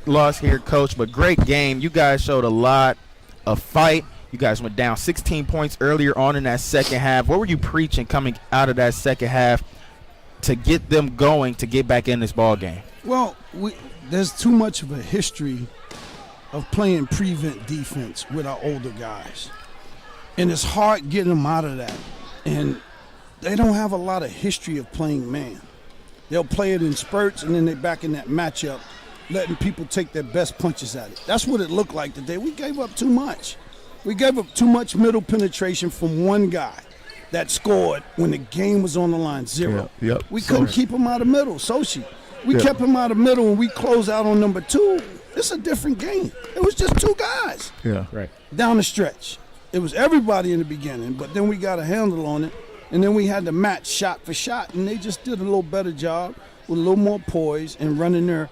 Speaker 2: loss here, coach, but great game. You guys showed a lot of fight. You guys went down 16 points earlier on in that second half. What were you preaching coming out of that second half to get them going to get back in this ball game?
Speaker 4: Well, there's too much of a history of playing prevent defense with our older guys. And it's hard getting them out of that. And they don't have a lot of history of playing man. They'll play it in spurts, and then they're back in that matchup, letting people take their best punches at it. That's what it looked like today. We gave up too much. We gave up too much middle penetration from one guy that scored when the game was on the line, 0. We couldn't keep him out of middle, Sochi. We kept him out of middle, and we closed out on number 2. It's a different game. It was just 2 guys down the stretch. It was everybody in the beginning, but then we got a handle on it, and then we had to match shot for shot, and they just did a little better job with a little more poise and running their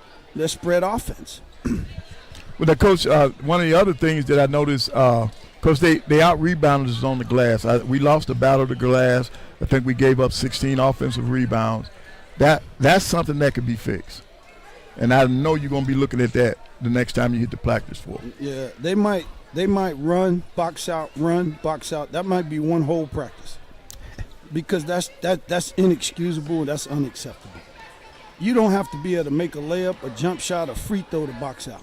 Speaker 4: spread offense.
Speaker 1: Well, Coach, one of the other things that I noticed, because they out-rebounded us on the glass. We lost the battle of the glass. I think we gave up 16 offensive rebounds. That's something that could be fixed. And I know you're going to be looking at that the next time you hit the practice floor. Yeah,
Speaker 4: they might run, box out, run, box out. That might be one whole practice because that's inexcusable and that's unacceptable. You don't have to be able to make a layup, a jump shot, a free throw to box out.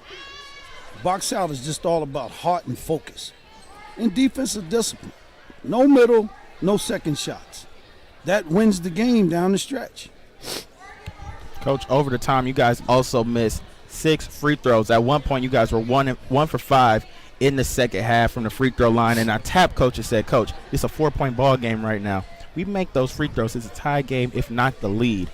Speaker 4: Box out is just all about heart and focus. And defensive discipline. No middle, no second shots. That wins the game down the stretch.
Speaker 2: Coach, over the time, you guys also missed 6 free throws. At one point, you guys were 1 for 5 in the second half from the free throw line. And our tap coach has said, Coach, it's a 4-point ball game right now. We make those free throws. It's a tie game, if not the lead.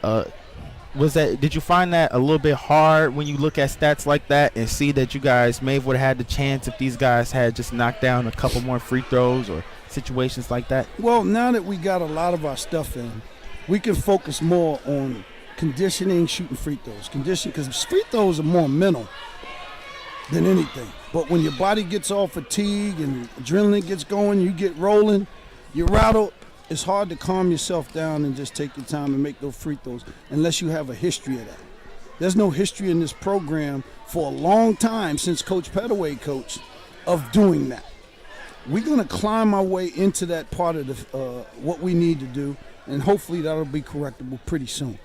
Speaker 2: Did you find that a little bit hard when you look at stats like that and see that you guys may have would have had the chance if these guys had just knocked down a couple more free throws or situations like that?
Speaker 4: Well, now that we got a lot of our stuff in, we can focus more on conditioning, shooting free throws. Because free throws are more mental than anything. But when your body gets all fatigued and adrenaline gets going, you get rolling, you're rattled, it's hard to calm yourself down and just take your time and make those free throws unless you have a history of that. There's no history in this program for a long time since Coach Pettaway coached of doing that. We're going to climb our way into that part of what we need to do, and hopefully that'll be correctable pretty soon.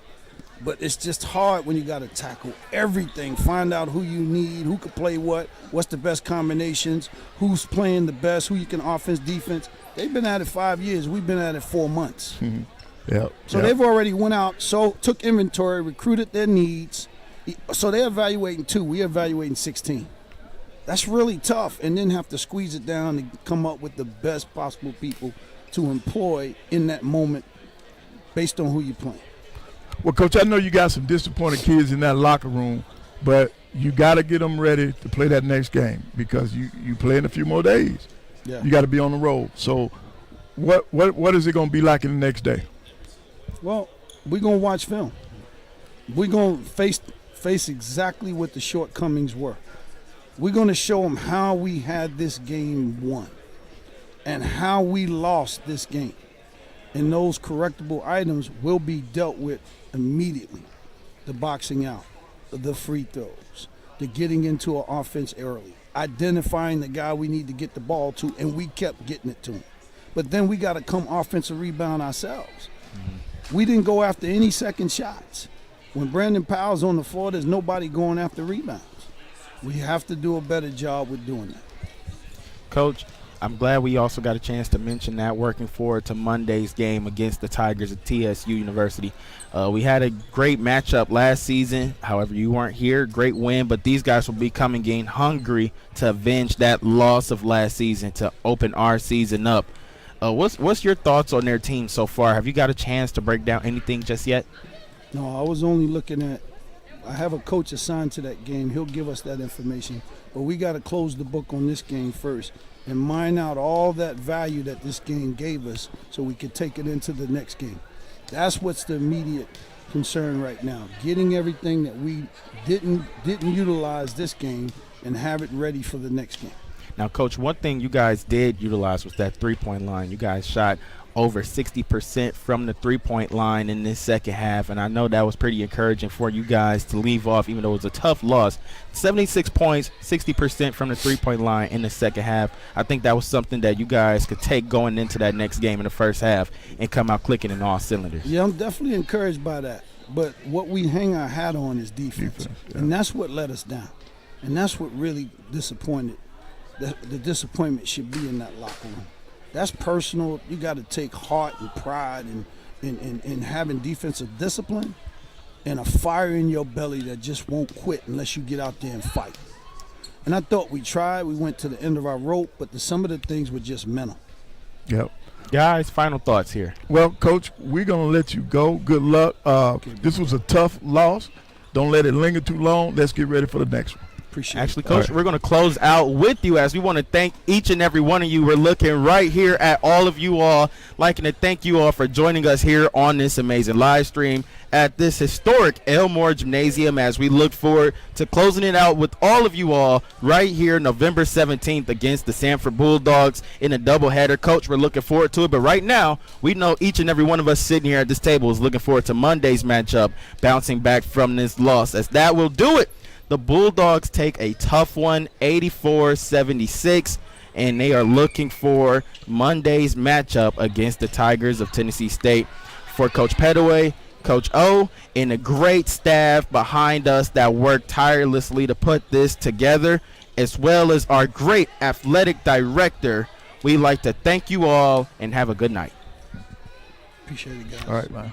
Speaker 4: But it's just hard when you got to tackle everything, find out who you need, who can play what's the best combinations, who's playing the best, who you can offense, defense. They've been at it 5 years. We've been at it 4 months. So they've already went out, took inventory, recruited their needs. So they're evaluating 2. We're evaluating 16. That's really tough, and then have to squeeze it down and come up with the best possible people to employ in that moment based on who you're playing.
Speaker 1: Well, Coach, I know you got some disappointed kids in that locker room, but you got to get them ready to play that next game because you play in a few more days. Yeah. You got to be on the road. So what is it going to be like in the next day?
Speaker 4: Well, we're going to watch film. We're going to face exactly what the shortcomings were. We're going to show them how we had this game won and how we lost this game. And those correctable items will be dealt with immediately. The boxing out, the free throws, the getting into an offense early, identifying the guy we need to get the ball to, and we kept getting it to him. But then we got to come offensive rebound ourselves. We didn't go after any second shots. When Brandon Powell's on the floor, there's nobody going after rebounds. We have to do a better job with doing that.
Speaker 2: Coach, I'm glad we also got a chance to mention that, working forward to Monday's game against the Tigers at TSU University. We had a great matchup last season. However, you weren't here. Great win, but these guys will be coming in hungry to avenge that loss of last season to open our season up. What's your thoughts on their team so far? Have you got a chance to break down anything just yet?
Speaker 4: No, I was only looking at – I have a coach assigned to that game. He'll give us that information. But we got to close the book on this game first and mine out all that value that this game gave us so we could take it into the next game. That's what's the immediate concern right now, getting everything that we didn't utilize this game and have it ready for the next game.
Speaker 2: Now, Coach, one thing you guys did utilize was that three-point line. You guys shot over 60% from the three-point line in this second half, and I know that was pretty encouraging for you guys to leave off, even though it was a tough loss. 76 points, 60% from the three-point line in the second half. I think that was something that you guys could take going into that next game in the first half and come out clicking in all cylinders.
Speaker 4: Yeah, I'm definitely encouraged by that. But what we hang our hat on is defense. And that's what let us down. And that's what really disappointed. The disappointment should be in that locker room. That's personal. You got to take heart and pride in having defensive discipline and a fire in your belly that just won't quit unless you get out there and fight. And I thought we tried. We went to the end of our rope, but some of the things were just mental.
Speaker 1: Yep.
Speaker 2: Guys, final thoughts here.
Speaker 1: Well, Coach, we're going to let you go. Good luck. This was a tough loss. Don't let it linger too long. Let's get ready for the next one.
Speaker 4: Appreciate
Speaker 2: Actually,
Speaker 4: it.
Speaker 2: Coach, we're going to close out with you as we want to thank each and every one of you. We're looking right here at all of you all, liking to thank you all for joining us here on this amazing live stream at this historic Elmore Gymnasium as we look forward to closing it out with all of you all right here November 17th against the Sanford Bulldogs in a doubleheader. Coach, we're looking forward to it, but right now we know each and every one of us sitting here at this table is looking forward to Monday's matchup, bouncing back from this loss, as that will do it. The Bulldogs take a tough one, 84-76, and they are looking for Monday's matchup against the Tigers of Tennessee State. For Coach Pettaway, Coach O, and a great staff behind us that worked tirelessly to put this together, as well as our great athletic director, we'd like to thank you all and have a good night.
Speaker 4: Appreciate it, guys.
Speaker 1: All right, man.